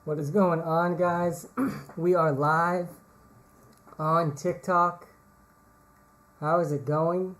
What is going on, guys? We are live on TikTok. How is it going?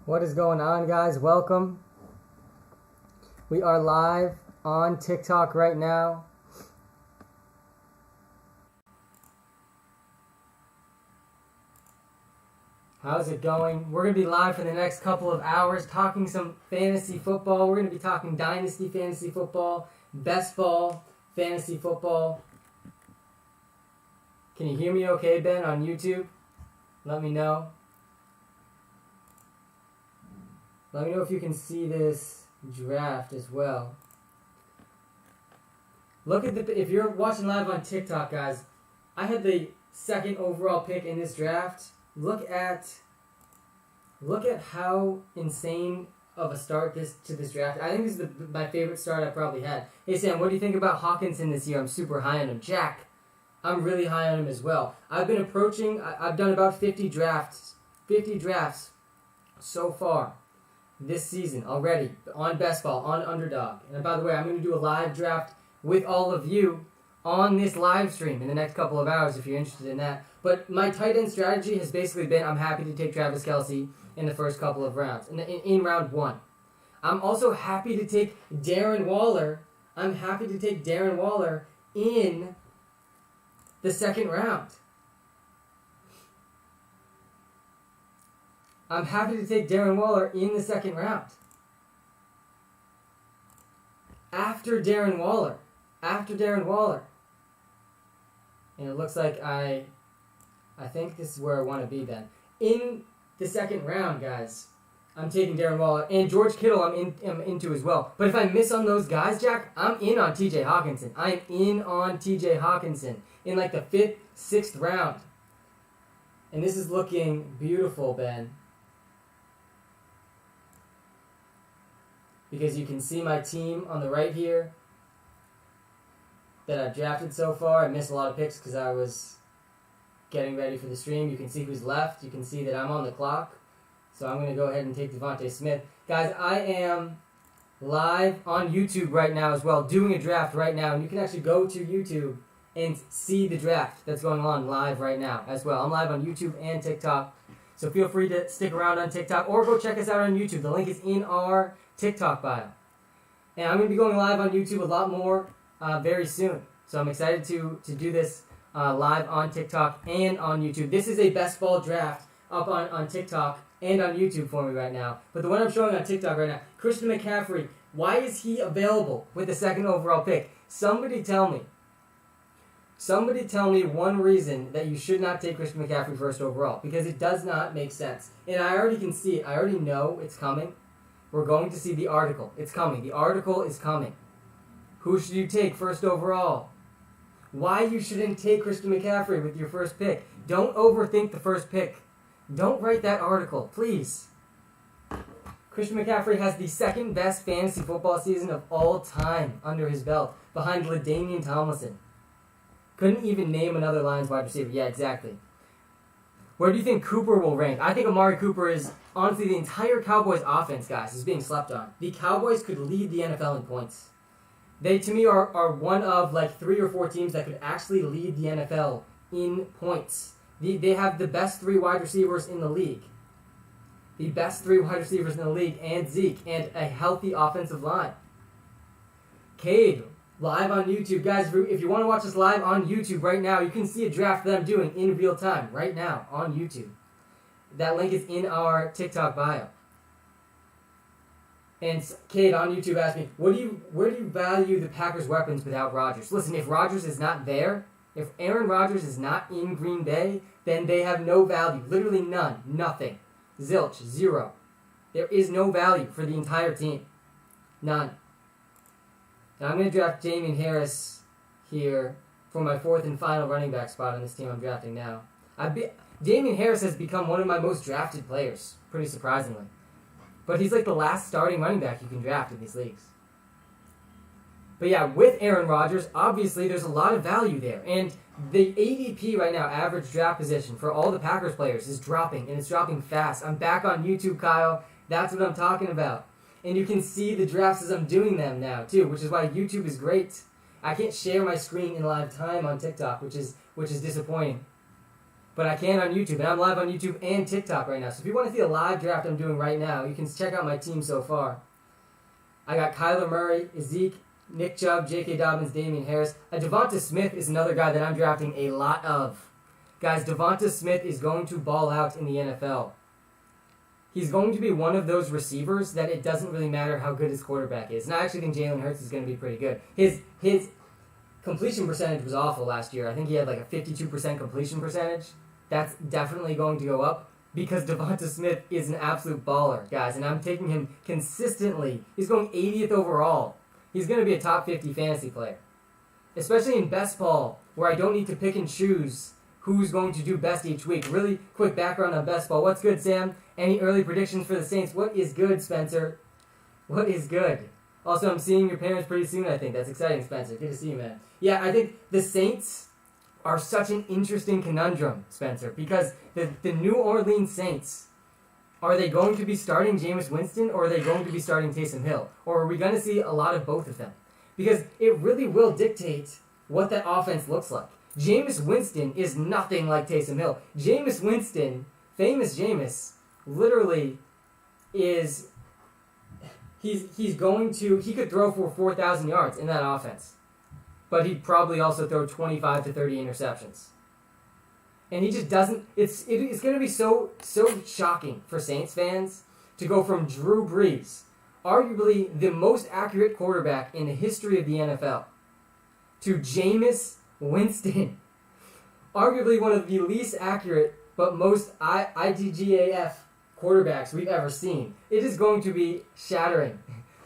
What is going on, guys? Welcome. We are live on TikTok right now. How's it going? We're going to be live for the next couple of hours talking some fantasy football. We're going to be talking dynasty fantasy football, best ball fantasy football. Can you hear me okay, Ben, on YouTube? Let me know. Let me know if you can see this draft as well. Look at if you're watching live on TikTok, guys, I had the second overall pick in this draft. Look at how insane of a start to this draft. I think this is my favorite start I've probably had. Hey Sam, what do you think about Hawkinson this year? I'm super high on him. Jack, I'm really high on him as well. I've done about 50 drafts so far this season already on Best Ball, on Underdog. And by the way, I'm going to do a live draft with all of you on this live stream in the next couple of hours if you're interested in that. But my tight end strategy has basically been I'm happy to take Travis Kelce in the first couple of rounds, in round one. I'm also happy to take Darren Waller. I'm happy to take Darren Waller in the second round. I'm happy to take Darren Waller in the second round. After Darren Waller. And it looks like I think this is where I want to be then. In the second round, guys, I'm taking Darren Waller. And George Kittle I'm into as well. But if I miss on those guys, Jack, I'm in on TJ Hawkinson. I'm in on TJ Hawkinson in like the 5th, 6th round. And this is looking beautiful, Ben. Because you can see my team on the right here that I've drafted so far. I missed a lot of picks because I was getting ready for the stream. You can see who's left. You can see that I'm on the clock. So I'm going to go ahead and take Devonta Smith. Guys, I am live on YouTube right now as well, doing a draft right now. And you can actually go to YouTube and see the draft that's going on live right now as well. I'm live on YouTube and TikTok. So feel free to stick around on TikTok or go check us out on YouTube. The link is in our TikTok bio. And I'm going to be going live on YouTube a lot more very soon. So I'm excited to do this live on TikTok and on YouTube. This is a best ball draft up on TikTok and on YouTube for me right now. But the one I'm showing on TikTok right now, Christian McCaffrey, why is he available with the second overall pick? Somebody tell me one reason that you should not take Christian McCaffrey first overall. Because it does not make sense. And I already can see it. I already know it's coming. We're going to see the article. It's coming. The article is coming. Who should you take first overall? Why you shouldn't take Christian McCaffrey with your first pick. Don't overthink the first pick. Don't write that article, please. Christian McCaffrey has the second best fantasy football season of all time under his belt, behind LaDainian Tomlinson. Couldn't even name another Lions wide receiver. Yeah, exactly. Where do you think Cooper will rank? I think Amari Cooper is, honestly, the entire Cowboys offense, guys, is being slept on. The Cowboys could lead the NFL in points. They, to me, are one of like 3 or 4 teams that could actually lead the NFL in points. They have the best 3 wide receivers in the league. The best 3 wide receivers in the league, and Zeke, and a healthy offensive line. Cade, live on YouTube. Guys, if you want to watch us live on YouTube right now, you can see a draft that I'm doing in real time right now on YouTube. That link is in our TikTok bio. And Kate on YouTube asked me, where do you value the Packers' weapons without Rodgers? Listen, if Rodgers is not there, if Aaron Rodgers is not in Green Bay, then they have no value. Literally none. Nothing. Zilch. Zero. There is no value for the entire team. None. Now I'm going to draft Damien Harris here for my fourth and final running back spot on this team I'm drafting now. Damien Harris has become one of my most drafted players, pretty surprisingly. But he's like the last starting running back you can draft in these leagues. But yeah, with Aaron Rodgers, obviously there's a lot of value there. And the ADP right now, average draft position for all the Packers players, is dropping, and it's dropping fast. I'm back on YouTube, Kyle. That's what I'm talking about. And you can see the drafts as I'm doing them now, too, which is why YouTube is great. I can't share my screen in live time on TikTok, which is disappointing. But I can on YouTube, and I'm live on YouTube and TikTok right now. So if you want to see a live draft I'm doing right now, you can check out my team so far. I got Kyler Murray, Zeke, Nick Chubb, J.K. Dobbins, Damian Harris. Devonta Smith is another guy that I'm drafting a lot of. Guys, Devonta Smith is going to ball out in the NFL. He's going to be one of those receivers that it doesn't really matter how good his quarterback is. And I actually think Jalen Hurts is going to be pretty good. His completion percentage was awful last year. I think he had like a 52% completion percentage. That's definitely going to go up because Devonta Smith is an absolute baller, guys. And I'm taking him consistently. He's going 80th overall. He's going to be a top 50 fantasy player. Especially in best ball, where I don't need to pick and choose who's going to do best each week. Really quick background on best ball. What's good, Sam? Any early predictions for the Saints? What is good, Spencer? What is good? Also, I'm seeing your parents pretty soon, I think. That's exciting, Spencer. Good to see you, man. Yeah, I think the Saints are such an interesting conundrum, Spencer, because the New Orleans Saints, are they going to be starting Jameis Winston, or are they going to be starting Taysom Hill? Or are we going to see a lot of both of them? Because it really will dictate what that offense looks like. Jameis Winston is nothing like Taysom Hill. Jameis Winston, famous Jameis, literally is... He could throw for 4,000 yards in that offense. But he'd probably also throw 25 to 30 interceptions. And he just doesn't... It's going to be so shocking for Saints fans to go from Drew Brees, arguably the most accurate quarterback in the history of the NFL, to Jameis Winston, arguably one of the least accurate but most IDGAF quarterbacks we've ever seen. It is going to be shattering.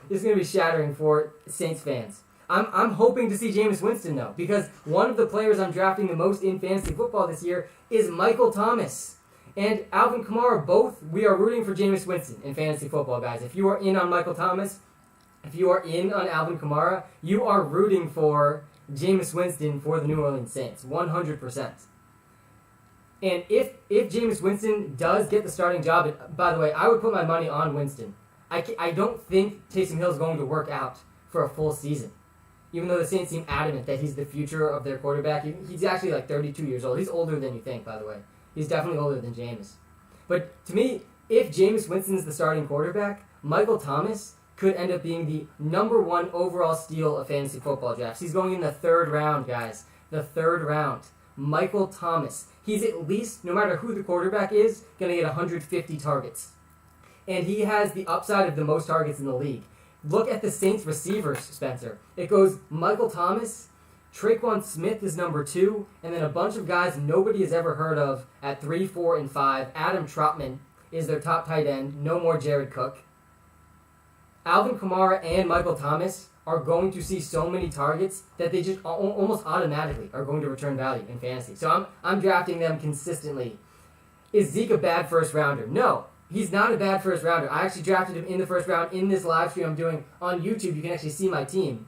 It's going to be shattering for Saints fans. I'm hoping to see Jameis Winston, though, because one of the players I'm drafting the most in fantasy football this year is Michael Thomas. And Alvin Kamara, both, we are rooting for Jameis Winston in fantasy football, guys. If you are in on Michael Thomas, if you are in on Alvin Kamara, you are rooting for Jameis Winston for the New Orleans Saints, 100%. And if Jameis Winston does get the starting job, by the way, I would put my money on Winston. I don't think Taysom Hill is going to work out for a full season. Even though the Saints seem adamant that he's the future of their quarterback. He's actually like 32 years old. He's older than you think, by the way. He's definitely older than Jameis. But to me, if Jameis Winston's the starting quarterback, Michael Thomas could end up being the number one overall steal of fantasy football drafts. He's going in the third round, guys. The third round. Michael Thomas. He's at least, no matter who the quarterback is, going to get 150 targets. And he has the upside of the most targets in the league. Look at the Saints receivers, Spencer. It goes Michael Thomas, Traquan Smith is number 2, and then a bunch of guys nobody has ever heard of at 3, 4, and 5. Adam Trautman is their top tight end. No more Jared Cook. Alvin Kamara and Michael Thomas are going to see so many targets that they just almost automatically are going to return value in fantasy. So I'm drafting them consistently. Is Zeke a bad first rounder? No. He's not a bad first rounder. I actually drafted him in the first round in this live stream I'm doing on YouTube. You can actually see my team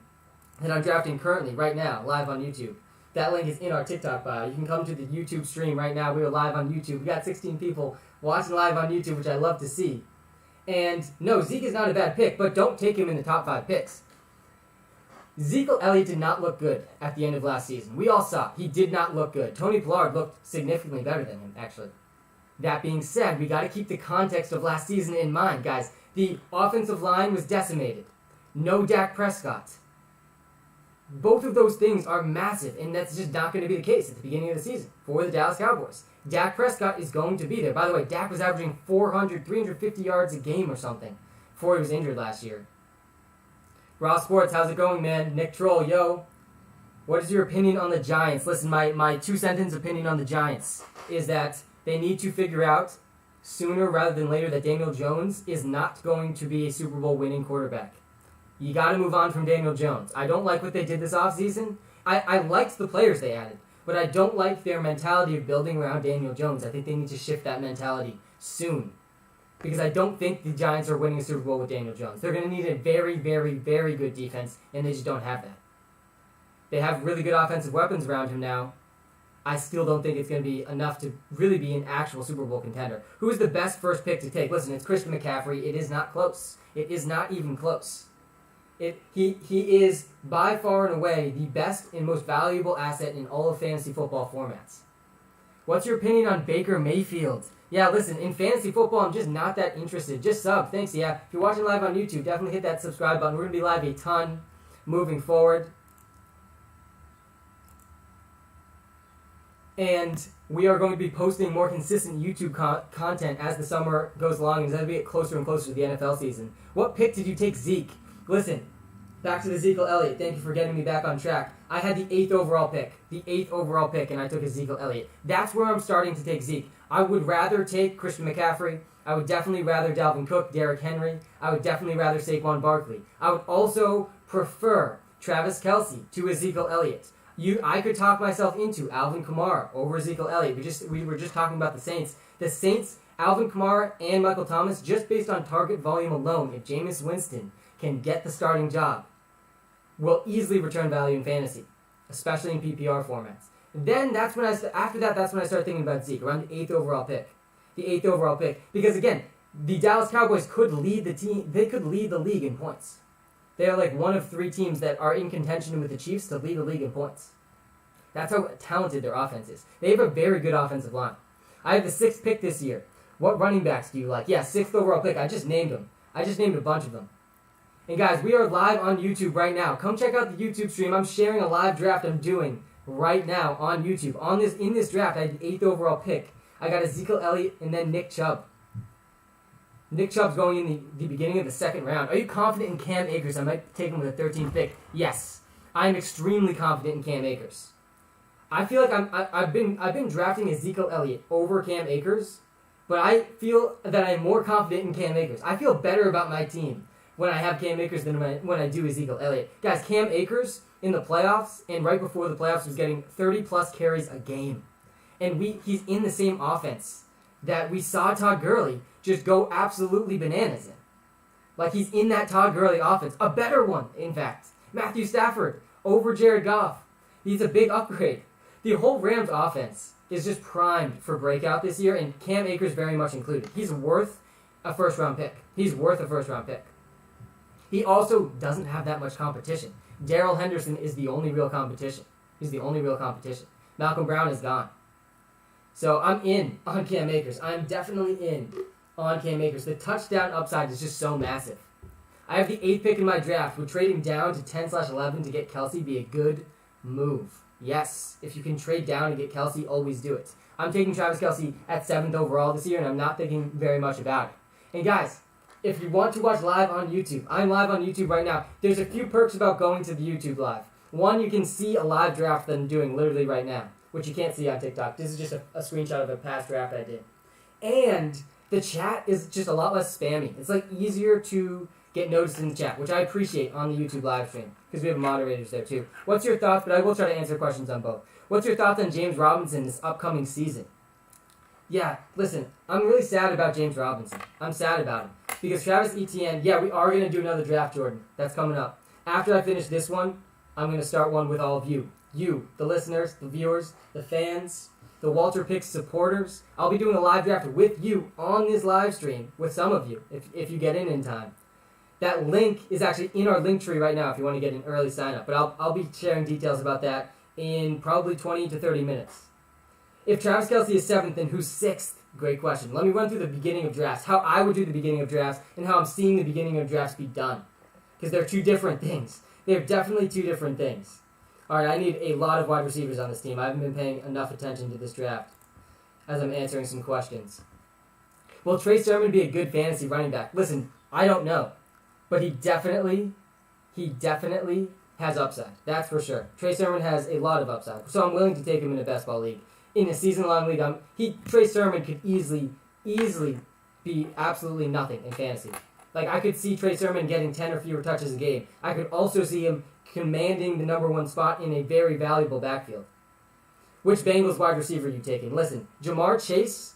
that I'm drafting currently, right now, live on YouTube. That link is in our TikTok bio. You can come to the YouTube stream right now. We are live on YouTube. We got 16 people watching live on YouTube, which I love to see. And no, Zeke is not a bad pick, but don't take him in the top 5 picks. Ezekiel Elliott did not look good at the end of last season. We all saw it. He did not look good. Tony Pollard looked significantly better than him, actually. That being said, we got to keep the context of last season in mind, guys. The offensive line was decimated. No Dak Prescott. Both of those things are massive, and that's just not going to be the case at the beginning of the season for the Dallas Cowboys. Dak Prescott is going to be there. By the way, Dak was averaging 350 yards a game or something before he was injured last year. Raw Sports, how's it going, man? Nick Troll, yo. What is your opinion on the Giants? Listen, my two-sentence opinion on the Giants is that they need to figure out sooner rather than later that Daniel Jones is not going to be a Super Bowl winning quarterback. You got to move on from Daniel Jones. I don't like what they did this offseason. I liked the players they added, but I don't like their mentality of building around Daniel Jones. I think they need to shift that mentality soon, because I don't think the Giants are winning a Super Bowl with Daniel Jones. They're going to need a very, very, very good defense, and they just don't have that. They have really good offensive weapons around him now. I still don't think it's going to be enough to really be an actual Super Bowl contender. Who is the best first pick to take? Listen, it's Christian McCaffrey. It is not close. It is not even close. He is by far and away the best and most valuable asset in all of fantasy football formats. What's your opinion on Baker Mayfield? Yeah, listen, in fantasy football, I'm just not that interested. Just sub. Thanks, yeah. If you're watching live on YouTube, definitely hit that subscribe button. We're going to be live a ton moving forward. And we are going to be posting more consistent YouTube content as the summer goes along and as we get closer and closer to the NFL season. What pick did you take, Zeke? Listen, back to the Ezekiel Elliott. Thank you for getting me back on track. I had the 8th overall pick, and I took Ezekiel Elliott. That's where I'm starting to take Zeke. I would rather take Christian McCaffrey. I would definitely rather Dalvin Cook, Derrick Henry. I would definitely rather Saquon Barkley. I would also prefer Travis Kelce to Ezekiel Elliott. I could talk myself into Alvin Kamara over Ezekiel Elliott. We were just talking about the Saints. The Saints, Alvin Kamara and Michael Thomas, just based on target volume alone, if Jameis Winston can get the starting job, will easily return value in fantasy, especially in PPR formats. Then that's when after that, that's when I start thinking about Zeke, around the 8th overall pick. The 8th overall pick. Because again, the Dallas Cowboys could lead the team. They could lead the league in points. They are like one of 3 teams that are in contention with the Chiefs to lead the league in points. That's how talented their offense is. They have a very good offensive line. I have the 6th pick this year. What running backs do you like? Yeah, 6th overall pick. I just named them. I just named a bunch of them. And guys, we are live on YouTube right now. Come check out the YouTube stream. I'm sharing a live draft I'm doing right now on YouTube. In this draft, I had the 8th overall pick. I got Ezekiel Elliott and then Nick Chubb. Nick Chubb's going in the beginning of the 2nd round. Are you confident in Cam Akers? I might take him with a 13th pick. Yes, I am extremely confident in Cam Akers. I feel like I've been drafting Ezekiel Elliott over Cam Akers, but I feel that I'm more confident in Cam Akers. I feel better about my team when I have Cam Akers than when I do Ezekiel Elliott. Guys, Cam Akers in the playoffs and right before the playoffs was getting 30-plus carries a game. And he's in the same offense that we saw Todd Gurley just go absolutely bananas in. Like, he's in that Todd Gurley offense. A better one, in fact. Matthew Stafford over Jared Goff. He's a big upgrade. The whole Rams offense is just primed for breakout this year, and Cam Akers very much included. He's worth a first-round pick. He also doesn't have that much competition. Darrell Henderson is the only real competition. Malcolm Brown is gone. So I'm in on Cam Akers. I'm definitely in on Cam Akers. The touchdown upside is just so massive. I have the 8th pick in my draft. Would trading down to 10/11 to get Kelce be a good move? Yes. If you can trade down and get Kelce, always do it. I'm taking Travis Kelce at 7th overall this year, and I'm not thinking very much about it. And guys, if you want to watch live on YouTube, I'm live on YouTube right now. There's a few perks about going to the YouTube live. One, you can see a live draft that I'm doing literally right now, which you can't see on TikTok. This is just a screenshot of a past draft I did. And the chat is just a lot less spammy. It's like easier to get noticed in the chat, which I appreciate on the YouTube live stream, because we have moderators there too. What's your thoughts? But I will try to answer questions on both. What's your thoughts on James Robinson this upcoming season? Yeah, listen, I'm really sad about James Robinson. I'm sad about him. Because Travis Etienne, yeah, we are going to do another draft, Jordan. That's coming up. After I finish this one, I'm going to start one with all of you. You, the listeners, the viewers, the fans, the WalterPicks supporters. I'll be doing a live draft with you on this live stream, with some of you, if you get in time. That link is actually in our link tree right now if you want to get an early sign up. But I'll be sharing details about that in probably 20 to 30 minutes. If Travis Kelce is 7th, then who's 6th? Great question. Let me run through the beginning of drafts, how I would do the beginning of drafts, and how I'm seeing the beginning of drafts be done. Because they're 2 different things. They're definitely 2 different things. All right, I need a lot of wide receivers on this team. I haven't been paying enough attention to this draft as I'm answering some questions. Will Trey Sermon be a good fantasy running back? Listen, I don't know. But he definitely has upside. That's for sure. Trey Sermon has a lot of upside. So I'm willing to take him in a best ball league. In a season-long league, Trey Sermon could easily be absolutely nothing in fantasy. Like, I could see Trey Sermon getting 10 or fewer touches a game. I could also see him commanding the number one spot in a very valuable backfield. Which Bengals wide receiver are you taking? Listen, Jamar Chase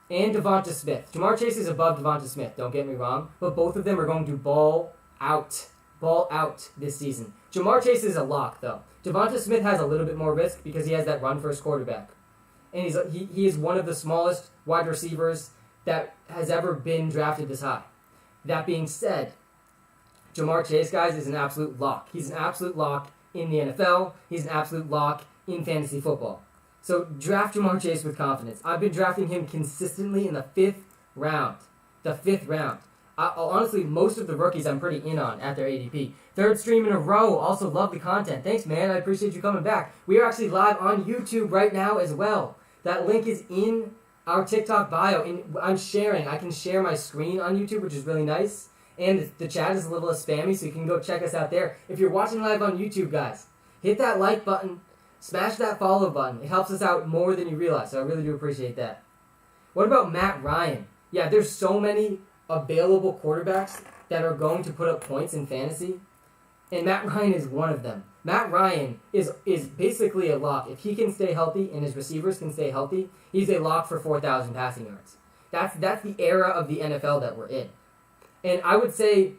and Devonta Smith. Jamar Chase is above Devonta Smith, don't get me wrong, but both of them are going to ball out this season. Jamar Chase is a lock, though. Devonta Smith has a little bit more risk because he has that run-first quarterback. And he is one of the smallest wide receivers that has ever been drafted this high. That being said, Jamar Chase, guys, is an absolute lock. He's an absolute lock in the NFL. He's an absolute lock in fantasy football. So draft Jamar Chase with confidence. I've been drafting him consistently in the 5th round. Honestly, most of the rookies I'm pretty in on at their ADP. 3rd stream in a row. Also love the content. Thanks, man. I appreciate you coming back. We are actually live on YouTube right now as well. That link is in our TikTok bio. And I'm sharing. I can share my screen on YouTube, which is really nice. And the chat is a little spammy, so you can go check us out there. If you're watching live on YouTube, guys, hit that like button. Smash that follow button. It helps us out more than you realize, so I really do appreciate that. What about Matt Ryan? Yeah, there's so many available quarterbacks that are going to put up points in fantasy, and Matt Ryan is one of them. Matt Ryan is basically a lock. If he can stay healthy and his receivers can stay healthy, he's a lock for 4,000 passing yards. That's the era of the NFL that we're in. And I would say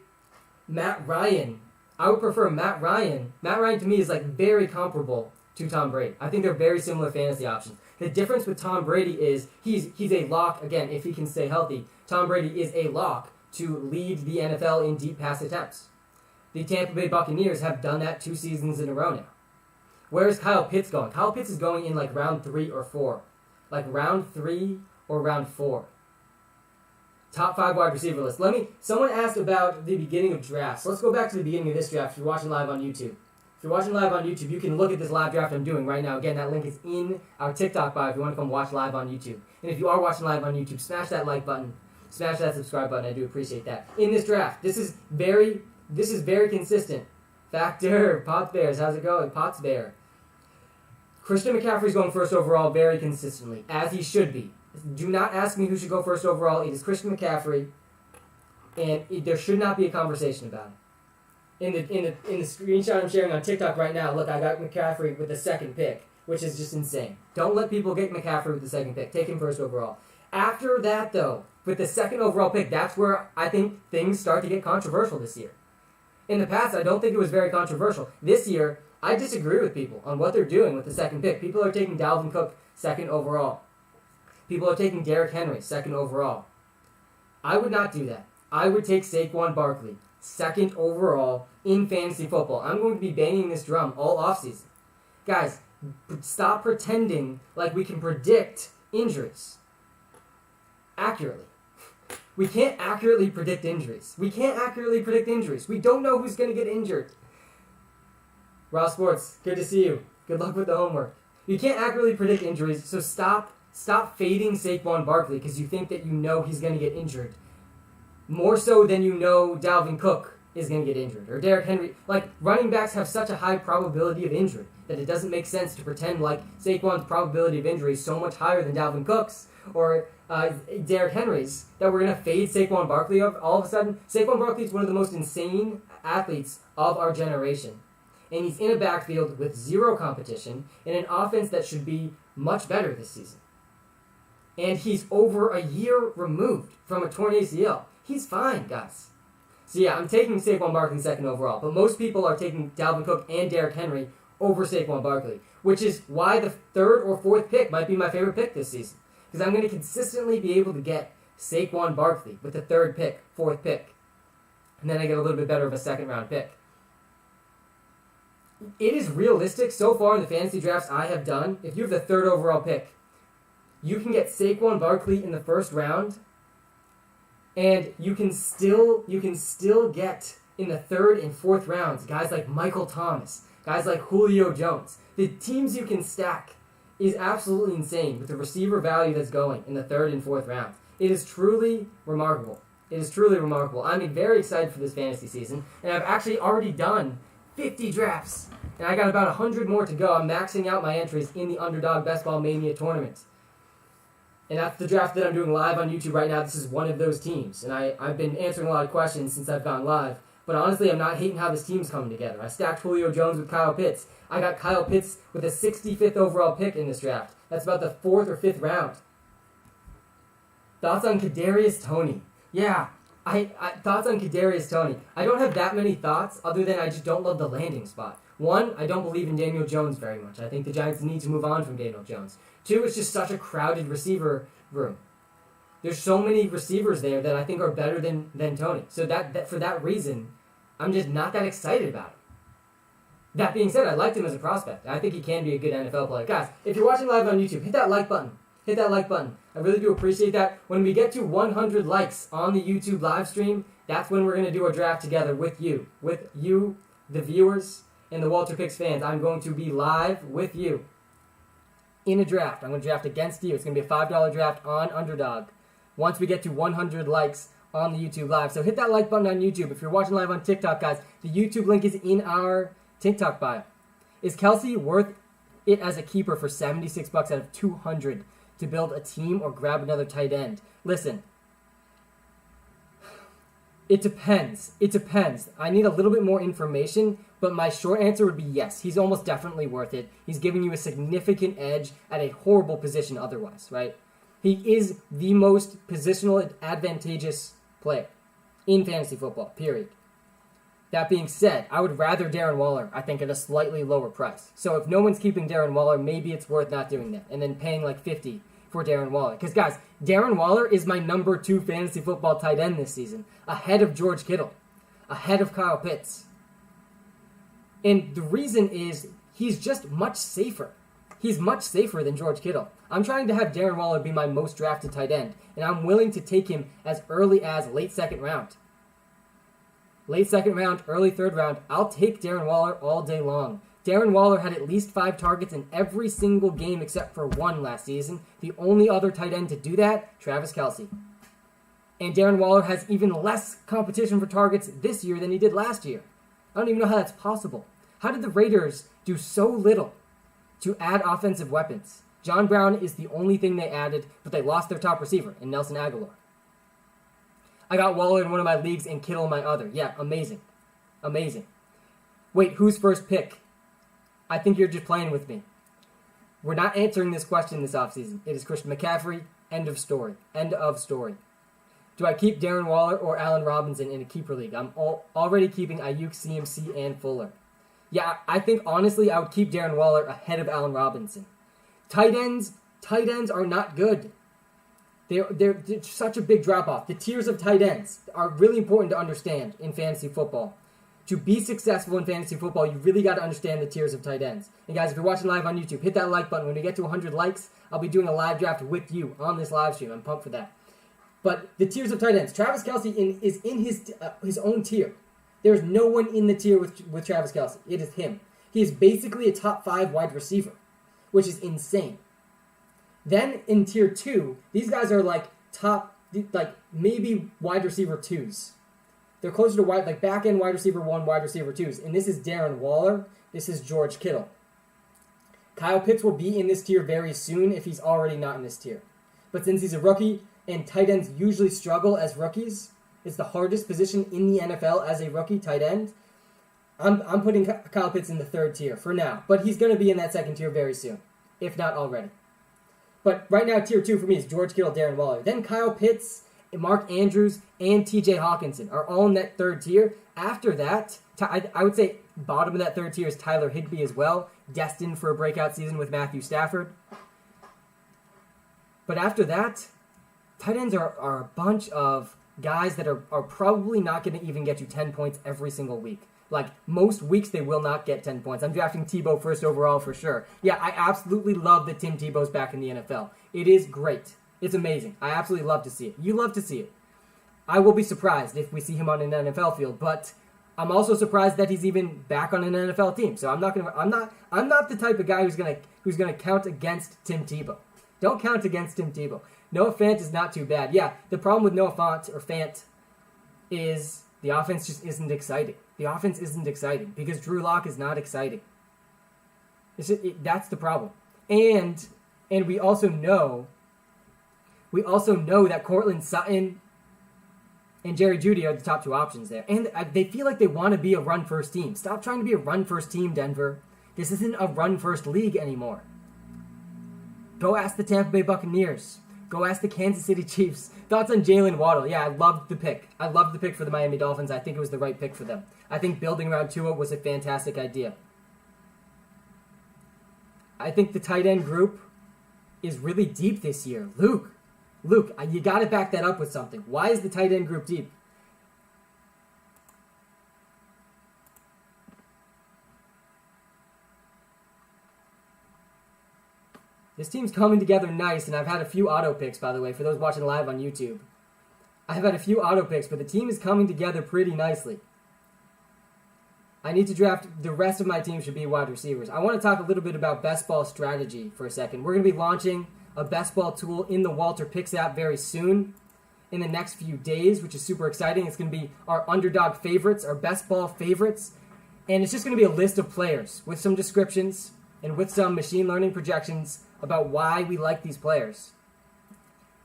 Matt Ryan, I would prefer Matt Ryan. Matt Ryan to me is like very comparable to Tom Brady. I think they're very similar fantasy options. The difference with Tom Brady is he's a lock, again, if he can stay healthy. Tom Brady is a lock to lead the NFL in deep pass attempts. The Tampa Bay Buccaneers have done that 2 seasons in a row now. Where is Kyle Pitts going? Kyle Pitts is going in like round 3 or 4. Like round 3 or round 4. Top 5 wide receiver list. Someone asked about the beginning of drafts. Let's go back to the beginning of this draft if you're watching live on YouTube. If you're watching live on YouTube, you can look at this live draft I'm doing right now. Again, that link is in our TikTok bio if you want to come watch live on YouTube. And if you are watching live on YouTube, smash that like button. Smash that subscribe button. I do appreciate that. In this draft, this is very consistent. Factor, Potts Bears, how's it going? Potts Bear. Christian McCaffrey's going first overall very consistently, as he should be. Do not ask me who should go first overall. It is Christian McCaffrey, and there should not be a conversation about it. In the screenshot I'm sharing on TikTok right now, look, I got McCaffrey with the 2nd pick, which is just insane. Don't let people get McCaffrey with the 2nd pick. Take him first overall. After that, though, with the 2nd overall pick, that's where I think things start to get controversial this year. In the past, I don't think it was very controversial. This year, I disagree with people on what they're doing with the 2nd pick. People are taking Dalvin Cook 2nd overall. People are taking Derrick Henry 2nd overall. I would not do that. I would take Saquon Barkley 2nd overall in fantasy football. I'm going to be banging this drum all offseason. Guys, stop pretending like we can predict injuries accurately. We can't accurately predict injuries. We don't know who's going to get injured. Raw Sports, good to see you. Good luck with the homework. You can't accurately predict injuries, so stop fading Saquon Barkley because you think that you know he's going to get injured. More so than you know Dalvin Cook is going to get injured. Or Derrick Henry. Like, running backs have such a high probability of injury that it doesn't make sense to pretend like Saquon's probability of injury is so much higher than Dalvin Cook's or Derrick Henry's that we're going to fade Saquon Barkley all of a sudden. Saquon Barkley is one of the most insane athletes of our generation. And he's in a backfield with zero competition in an offense that should be much better this season. And he's over a year removed from a torn ACL. He's fine, guys. So yeah, I'm taking Saquon Barkley 2nd overall, but most people are taking Dalvin Cook and Derrick Henry over Saquon Barkley, which is why the 3rd or 4th pick might be my favorite pick this season. Because I'm going to consistently be able to get Saquon Barkley with the 3rd pick, 4th pick. And then I get a little bit better of a 2nd round pick. It is realistic so far in the fantasy drafts I have done. If you have the 3rd overall pick, you can get Saquon Barkley in the 1st round, and you can still get in the 3rd and 4th rounds guys like Michael Thomas, guys like Julio Jones. The teams you can stack is absolutely insane with the receiver value that's going in the 3rd and 4th rounds. It is truly remarkable. It is truly remarkable. I'm very excited for this fantasy season, and I've actually already done 50 drafts, and I got about 100 more to go. I'm maxing out my entries in the Underdog Best Ball Mania tournament. And that's the draft that I'm doing live on YouTube right now. This is one of those teams, and I've been answering a lot of questions since I've gone live. But honestly, I'm not hating how this team's coming together. I stacked Julio Jones with Kyle Pitts. I got Kyle Pitts with a 65th overall pick in this draft. That's about the 4th or 5th round. Thoughts on Kadarius Toney? Yeah, thoughts on Kadarius Toney. I don't have that many thoughts other than I just don't love the landing spot. One, I don't believe in Daniel Jones very much. I think the Giants need to move on from Daniel Jones. Two, it's just such a crowded receiver room. There's so many receivers there that I think are better than Toney. So that for that reason, I'm just not that excited about him. That being said, I liked him as a prospect. I think he can be a good NFL player. Guys, if you're watching live on YouTube, hit that like button. Hit that like button. I really do appreciate that. When we get to 100 likes on the YouTube live stream, that's when we're going to do a draft together with you. With you, the viewers, and the WalterPicks fans. I'm going to be live with you in a draft. I'm going to draft against you. It's going to be a $5 draft on Underdog once we get to 100 likes on the YouTube live. So hit that like button on YouTube. If you're watching live on TikTok, guys, the YouTube link is in our TikTok bio. Is Kelsey worth it as a keeper for $76 out of $200 to build a team or grab another tight end? Listen, it depends. It depends. I need a little bit more information, but my short answer would be yes. He's almost definitely worth it. He's giving you a significant edge at a horrible position otherwise, right? He is the most positional advantageous player in fantasy football, period. That being said, I would rather Darren Waller, I think, at a slightly lower price. So if no one's keeping Darren Waller, maybe it's worth not doing that and then paying like $50 for Darren Waller. Because, guys, Darren Waller is my number 2 fantasy football tight end this season, ahead of George Kittle, ahead of Kyle Pitts. And the reason is he's just much safer. He's much safer than George Kittle. I'm trying to have Darren Waller be my most drafted tight end, and I'm willing to take him as early as late second round. Late second round, early third round, I'll take Darren Waller all day long. Darren Waller had at least 5 targets in every single game except for 1 last season. The only other tight end to do that, Travis Kelce. And Darren Waller has even less competition for targets this year than he did last year. I don't even know how that's possible. How did the Raiders do so little to add offensive weapons? John Brown is the only thing they added, but they lost their top receiver in Nelson Aguilar. I got Waller in one of my leagues and Kittle in my other. Yeah, amazing. Amazing. Wait, who's first pick? I think you're just playing with me. We're not answering this question this offseason. It is Christian McCaffrey. End of story. End of story. Do I keep Darren Waller or Allen Robinson in a keeper league? I'm already keeping Ayuk, CMC, and Fuller. Yeah, I think, honestly, I would keep Darren Waller ahead of Allen Robinson. Tight ends are not good. They're such a big drop-off. The tiers of tight ends are really important to understand in fantasy football. To be successful in fantasy football, you really got to understand the tiers of tight ends. And guys, if you're watching live on YouTube, hit that like button. When we get to 100 likes, I'll be doing a live draft with you on this live stream. I'm pumped for that. But the tiers of tight ends, Travis Kelce is in his own tier. There's no one in the tier with Travis Kelce. It is him. He is basically a top 5 wide receiver, which is insane. Then in tier 2, these guys are maybe wide receiver 2s. They're closer to back end wide receiver 1, wide receiver 2s. And this is Darren Waller. This is George Kittle. Kyle Pitts will be in this tier very soon if he's already not in this tier. But since he's a rookie and tight ends usually struggle as rookies, it's the hardest position in the NFL as a rookie tight end. I'm putting Kyle Pitts in the 3rd tier for now. But he's going to be in that 2nd tier very soon, if not already. But right now, tier 2 for me is George Kittle, Darren Waller. Then Kyle Pitts, Mark Andrews, and TJ Hawkinson are all in that 3rd tier. After that, I would say bottom of that 3rd tier is Tyler Higbee as well, destined for a breakout season with Matthew Stafford. But after that, tight ends are a bunch of guys that are probably not going to even get you 10 points every single week. Like, most weeks they will not get 10 points. I'm drafting Tebow first overall for sure. Yeah, I absolutely love that Tim Tebow's back in the NFL. It is great. It's amazing. I absolutely love to see it. You love to see it. I will be surprised if we see him on an NFL field, but I'm also surprised that he's even back on an NFL team. So I'm not the type of guy who's gonna count against Tim Tebow. Don't count against Tim Tebow. Noah Fant is not too bad. Yeah, the problem with Noah Fant is the offense just isn't exciting. The offense isn't exciting because Drew Lock is not exciting. That's the problem. And we also know that Cortland Sutton and Jerry Jeudy are the top two options there. And they feel like they want to be a run-first team. Stop trying to be a run-first team, Denver. This isn't a run-first league anymore. Go ask the Tampa Bay Buccaneers. Go ask the Kansas City Chiefs. Thoughts on Jalen Waddle? Yeah, I loved the pick. I loved the pick for the Miami Dolphins. I think it was the right pick for them. I think building around Tua was a fantastic idea. I think the tight end group is really deep this year. Luke, you got to back that up with something. Why is the tight end group deep? This team's coming together nice, and I've had a few auto picks, by the way, for those watching live on YouTube. I've had a few auto picks, but the team is coming together pretty nicely. I need to draft, the rest of my team should be wide receivers. I want to talk a little bit about best ball strategy for a second. We're going to be launching a best ball tool in the WalterPicks app very soon, in the next few days, which is super exciting. It's going to be our underdog favorites, our best ball favorites, and it's just going to be a list of players with some descriptions and with some machine learning projections about why we like these players.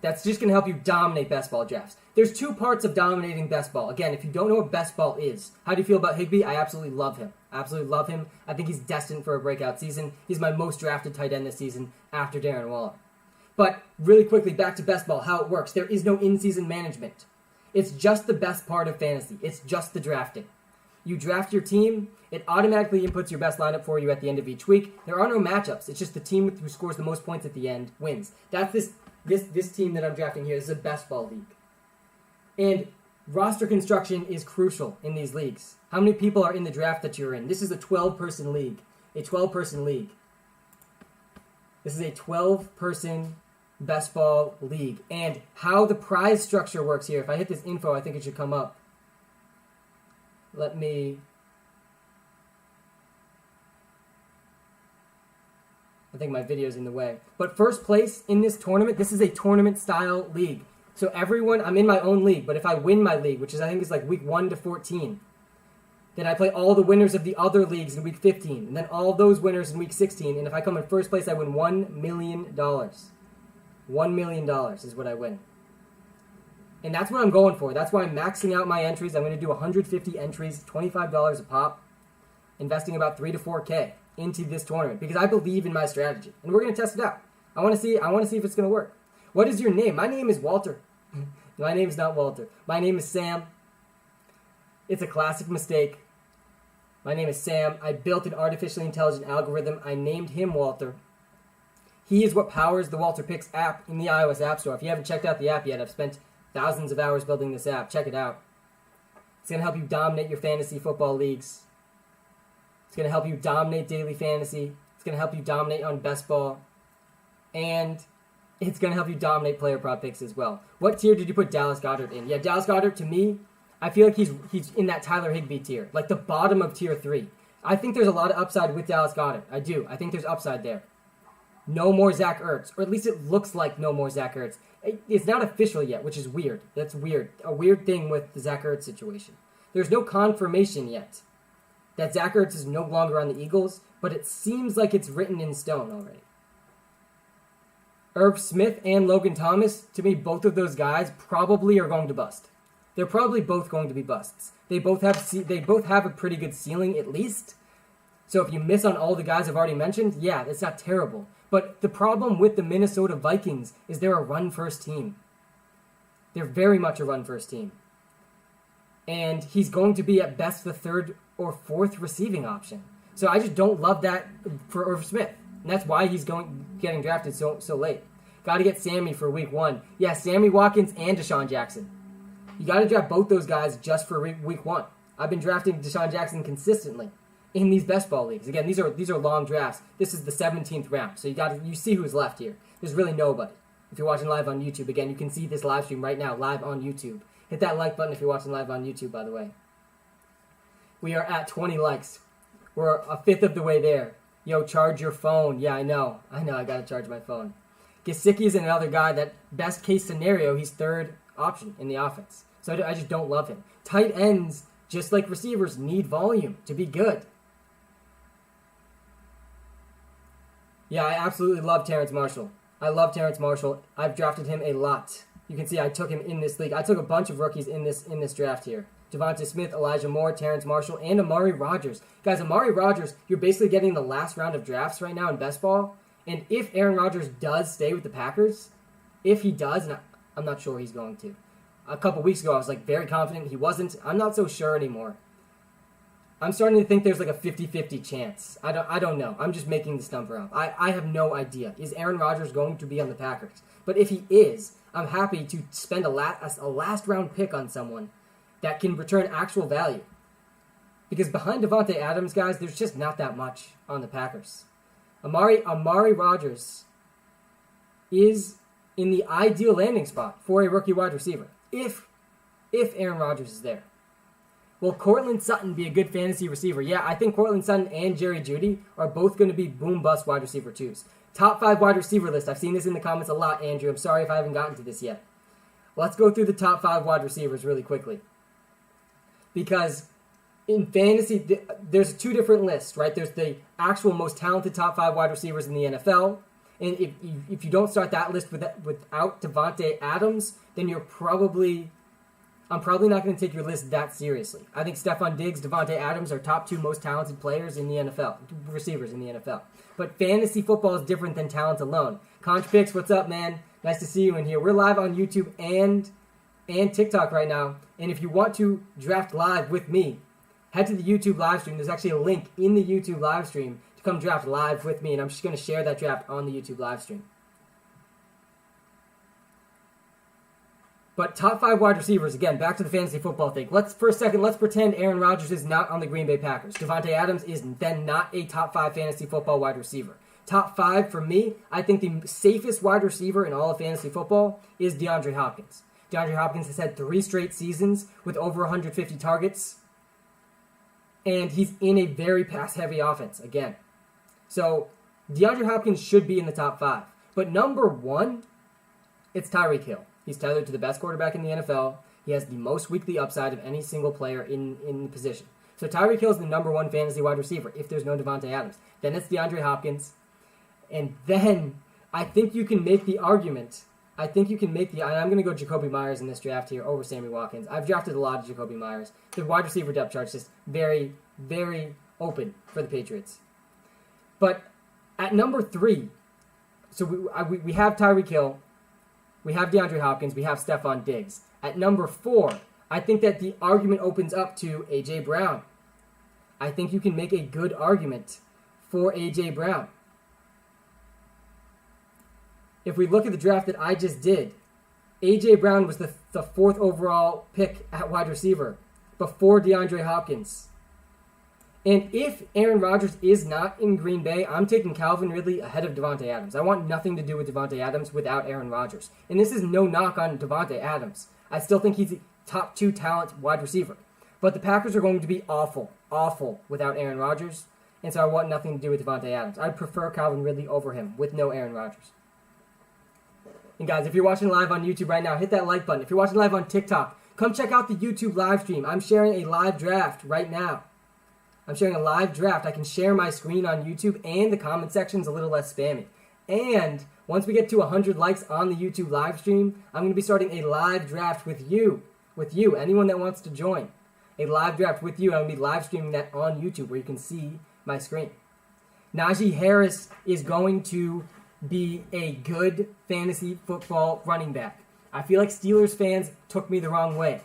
That's just going to help you dominate best ball drafts. There's two parts of dominating best ball. Again, if you don't know what best ball is, how do you feel about Higbee? I absolutely love him. Absolutely love him. I think he's destined for a breakout season. He's my most drafted tight end this season after Darren Waller. But really quickly, back to best ball, how it works. There is no in-season management. It's just the best part of fantasy. It's just the drafting. You draft your team, it automatically inputs your best lineup for you at the end of each week. There are no matchups. It's just the team who scores the most points at the end wins. That's this team that I'm drafting here. This is a best ball league. And roster construction is crucial in these leagues. How many people are in the draft that you're in? This is a 12-person league. A 12-person league. This is a 12-person best ball league. And how the prize structure works here, if I hit this info, I think it should come up. I think my video's in the way. But first place in this tournament, this is a tournament-style league. So everyone, I'm in my own league, but if I win my league, which is I think is like week 1 to 14, then I play all the winners of the other leagues in week 15, and then all those winners in week 16, and if I come in first place, I win $1 million. $1 million is what I win. And that's what I'm going for. That's why I'm maxing out my entries. I'm going to do 150 entries, $25 a pop, investing about 3 to 4K into this tournament because I believe in my strategy. And we're going to test it out. I want to see if it's going to work. What is your name? My name is Walter. My name is not Walter. My name is Sam. It's a classic mistake. My name is Sam. I built an artificially intelligent algorithm. I named him Walter. He is what powers the WalterPicks app in the iOS App Store. If you haven't checked out the app yet, I've spent thousands of hours building this app. Check it out. It's going to help you dominate your fantasy football leagues. It's going to help you dominate daily fantasy. It's going to help you dominate on best ball. And it's going to help you dominate player prop picks as well. What tier did you put Dallas Goedert in? Yeah, Dallas Goedert, to me, I feel like he's in that Tyler Higbee tier. Like the bottom of tier 3. I think there's a lot of upside with Dallas Goedert. I do. I think there's upside there. No more Zach Ertz. Or at least it looks like no more Zach Ertz. It's not official yet, which is weird. That's weird. A weird thing with the Zach Ertz situation. There's no confirmation yet that Zach Ertz is no longer on the Eagles, but it seems like it's written in stone already. Irv Smith and Logan Thomas, to me, both of those guys probably are going to bust. They're probably both going to be busts. They both have a pretty good ceiling, at least. So if you miss on all the guys I've already mentioned, yeah, that's not terrible. But the problem with the Minnesota Vikings is they're a run-first team. They're very much a run-first team. And he's going to be at best the 3rd or 4th receiving option. So I just don't love that for Irv Smith. And that's why he's getting drafted so late. Got to get Sammy for week 1. Yeah, Sammy Watkins and Deshaun Jackson. You got to draft both those guys just for week 1. I've been drafting Deshaun Jackson consistently in these best ball leagues. Again, these are long drafts. This is the 17th round, so you see who's left here. There's really nobody. If you're watching live on YouTube, again, you can see this live stream right now, live on YouTube. Hit that like button if you're watching live on YouTube, by the way. We are at 20 likes. We're a 5th of the way there. Yo, charge your phone. Yeah, I know, I gotta charge my phone. Gesicki is another guy that, best case scenario, he's 3rd option in the offense. So I just don't love him. Tight ends, just like receivers, need volume to be good. Yeah, I absolutely love Terrace Marshall. I love Terrace Marshall. I've drafted him a lot. You can see I took him in this league. I took a bunch of rookies in this draft here. Devonta Smith, Elijah Moore, Terrace Marshall, and Amari Rodgers. Guys, Amari Rodgers, you're basically getting the last round of drafts right now in best ball. And if Aaron Rodgers does stay with the Packers, if he does, and I'm not sure he's going to. A couple weeks ago, I was very confident he wasn't. I'm not so sure anymore. I'm starting to think there's a 50-50 chance. I don't know. I'm just making this number up. I have no idea. Is Aaron Rodgers going to be on the Packers? But if he is, I'm happy to spend a last round pick on someone that can return actual value. Because behind Devonta Adams, guys, there's just not that much on the Packers. Amari Rodgers is in the ideal landing spot for a rookie wide receiver. If Aaron Rodgers is there. Will Courtland Sutton be a good fantasy receiver? Yeah, I think Courtland Sutton and Jerry Jeudy are both going to be boom-bust wide receiver twos. Top 5 wide receiver list. I've seen this in the comments a lot, Andrew. I'm sorry if I haven't gotten to this yet. Let's go through the top 5 wide receivers really quickly. Because in fantasy, there's 2 different lists, right? There's the actual most talented top 5 wide receivers in the NFL. And if you don't start that list without Devonta Adams, then I'm probably not going to take your list that seriously. I think Stephon Diggs, Devonta Adams are top 2 most talented players in the NFL, receivers in the NFL. But fantasy football is different than talent alone. Conch Picks, what's up, man? Nice to see you in here. We're live on YouTube and TikTok right now. And if you want to draft live with me, head to the YouTube live stream. There's actually a link in the YouTube live stream to come draft live with me. And I'm just going to share that draft on the YouTube live stream. But top 5 wide receivers, again, back to the fantasy football thing. Let's pretend Aaron Rodgers is not on the Green Bay Packers. Devonta Adams is then not a top 5 fantasy football wide receiver. Top 5 for me, I think the safest wide receiver in all of fantasy football is DeAndre Hopkins. DeAndre Hopkins has had 3 straight seasons with over 150 targets. And he's in a very pass-heavy offense, again. So, DeAndre Hopkins should be in the top 5. But number 1, it's Tyreek Hill. He's tethered to the best quarterback in the NFL. He has the most weekly upside of any single player in the position. So Tyreek Hill is the number 1 fantasy wide receiver if there's no Devonta Adams. Then it's DeAndre Hopkins. And then I think you can make the argument. And I'm going to go Jacoby Myers in this draft here over Sammy Watkins. I've drafted a lot of Jacoby Myers. The wide receiver depth chart is just very, very open for the Patriots. But at number 3, so we have Tyreek Hill. We have DeAndre Hopkins. We have Stephon Diggs. At number 4, I think that the argument opens up to A.J. Brown. I think you can make a good argument for A.J. Brown. If we look at the draft that I just did, A.J. Brown was the 4th overall pick at wide receiver before DeAndre Hopkins. And if Aaron Rodgers is not in Green Bay, I'm taking Calvin Ridley ahead of Devonta Adams. I want nothing to do with Devonta Adams without Aaron Rodgers. And this is no knock on Devonta Adams. I still think he's a top 2 talent wide receiver. But the Packers are going to be awful without Aaron Rodgers. And so I want nothing to do with Devonta Adams. I'd prefer Calvin Ridley over him with no Aaron Rodgers. And guys, if you're watching live on YouTube right now, hit that like button. If you're watching live on TikTok, come check out the YouTube live stream. I'm sharing a live draft right now. I'm sharing a live draft. I can share my screen on YouTube, and the comment section's a little less spammy. And once we get to 100 likes on the YouTube live stream, I'm going to be starting a live draft with you, anyone that wants to join. A live draft with you. I'm going to be live streaming that on YouTube where you can see my screen. Najee Harris is going to be a good fantasy football running back. I feel like Steelers fans took me the wrong way.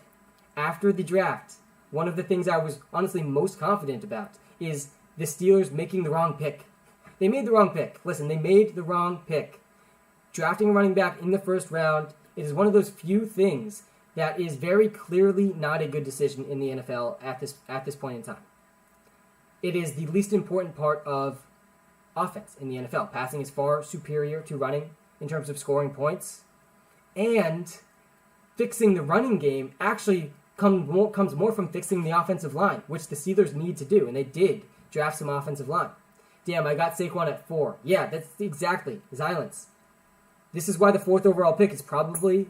After the draft, one of the things I was honestly most confident about is the Steelers making the wrong pick. They made the wrong pick. Listen, they made the wrong pick. Drafting a running back in the first round, it is one of those few things that is very clearly not a good decision in the NFL at this point in time. It is the least important part of offense in the NFL. Passing is far superior to running in terms of scoring points. And fixing the running game actually comes more from fixing the offensive line, which the Steelers need to do, and they did draft some offensive line. Damn, I got Saquon at 4. Yeah, that's exactly. Silence. This is why the 4th overall pick is probably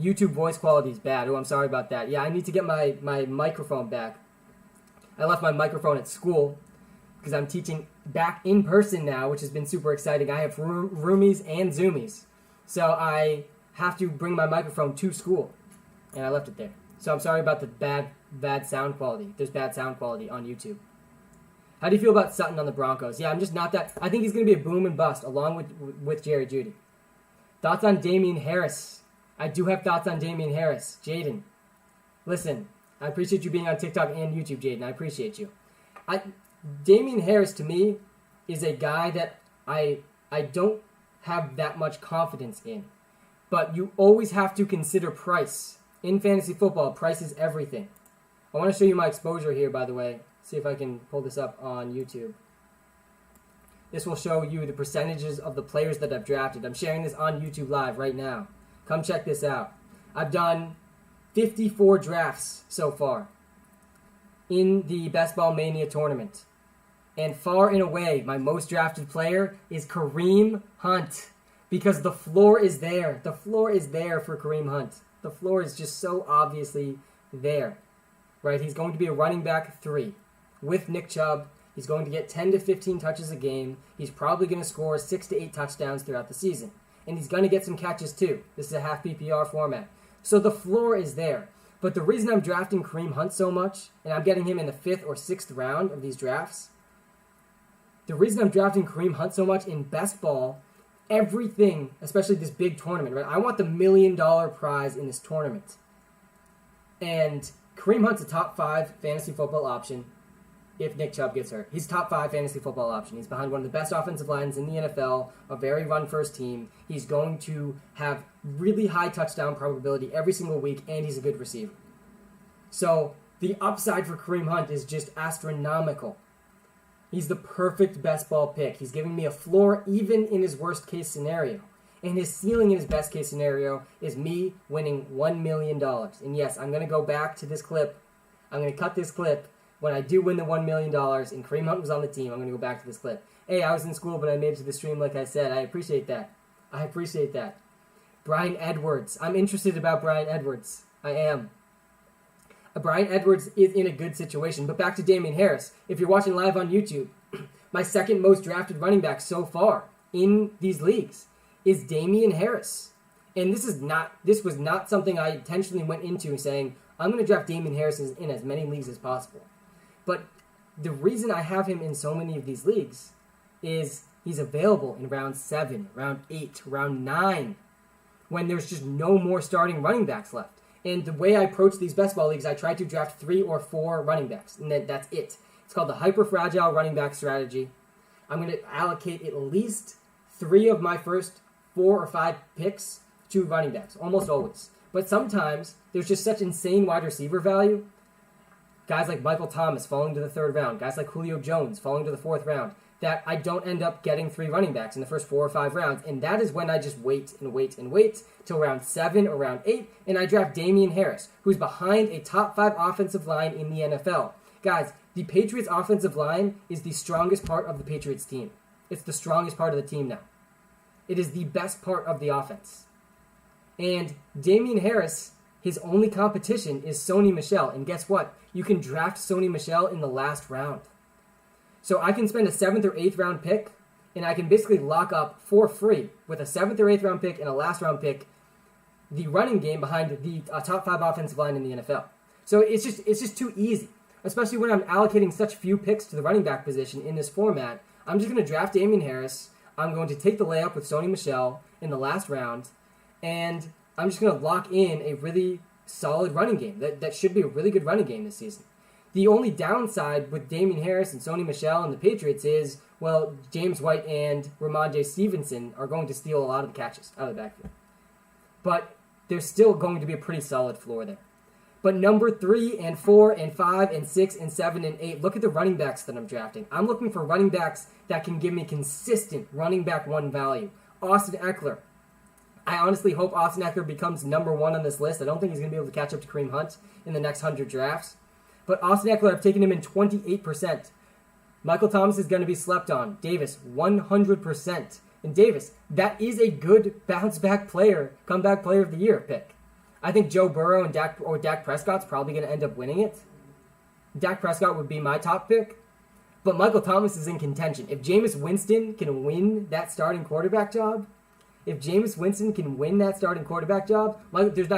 YouTube voice quality is bad. Oh, I'm sorry about that. Yeah, I need to get my microphone back. I left my microphone at school because I'm teaching back in person now, which has been super exciting. I have roomies and zoomies. So I have to bring my microphone to school, and I left it there. So I'm sorry about the bad sound quality. There's bad sound quality on YouTube. How do you feel about Sutton on the Broncos? Yeah, I'm just not that. I think he's going to be a boom and bust along with Jerry Jeudy. Thoughts on Damian Harris? I do have thoughts on Damian Harris. Jaden, listen, I appreciate you being on TikTok and YouTube, Jaden. I appreciate you. Damian Harris, to me, is a guy that I don't have that much confidence in. But you always have to consider price. In fantasy football, price is everything. I want to show you my exposure here, by the way. See if I can pull this up on YouTube. This will show you the percentages of the players that I've drafted. I'm sharing this on YouTube Live right now. Come check this out. I've done 54 drafts so far in the Best Ball Mania tournament. And far and away, my most drafted player is Kareem Hunt. Because the floor is there. The floor is there for Kareem Hunt. The floor is just so obviously there. Right? He's going to be a running back 3 with Nick Chubb. He's going to get 10 to 15 touches a game. He's probably going to score 6 to 8 touchdowns throughout the season. And he's going to get some catches too. This is a half PPR format. So the floor is there. But the reason I'm drafting Kareem Hunt so much, and I'm getting him in the 5th or 6th round of these drafts, the reason I'm drafting Kareem Hunt so much in best ball, everything, especially this big tournament, right? I want the $1 million prize in this tournament. And Kareem Hunt's a top 5 fantasy football option if Nick Chubb gets hurt. He's top 5 fantasy football option. He's behind one of the best offensive lines in the NFL, a very run-first team. He's going to have really high touchdown probability every single week, and he's a good receiver. So the upside for Kareem Hunt is just astronomical. He's the perfect best ball pick. He's giving me a floor even in his worst-case scenario. And his ceiling in his best-case scenario is me winning $1 million. And yes, I'm going to go back to this clip. I'm going to cut this clip. When I do win the $1 million and Kareem Hunt was on the team, I'm going to go back to this clip. Hey, I was in school, but I made it to the stream like I said. I appreciate that. I appreciate that. Brian Edwards. I'm interested about Brian Edwards. I am. Brian Edwards is in a good situation. But back to Damian Harris. If you're watching live on YouTube, my second most drafted running back so far in these leagues is Damian Harris. And this was not something I intentionally went into saying, I'm going to draft Damian Harris in as many leagues as possible. But the reason I have him in so many of these leagues is he's available in round 7, round 8, round 9, when there's just no more starting running backs left. And the way I approach these best ball leagues, I try to draft 3 or 4 running backs, and that's it. It's called the hyper-fragile running back strategy. I'm going to allocate at least 3 of my first 4 or 5 picks to running backs, almost always. But sometimes there's just such insane wide receiver value. Guys like Michael Thomas falling to the 3rd round, guys like Julio Jones falling to the 4th round, that I don't end up getting 3 running backs in the first 4 or 5 rounds. And that is when I just wait and wait and wait till round 7 or round 8, and I draft Damian Harris, who's behind a top 5 offensive line in the NFL. Guys, the Patriots offensive line is the strongest part of the Patriots team. It's the strongest part of the team now. It is the best part of the offense. And Damian Harris, his only competition is Sony Michel. And guess what? You can draft Sony Michel in the last round. So I can spend a 7th or 8th round pick, and I can basically lock up for free with a 7th or 8th round pick and a last round pick the running game behind the top 5 offensive line in the NFL. So it's just too easy, especially when I'm allocating such few picks to the running back position in this format. I'm just going to draft Damian Harris. I'm going to take the layup with Sony Michel in the last round, and I'm just going to lock in a really solid running game. That should be a really good running game this season. The only downside with Damian Harris and Sony Michel and the Patriots is, well, James White and Ramondre Stevenson are going to steal a lot of the catches out of the backfield. But there's still going to be a pretty solid floor there. But number 3 and 4 and 5 and 6 and 7 and 8, look at the running backs that I'm drafting. I'm looking for running backs that can give me consistent running back 1 value. Austin Eckler. I honestly hope Austin Eckler becomes number 1 on this list. I don't think he's going to be able to catch up to Kareem Hunt in the next 100 drafts. But Austin Eckler, I've taken him in 28%. Michael Thomas is going to be slept on. Davis, 100%. And Davis, that is a good bounce-back player, comeback player of the year pick. I think Joe Burrow and Dak Prescott's probably going to end up winning it. Dak Prescott would be my top pick. But Michael Thomas is in contention. If Jameis Winston can win that starting quarterback job, there's not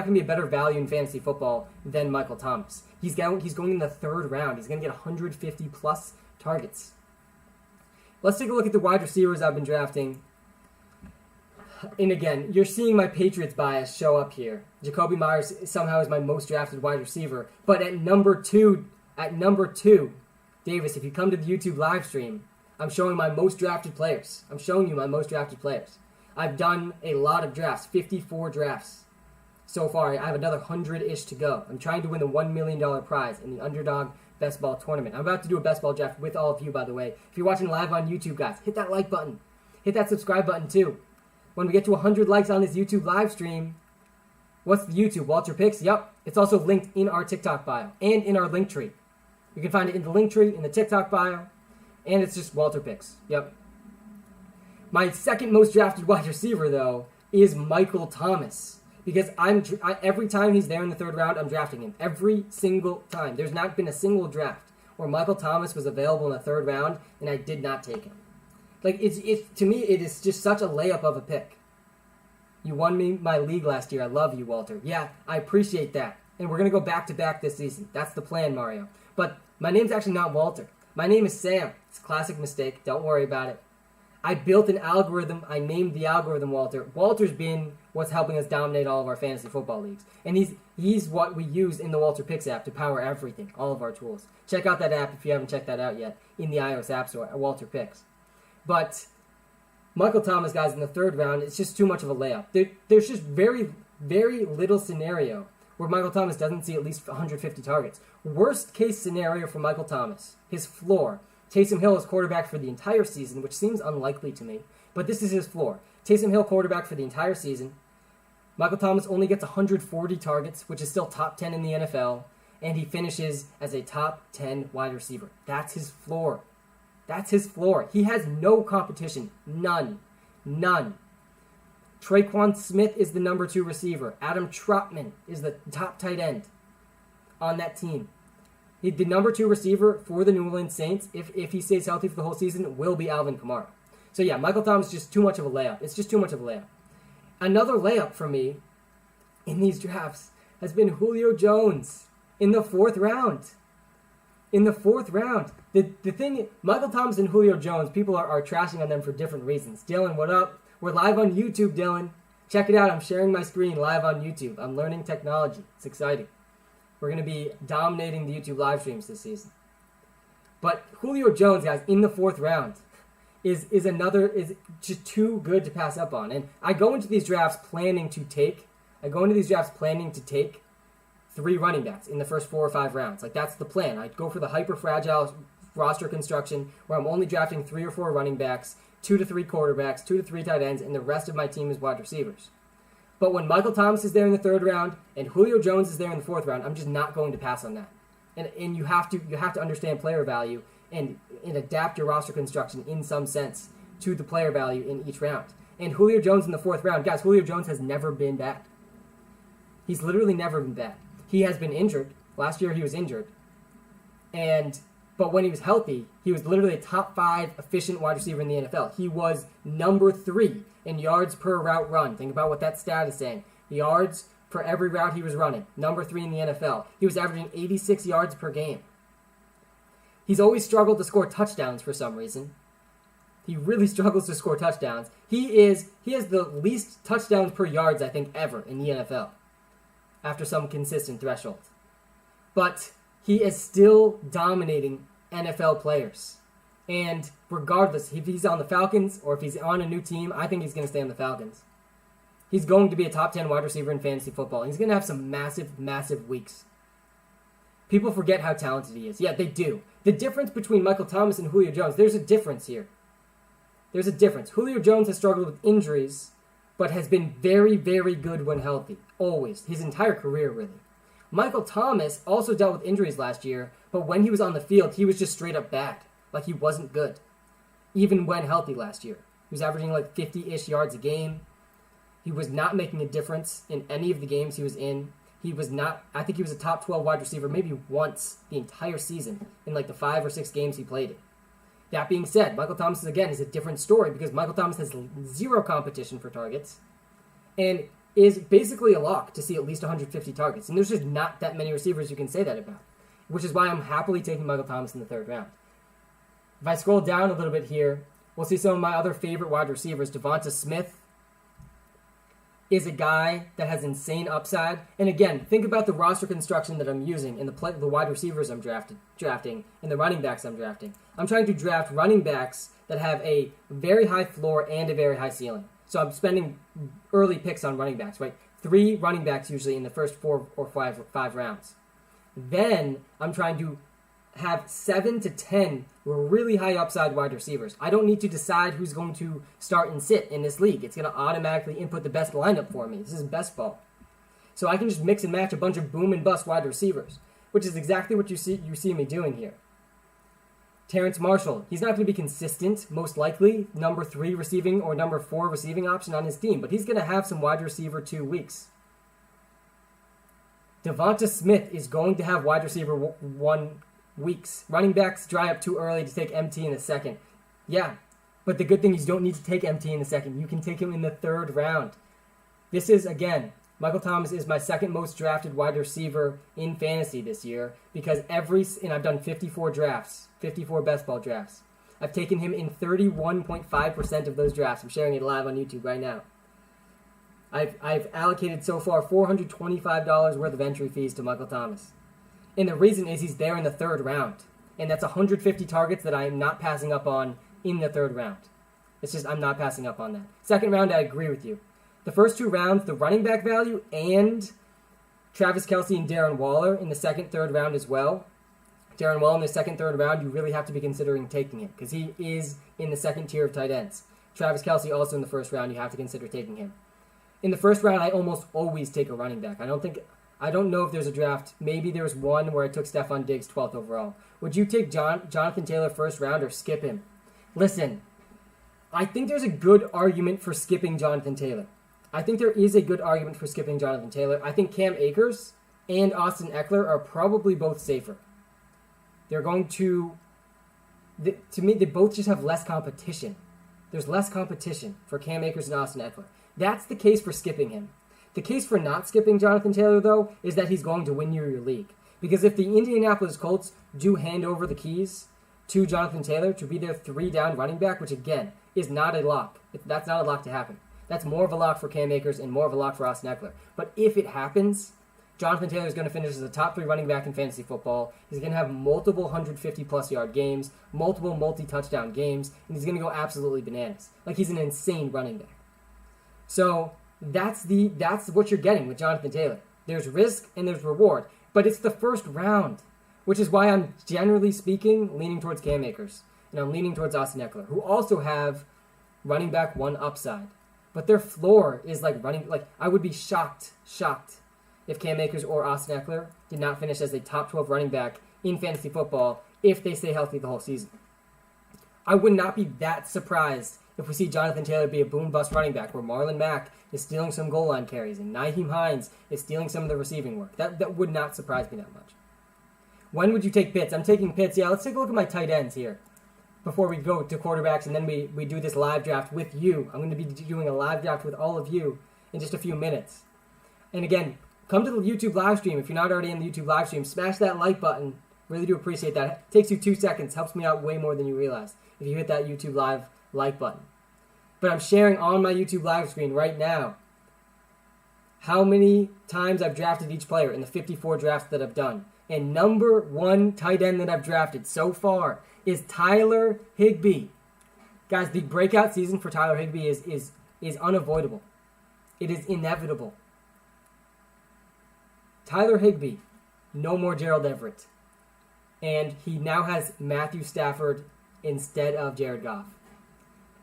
going to be a better value in fantasy football than Michael Thomas. He's going in the third round. He's going to get 150 plus targets. Let's take a look at the wide receivers I've been drafting. And again, you're seeing my Patriots bias show up here. Jacoby Myers somehow is my most drafted wide receiver. But at number two, Davis, if you come to the YouTube live stream, I'm showing my most drafted players. I'm showing you my most drafted players. I've done a lot of drafts, 54 drafts so far. I have another 100-ish to go. I'm trying to win the $1 million prize in the Underdog Best Ball Tournament. I'm about to do a Best Ball draft with all of you, by the way. If you're watching live on YouTube, guys, hit that like button. Hit that subscribe button, too. When we get to 100 likes on this YouTube live stream, what's the YouTube? WalterPicks? Yep. It's also linked in our TikTok bio and in our link tree. You can find it in the link tree, in the TikTok bio, and it's just WalterPicks. Yep. My second most drafted wide receiver, though, is Michael Thomas. Because every time he's there in the third round, I'm drafting him. Every single time. There's not been a single draft where Michael Thomas was available in the third round, and I did not take him. Like, to me, it is just such a layup of a pick. You won me my league last year. I love you, Walter. Yeah, I appreciate that. And we're going to go back-to-back this season. That's the plan, Mario. But my name's actually not Walter. My name is Sam. It's a classic mistake. Don't worry about it. I built an algorithm. I named the algorithm Walter. Walter's been what's helping us dominate all of our fantasy football leagues. And he's what we use in the WalterPicks app to power everything, all of our tools. Check out that app if you haven't checked that out yet in the iOS App Store at WalterPicks. But Michael Thomas, guys, in the third round, it's just too much of a layup. There's just very, very little scenario where Michael Thomas doesn't see at least 150 targets. Worst case scenario for Michael Thomas, his floor. Taysom Hill is quarterback for the entire season, which seems unlikely to me, but this is his floor. Taysom Hill quarterback for the entire season. Michael Thomas only gets 140 targets, which is still top 10 in the NFL, and he finishes as a top 10 wide receiver. That's his floor. That's his floor. He has no competition. None. Traquan Smith is the number 2 receiver. Adam Trautman is the top tight end on that team. The number 2 receiver for the New Orleans Saints, if he stays healthy for the whole season, will be Alvin Kamara. So yeah, Michael Thomas is just too much of a layup. It's just too much of a layup. Another layup for me in these drafts has been Julio Jones in the 4th round. The thing, Michael Thomas and Julio Jones, people are trashing on them for different reasons. Dylan, what up? We're live on YouTube, Dylan. Check it out. I'm sharing my screen live on YouTube. I'm learning technology. It's exciting. We're going to be dominating the YouTube live streams this season. But Julio Jones, guys, in the 4th round is just too good to pass up on. And I go into these drafts planning to take 3 running backs in the first 4 or 5 rounds. Like, that's the plan. I go for the hyper-fragile roster construction where I'm only drafting 3 or 4 running backs, 2 to 3 quarterbacks, 2 to 3 tight ends, and the rest of my team is wide receivers. But when Michael Thomas is there in the 3rd round and Julio Jones is there in the 4th round, I'm just not going to pass on that. And you have to understand player value and adapt your roster construction in some sense to the player value in each round. And Julio Jones in the 4th round, guys, Julio Jones has never been bad. He's literally never been bad. He has been injured. Last year he was injured. But when he was healthy, he was literally a top 5 efficient wide receiver in the NFL. He was number 3 in yards per route run. Think about what that stat is saying. Yards per every route he was running. Number 3 in the NFL. He was averaging 86 yards per game. He's always struggled to score touchdowns for some reason. He really struggles to score touchdowns. He has the least touchdowns per yards, I think, ever in the NFL. After some consistent threshold. But he is still dominating NFL players. And regardless, if he's on the Falcons or if he's on a new team, I think he's going to stay on the Falcons. He's going to be a top 10 wide receiver in fantasy football. He's going to have some massive, massive weeks. People forget how talented he is. Yeah, they do. The difference between Michael Thomas and Julio Jones, there's a difference here. There's a difference. Julio Jones has struggled with injuries, but has been very, very good when healthy. Always. His entire career, really. Michael Thomas also dealt with injuries last year, but when he was on the field, he was just straight up bad. Like, he wasn't good. Even when healthy last year. He was averaging like 50-ish yards a game. He was not making a difference in any of the games he was in. He was not, I think he was a top 12 wide receiver maybe once the entire season in like the 5 or 6 games he played it. That being said, Michael Thomas, again, is a different story because Michael Thomas has zero competition for targets and is basically a lock to see at least 150 targets. And there's just not that many receivers you can say that about, which is why I'm happily taking Michael Thomas in the 3rd round. If I scroll down a little bit here, we'll see some of my other favorite wide receivers. Devonta Smith is a guy that has insane upside. And again, think about the roster construction that I'm using and the wide receivers I'm drafting and the running backs I'm drafting. I'm trying to draft running backs that have a very high floor and a very high ceiling. So I'm spending early picks on running backs, right? 3 running backs usually in the first 4 or 5 rounds. Then I'm trying to have 7 to 10 really high upside wide receivers. I don't need to decide who's going to start and sit in this league. It's going to automatically input the best lineup for me. This is best ball. So I can just mix and match a bunch of boom and bust wide receivers, which is exactly what you see me doing here. Terrence Marshall, he's not going to be consistent, most likely, number 3 receiving or number 4 receiving option on his team, but he's going to have some wide receiver 2 weeks. Devonta Smith is going to have wide receiver 1 weeks. Running backs dry up too early to take MT in the 2nd. Yeah, but the good thing is you don't need to take MT in the 2nd. You can take him in the 3rd round. This is, again, Michael Thomas is my 2nd most drafted wide receiver in fantasy this year because and I've done 54 drafts, 54 best ball drafts. I've taken him in 31.5% of those drafts. I'm sharing it live on YouTube right now. I've allocated so far $425 worth of entry fees to Michael Thomas. And the reason is he's there in the 3rd round. And that's 150 targets that I am not passing up on in the 3rd round. It's just I'm not passing up on that. 2nd round, I agree with you. The first 2 rounds, the running back value and Travis Kelce and Darren Waller in the 2nd, 3rd round as well. Darren Waller in the 2nd, 3rd round, you really have to be considering taking him because he is in the 2nd tier of tight ends. Travis Kelce also in the 1st round, you have to consider taking him. In the 1st round, I almost always take a running back. I don't know if there's a draft. Maybe there was one where I took Stephon Diggs 12th overall. Would you take Jonathan Taylor 1st round or skip him? Listen, I think there's a good argument for skipping Jonathan Taylor. I think there is a good argument for skipping Jonathan Taylor. I think Cam Akers and Austin Eckler are probably both safer. They're going to me, they both just have less competition. There's less competition for Cam Akers and Austin Eckler. That's the case for skipping him. The case for not skipping Jonathan Taylor, though, is that he's going to win you your league. Because if the Indianapolis Colts do hand over the keys to Jonathan Taylor to be their 3-down running back, which, again, is not a lock. That's not a lock to happen. That's more of a lock for Cam Akers and more of a lock for Austin Eckler. But if it happens, Jonathan Taylor is going to finish as a top 3 running back in fantasy football. He's going to have multiple 150-plus yard games, multiple multi-touchdown games, and he's going to go absolutely bananas. Like, he's an insane running back. So that's what you're getting with Jonathan Taylor. There's risk and there's reward, but it's the 1st round, which is why I'm generally speaking leaning towards Cam Akers and I'm leaning towards Austin Eckler, who also have running back 1 upside, but their floor is I would be shocked if Cam Akers or Austin Eckler did not finish as a top 12 running back in fantasy football if they stay healthy the whole season. I would not be that surprised if we see Jonathan Taylor be a boom-bust running back where Marlon Mack is stealing some goal line carries and Nyheim Hines is stealing some of the receiving work. That would not surprise me that much. When would you take Pitts? I'm taking Pitts. Yeah, let's take a look at my tight ends here before we go to quarterbacks, and then we do this live draft with you. I'm going to be doing a live draft with all of you in just a few minutes. And again, come to the YouTube live stream. If you're not already in the YouTube live stream, smash that like button. Really do appreciate that. It takes you 2 seconds. Helps me out way more than you realize if you hit that YouTube live like button. But I'm sharing on my YouTube live screen right now how many times I've drafted each player in the 54 drafts that I've done. And number 1 tight end that I've drafted so far is Tyler Higbee. Guys, the breakout season for Tyler Higbee is unavoidable. It is inevitable. Tyler Higbee, no more Gerald Everett. And he now has Matthew Stafford instead of Jared Goff.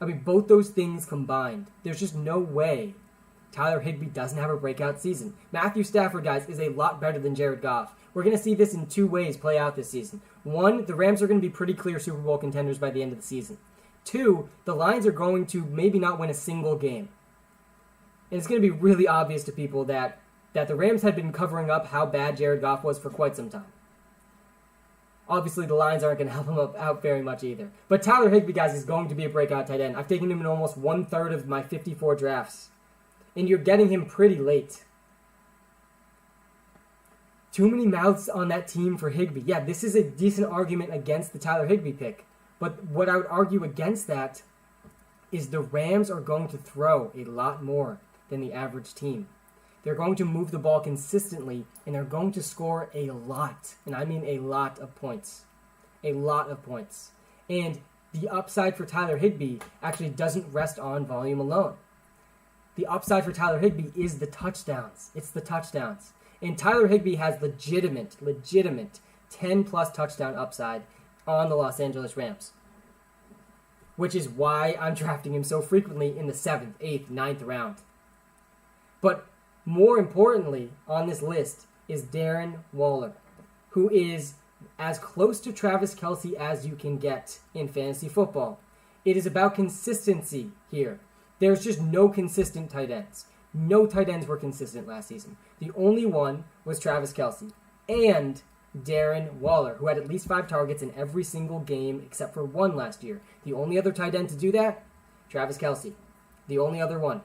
I mean, both those things combined, there's just no way Tyler Higbee doesn't have a breakout season. Matthew Stafford, guys, is a lot better than Jared Goff. We're going to see this in 2 ways play out this season. 1, the Rams are going to be pretty clear Super Bowl contenders by the end of the season. 2, the Lions are going to maybe not win a single game. And it's going to be really obvious to people that the Rams had been covering up how bad Jared Goff was for quite some time. Obviously, the Lions aren't going to help him out very much either. But Tyler Higbee, guys, is going to be a breakout tight end. I've taken him in almost 1/3 of my 54 drafts. And you're getting him pretty late. Too many mouths on that team for Higbee. Yeah, this is a decent argument against the Tyler Higbee pick. But what I would argue against that is the Rams are going to throw a lot more than the average team. They're going to move the ball consistently, and they're going to score a lot, and I mean a lot of points. A lot of points. And the upside for Tyler Higbee actually doesn't rest on volume alone. The upside for Tyler Higbee is the touchdowns. It's the touchdowns. And Tyler Higbee has legitimate 10-plus touchdown upside on the Los Angeles Rams, which is why I'm drafting him so frequently in the 7th, 8th, 9th round. But more importantly on this list is Darren Waller, who is as close to Travis Kelce as you can get in fantasy football. It is about consistency here. There's just no consistent tight ends. No tight ends were consistent last season. The only one was Travis Kelce and Darren Waller, who had at least 5 targets in every single game except for one last year. The only other tight end to do that, Travis Kelce. The only other one.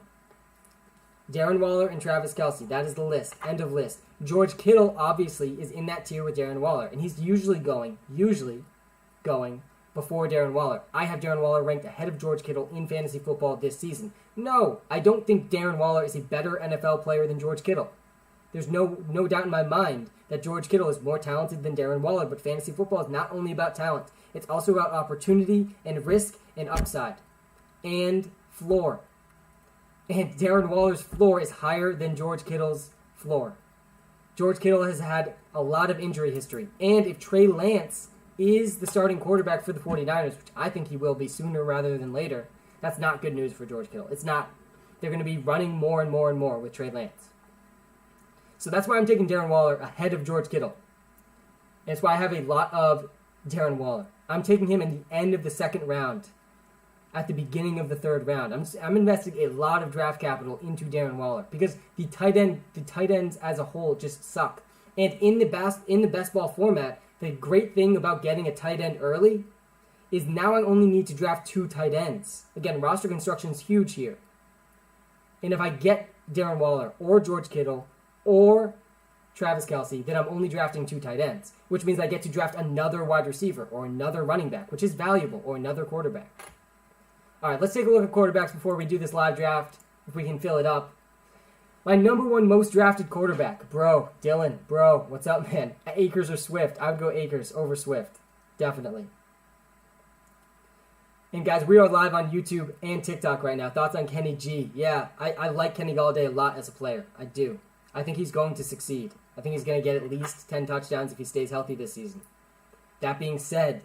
Darren Waller and Travis Kelce. That is the list. End of list. George Kittle, obviously, is in that tier with Darren Waller, and he's usually going before Darren Waller. I have Darren Waller ranked ahead of George Kittle in fantasy football this season. No, I don't think Darren Waller is a better NFL player than George Kittle. There's no doubt in my mind that George Kittle is more talented than Darren Waller, but fantasy football is not only about talent. It's also about opportunity and risk and upside and floor. And Darren Waller's floor is higher than George Kittle's floor. George Kittle has had a lot of injury history. And if Trey Lance is the starting quarterback for the 49ers, which I think he will be sooner rather than later, that's not good news for George Kittle. It's not. They're going to be running more and more and more with Trey Lance. So that's why I'm taking Darren Waller ahead of George Kittle. And that's why I have a lot of Darren Waller. I'm taking him in the end of the 2nd round, at the beginning of the 3rd round. I'm investing a lot of draft capital into Darren Waller because the tight ends as a whole just suck. And in the best ball format, the great thing about getting a tight end early is now I only need to draft 2 tight ends. Again, roster construction is huge here. And if I get Darren Waller or George Kittle or Travis Kelce, then I'm only drafting 2 tight ends, which means I get to draft another wide receiver or another running back, which is valuable, or another quarterback. All right, let's take a look at quarterbacks before we do this live draft, if we can fill it up. My number 1 most drafted quarterback, Dylan, what's up, man? Akers or Swift? I would go Akers over Swift, definitely. And guys, we are live on YouTube and TikTok right now. Thoughts on Kenny G? Yeah, I like Kenny Golladay a lot as a player. I do. I think he's going to succeed. I think he's going to get at least 10 touchdowns if he stays healthy this season. That being said,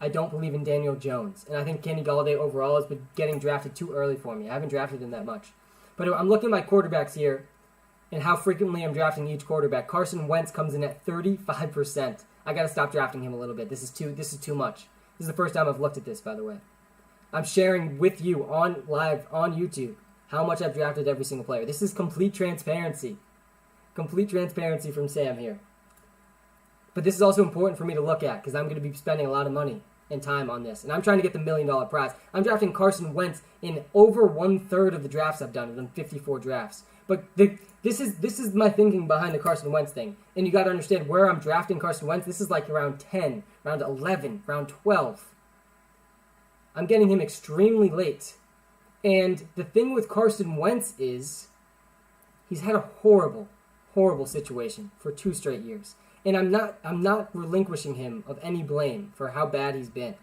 I don't believe in Daniel Jones. And I think Kenny Golladay overall has been getting drafted too early for me. I haven't drafted him that much. But I'm looking at my quarterbacks here and how frequently I'm drafting each quarterback. Carson Wentz comes in at 35%. I got to stop drafting him a little bit. This is too much. This is the first time I've looked at this, by the way. I'm sharing with you live on YouTube how much I've drafted every single player. This is complete transparency. Complete transparency from Sam here. But this is also important for me to look at because I'm going to be spending a lot of money and time on this. And I'm trying to get the $1 million prize. I'm drafting Carson Wentz in over 1/3 of the drafts I've done. I've done 54 drafts. But this is my thinking behind the Carson Wentz thing. And you got to understand where I'm drafting Carson Wentz. This is like round 10, round 11, round 12. I'm getting him extremely late. And the thing with Carson Wentz is he's had a horrible situation for 2 straight years. And I'm not relinquishing him of any blame for how bad he's been.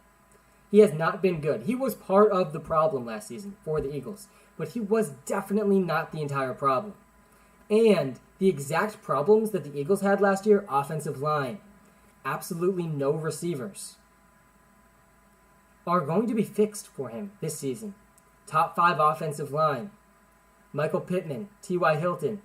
He has not been good. He was part of the problem last season for the Eagles, but he was definitely not the entire problem. And the exact problems that the Eagles had last year, offensive line, absolutely no receivers, are going to be fixed for him this season. Top 5 offensive line, Michael Pittman, T.Y. Hilton.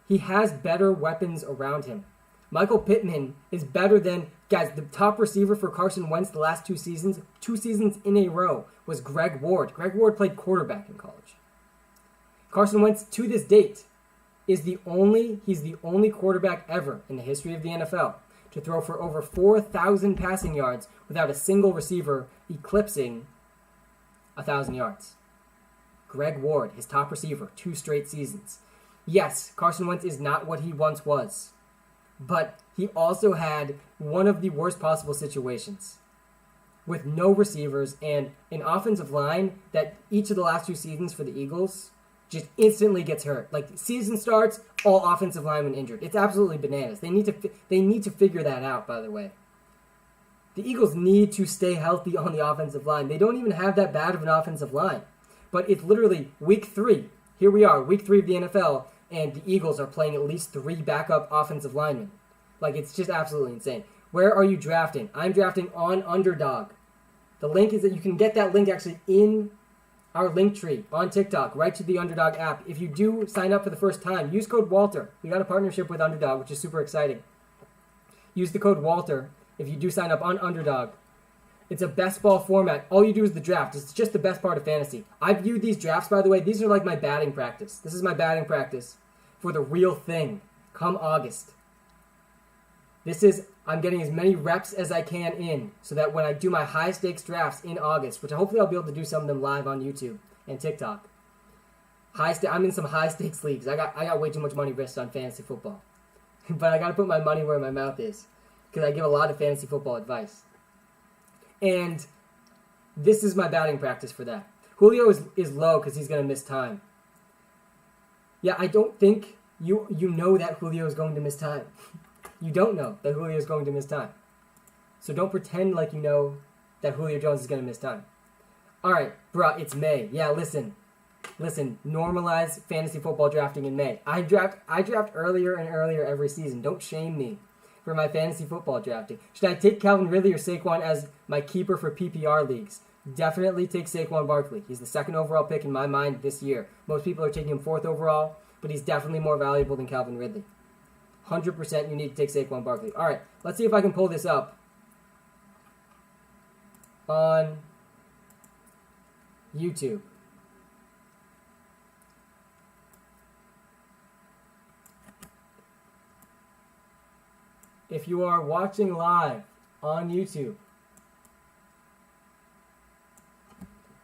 He has better weapons around him. Michael Pittman is better than, guys, the top receiver for Carson Wentz the last 2 seasons in a row, was Greg Ward. Greg Ward played quarterback in college. Carson Wentz, to this date, he's the only quarterback ever in the history of the NFL to throw for over 4,000 passing yards without a single receiver eclipsing 1,000 yards. Greg Ward, his top receiver, 2 straight seasons. Yes, Carson Wentz is not what he once was, but he also had one of the worst possible situations with no receivers and an offensive line that each of the last 2 seasons for the Eagles just instantly gets hurt. Like, season starts, all offensive linemen injured. It's absolutely bananas. They need to figure that out, by the way. The Eagles need to stay healthy on the offensive line. They don't even have that bad of an offensive line. But it's literally week 3. Here we are, week 3 of the NFL, and the Eagles are playing at least 3 backup offensive linemen. Like, it's just absolutely insane. Where are you drafting? I'm drafting on Underdog. The link is that you can get that link actually in our link tree on TikTok, right to the Underdog app. If you do sign up for the first time, use code Walter. We got a partnership with Underdog, which is super exciting. Use the code Walter if you do sign up on Underdog. It's a best ball format. All you do is the draft. It's just the best part of fantasy. I viewed these drafts, by the way, these are like my batting practice. This is my batting practice for the real thing come August. I'm getting as many reps as I can in so that when I do my high stakes drafts in August, which hopefully I'll be able to do some of them live on YouTube and TikTok. I'm in some high stakes leagues. I got way too much money risked on fantasy football. But I got to put my money where my mouth is because I give a lot of fantasy football advice. And this is my batting practice for that. Julio is low because he's going to miss time. Yeah, I don't think you know that Julio is going to miss time. You don't know that Julio is going to miss time. So don't pretend like you know that Julio Jones is going to miss time. All right, bruh, it's May. Yeah, listen, normalize fantasy football drafting in May. I draft earlier and earlier every season. Don't shame me for my fantasy football drafting. Should I take Calvin Ridley or Saquon as my keeper for PPR leagues? Definitely take Saquon Barkley. He's the 2nd overall pick in my mind this year. Most people are taking him 4th overall, but he's definitely more valuable than Calvin Ridley. 100% you need to take Saquon Barkley. All right, let's see if I can pull this up on YouTube. If you are watching live on YouTube,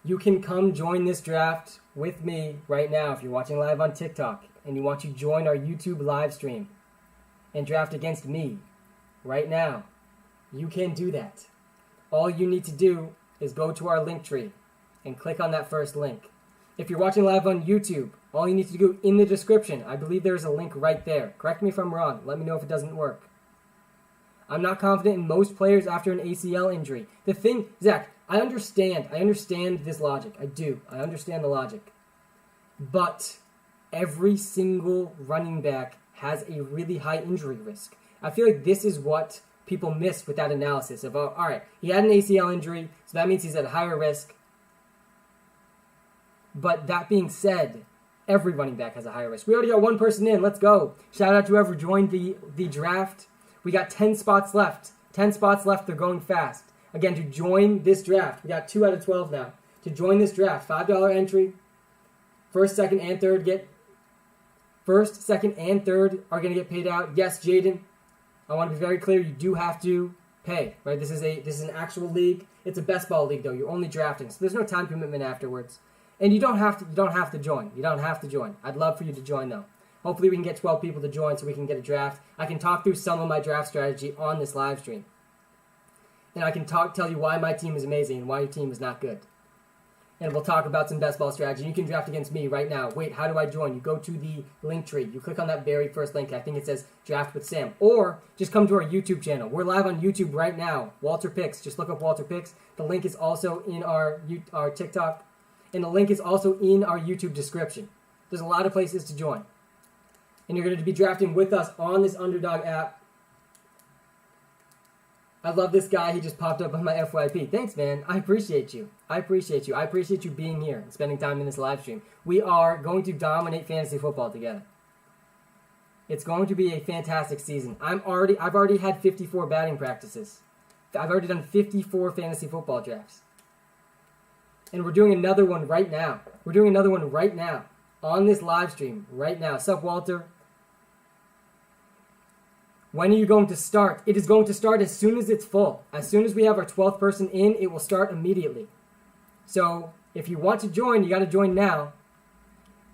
you can come join this draft with me right now. If you're watching live on TikTok and you want to join our YouTube live stream and draft against me right now, you can do that. All you need to do is go to our link tree and click on that first link. If you're watching live on YouTube, all you need to do in the description, I believe there's a link right there. Correct me if I'm wrong. Let me know if it doesn't work. I'm not confident in most players after an ACL injury. The thing, Zach, I understand this logic. I do. I understand the logic. But every single running back has a really high injury risk. I feel like this is what people miss with that analysis of, all right, he had an ACL injury, so that means he's at a higher risk. But that being said, every running back has a higher risk. We already got one person in. Let's go. Shout out to whoever joined the draft. We got 10 spots left. 10 spots left. They're going fast. Again, to join this draft, we got 2 out of 12 now. To join this draft, $5 entry. First, second, and third are going to get paid out. Yes, Jaden, I want to be very clear. You do have to pay, right? This is an actual league. It's a best ball league, though. You're only drafting, so there's no time commitment afterwards. And you don't have to join. You don't have to join. I'd love for you to join, though. Hopefully, we can get 12 people to join so we can get a draft. I can talk through some of my draft strategy on this live stream. And I can tell you why my team is amazing and why your team is not good. And we'll talk about some best ball strategy. You can draft against me right now. Wait, how do I join? You go to the link tree. You click on that very first link. I think it says Draft with Sam. Or just come to our YouTube channel. We're live on YouTube right now. WalterPicks. Just look up WalterPicks. The link is also in our TikTok. And the link is also in our YouTube description. There's a lot of places to join. And you're going to be drafting with us on this Underdog app. I love this guy. He just popped up on my FYP. Thanks, man. I appreciate you. I appreciate you being here and spending time in this live stream. We are going to dominate fantasy football together. It's going to be a fantastic season. I've already had 54 batting practices. I've already done 54 fantasy football drafts. And we're doing another one right now. on this live stream right now. Sup, Walter? When are you going to start? It is going to start as soon as it's full. As soon as we have our 12th person in, it will start immediately. So if you want to join, you got to join now.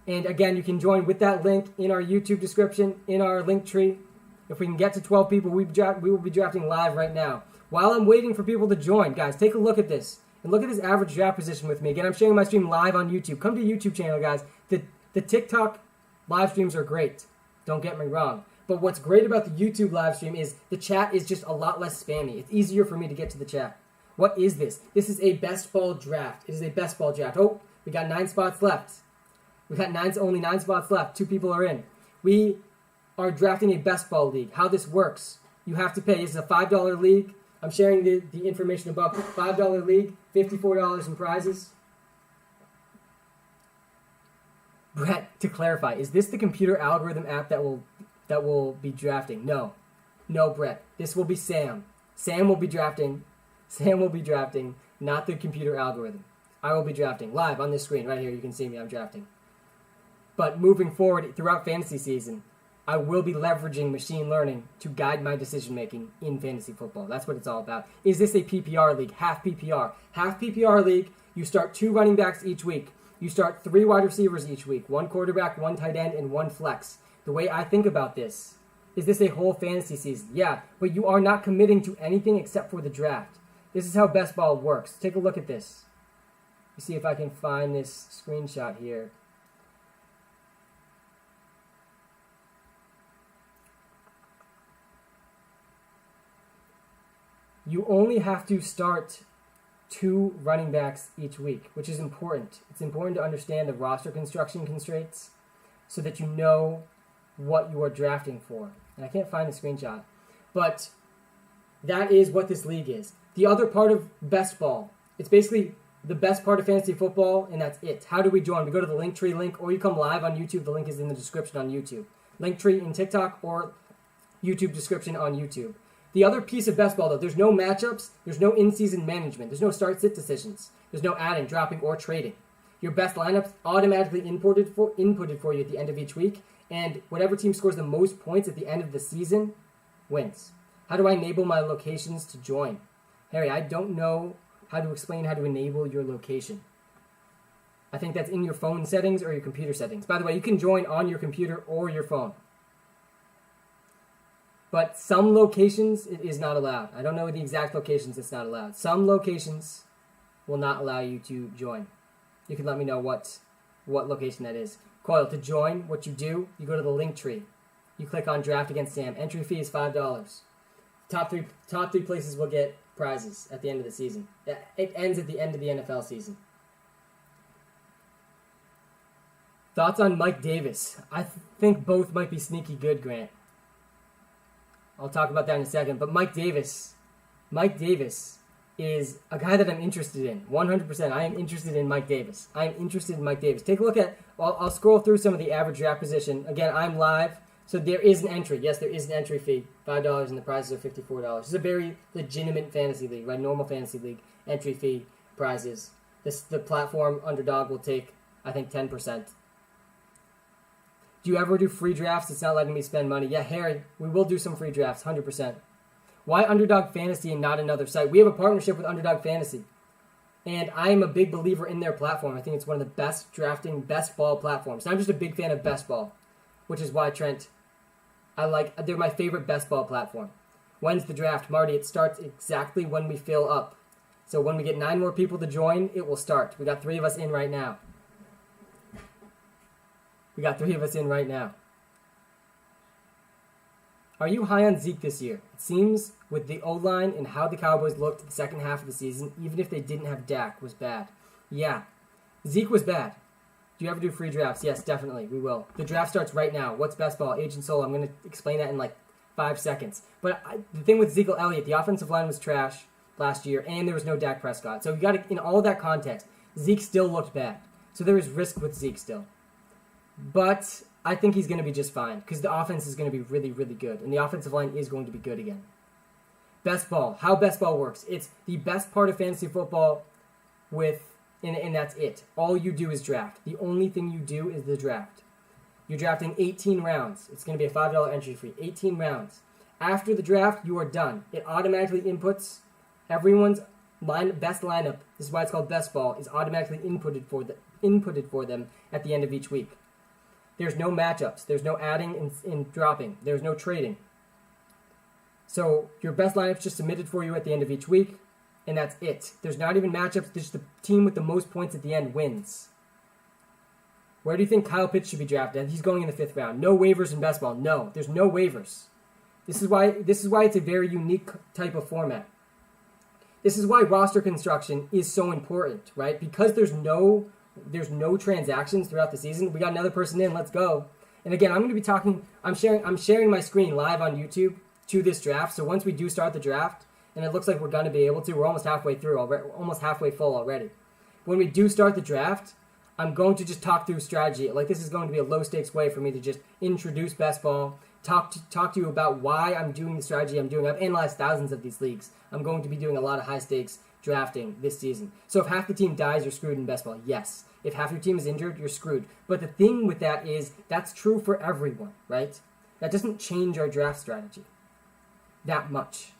And again, you can join with that link in our YouTube description, in our link tree. If we can get to 12 people, we will be drafting live right now. While I'm waiting for people to join, guys, take a look at this. And look at this average draft position with me. Again, I'm sharing my stream live on YouTube. Come to the YouTube channel, guys. The TikTok live streams are great. Don't get me wrong. But what's great about the YouTube live stream is the chat is just a lot less spammy. It's easier for me to get to the chat. What is this? This is a best ball draft. It is a best ball draft. Oh, we got 9 spots left. We got only 9 spots left. 2 people are in. We are drafting a best ball league. How this works, you have to pay. This is a $5 league. I'm sharing the information above. $5 league, $54 in prizes. Brett, to clarify, is this the computer algorithm app that will be drafting? No, Brett. This will be Sam. Sam will be drafting, not the computer algorithm. I will be drafting live on this screen right here. You can see me. I'm drafting. But moving forward throughout fantasy season, I will be leveraging machine learning to guide my decision-making in fantasy football. That's what it's all about. Is this a PPR league? Half PPR. Half PPR league, you start 2 running backs each week. You start 3 wide receivers each week. 1 quarterback, 1 tight end, and 1 flex. The way I think about this, is this a whole fantasy season? Yeah, but you are not committing to anything except for the draft. This is how best ball works. Take a look at this. Let's see if I can find this screenshot here. You only have to start 2 running backs each week, which is important. It's important to understand the roster construction constraints so that you know what you are drafting for. And I can't find the screenshot. But that is what this league is. The other part of best ball, it's basically the best part of fantasy football, and that's it. How do we join? We go to the Linktree link, or you come live on YouTube. The link is in the description on YouTube. Linktree in TikTok, or YouTube description on YouTube. The other piece of best ball, though, there's no matchups, there's no in-season management, there's no start-sit decisions, there's no adding, dropping, or trading. Your best lineups automatically inputted for you at the end of each week, and whatever team scores the most points at the end of the season wins. How do I enable my locations to join? Harry, I don't know how to explain how to enable your location. I think that's in your phone settings or your computer settings. By the way, you can join on your computer or your phone. But some locations, it is not allowed. I don't know the exact locations it's not allowed. Some locations will not allow you to join. You can let me know what location that is. Coil, to join, what you do, you go to the link tree. You click on Draft Against Sam. Entry fee is $5. Top three places will get prizes at the end of the season. It ends at the end of the NFL season. Thoughts on Mike Davis? I think both might be sneaky good, Grant. I'll talk about that in a second. But Mike Davis is a guy that I'm interested in. 100%. I am interested in Mike Davis. Take a look at, I'll scroll through some of the average draft position. Again, I'm live, so there is an entry. Yes, there is an entry fee. $5 and the prizes are $54. It's a very legitimate fantasy league, right? Normal fantasy league. Entry fee, prizes. The platform Underdog will take, I think, 10%. Do you ever do free drafts? It's not letting me spend money. Yeah, Harry, we will do some free drafts, 100%. Why Underdog Fantasy and not another site? We have a partnership with Underdog Fantasy, and I am a big believer in their platform. I think it's one of the best drafting, best ball platforms. I'm just a big fan of best ball, which is why, Trent, they're my favorite best ball platform. When's the draft? Marty, it starts exactly when we fill up. So when we get 9 more people to join, it will start. We got 3 of us in right now. Are you high on Zeke this year? It seems with the O-line and how the Cowboys looked the second half of the season, even if they didn't have Dak, was bad. Yeah, Zeke was bad. Do you ever do free drafts? Yes, definitely. We will. The draft starts right now. What's best ball? Agent Solo. I'm going to explain that in like 5 seconds. But the thing with Ezekiel Elliott, the offensive line was trash last year, and there was no Dak Prescott. So you got to, in all of that context, Zeke still looked bad. So there is risk with Zeke still. But I think he's going to be just fine because the offense is going to be really, really good. And the offensive line is going to be good again. Best ball. How best ball works. It's the best part of fantasy football with And that's it. All you do is draft. The only thing you do is the draft. You're drafting 18 rounds. It's going to be a $5 entry fee. 18 rounds. After the draft, you are done. It automatically inputs everyone's best lineup. This is why it's called best ball. Is automatically inputted for them at the end of each week. There's no matchups. There's no adding and dropping. There's no trading. So your best lineup's just submitted for you at the end of each week, and that's it. There's not even matchups. Just the team with the most points at the end wins. Where do you think Kyle Pitts should be drafted? He's going in the 5th round. No waivers in best ball. No, there's no waivers. This is why it's a very unique type of format. This is why roster construction is so important, right? Because there's no transactions throughout the season. We got another person in. Let's go. And again, I'm going to be talking. I'm sharing my screen live on YouTube to this draft. So once we do start the draft, and it looks like we're going to be able to, we're almost halfway through already, almost halfway full already. When we do start the draft, I'm going to just talk through strategy. Like, this is going to be a low stakes way for me to just introduce best ball. Talk to you about why I'm doing the strategy I'm doing. I've analyzed thousands of these leagues. I'm going to be doing a lot of high-stakes drafting this season. So if half the team dies, you're screwed in best ball. Yes. If half your team is injured, you're screwed. But the thing with that is that's true for everyone, right? That doesn't change our draft strategy that much.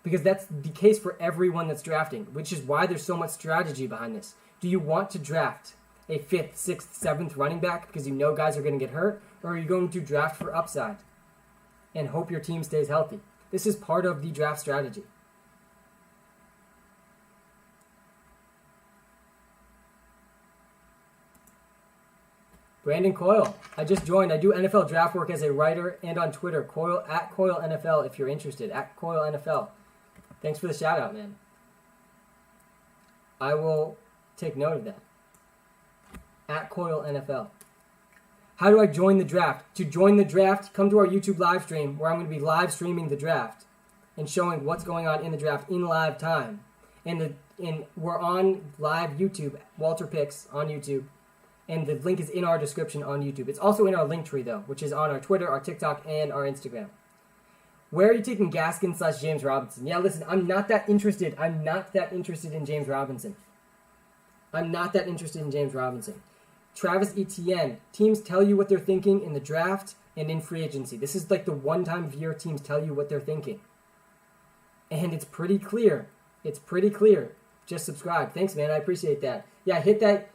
Because that's the case for everyone that's drafting, which is why there's so much strategy behind this. Do you want to draft a 5th, 6th, 7th running back because you know guys are going to get hurt? Or are you going to draft for upside and hope your team stays healthy? This is part of the draft strategy. Brandon Coyle, I just joined. I do NFL draft work as a writer and on Twitter. Coyle at Coyle NFL if you're interested. At Coyle NFL. Thanks for the shout out, man. I will take note of that. At Coyle NFL. How do I join the draft? To join the draft, come to our YouTube live stream where I'm going to be live streaming the draft and showing what's going on in the draft in live time. And we're on live YouTube, WalterPicks on YouTube. And the link is in our description on YouTube. It's also in our link tree, though, which is on our Twitter, our TikTok, and our Instagram. Where are you taking Gaskin / James Robinson? Yeah, listen, I'm not that interested. I'm not that interested in James Robinson. Travis Etienne. Teams tell you what they're thinking in the draft and in free agency. This is like the one time of year teams tell you what they're thinking. And it's pretty clear. Just subscribe. Thanks, man. I appreciate that. Yeah, hit that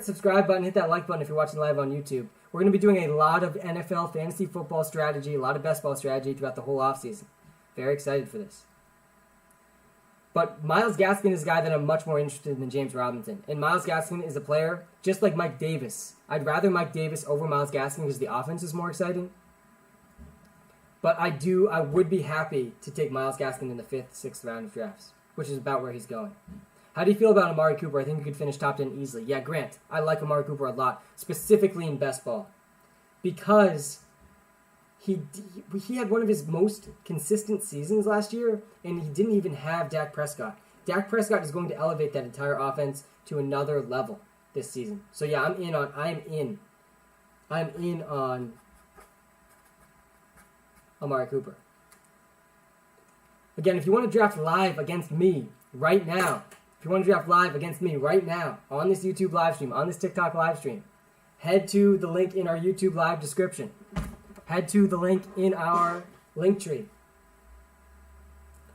subscribe button, hit that like button if you're watching live on YouTube. We're going to be doing a lot of NFL fantasy football strategy, a lot of best ball strategy throughout the whole offseason. Very excited for this. But Myles Gaskin is a guy that I'm much more interested in than James Robinson. And Myles Gaskin is a player just like Mike Davis. I'd rather Mike Davis over Myles Gaskin because the offense is more exciting. But I would be happy to take Myles Gaskin in the 5th, 6th round of drafts, which is about where he's going. How do you feel about Amari Cooper? I think he could finish top 10 easily. Yeah, Grant, I like Amari Cooper a lot, specifically in best ball, because he had one of his most consistent seasons last year, and he didn't even have Dak Prescott. Dak Prescott is going to elevate that entire offense to another level this season. So yeah, I'm in on Amari Cooper. Again, if you want to draft live against me right now, on this YouTube live stream, on this TikTok live stream, head to the link in our YouTube live description. Head to the link in our link tree.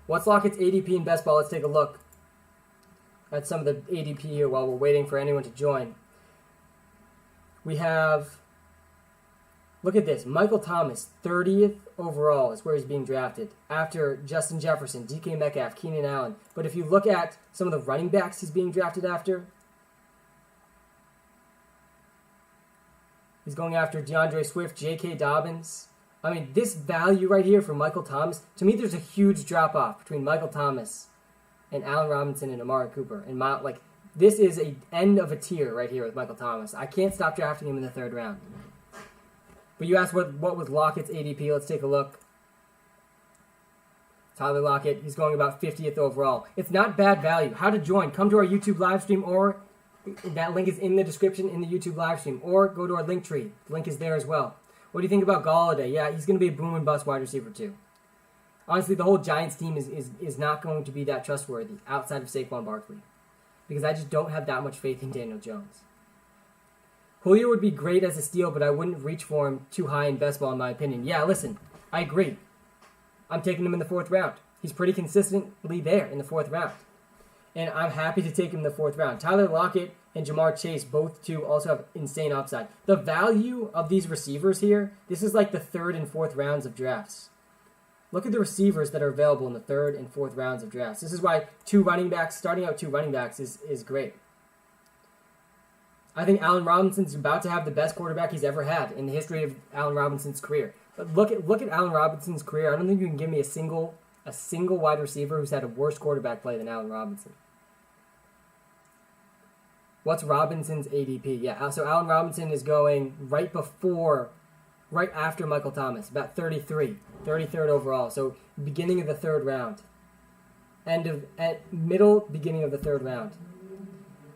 What's Lockett's ADP in best ball? Let's take a look at some of the ADP here while we're waiting for anyone to join. We have, look at this, Michael Thomas, 30th overall is where he's being drafted, after Justin Jefferson, DK Metcalf, Keenan Allen. But if you look at some of the running backs he's being drafted after, he's going after DeAndre Swift, J.K. Dobbins. I mean, this value right here for Michael Thomas, to me there's a huge drop-off between Michael Thomas and Allen Robinson and Amari Cooper. And this is a end of a tier right here with Michael Thomas. I can't stop drafting him in the 3rd round. But you asked what was Lockett's ADP. Let's take a look. Tyler Lockett, he's going about 50th overall. It's not bad value. How to join? Come to our YouTube live stream, or that link is in the description in the YouTube live stream, or go to our link tree. The link is there as well. What do you think about Galladay? Yeah, he's going to be a boom and bust wide receiver too. Honestly, the whole Giants team is not going to be that trustworthy outside of Saquon Barkley, because I just don't have that much faith in Daniel Jones. Julio would be great as a steal, but I wouldn't reach for him too high in best ball, in my opinion. Yeah, listen, I agree. I'm taking him in the 4th round. He's pretty consistently there in the 4th round. And I'm happy to take him in the 4th round. Tyler Lockett and Jamar Chase, both two, also have insane upside. The value of these receivers here, this is like the 3rd and 4th rounds of drafts. Look at the receivers that are available in the 3rd and 4th rounds of drafts. This is why starting out 2 running backs is great. I think Allen Robinson's about to have the best quarterback he's ever had in the history of Allen Robinson's career. But look at Allen Robinson's career. I don't think you can give me a single wide receiver who's had a worse quarterback play than Allen Robinson. What's Robinson's ADP? Yeah, so Allen Robinson is going right after Michael Thomas, about 33, 33rd overall. So beginning of the 3rd round. Beginning of the 3rd round.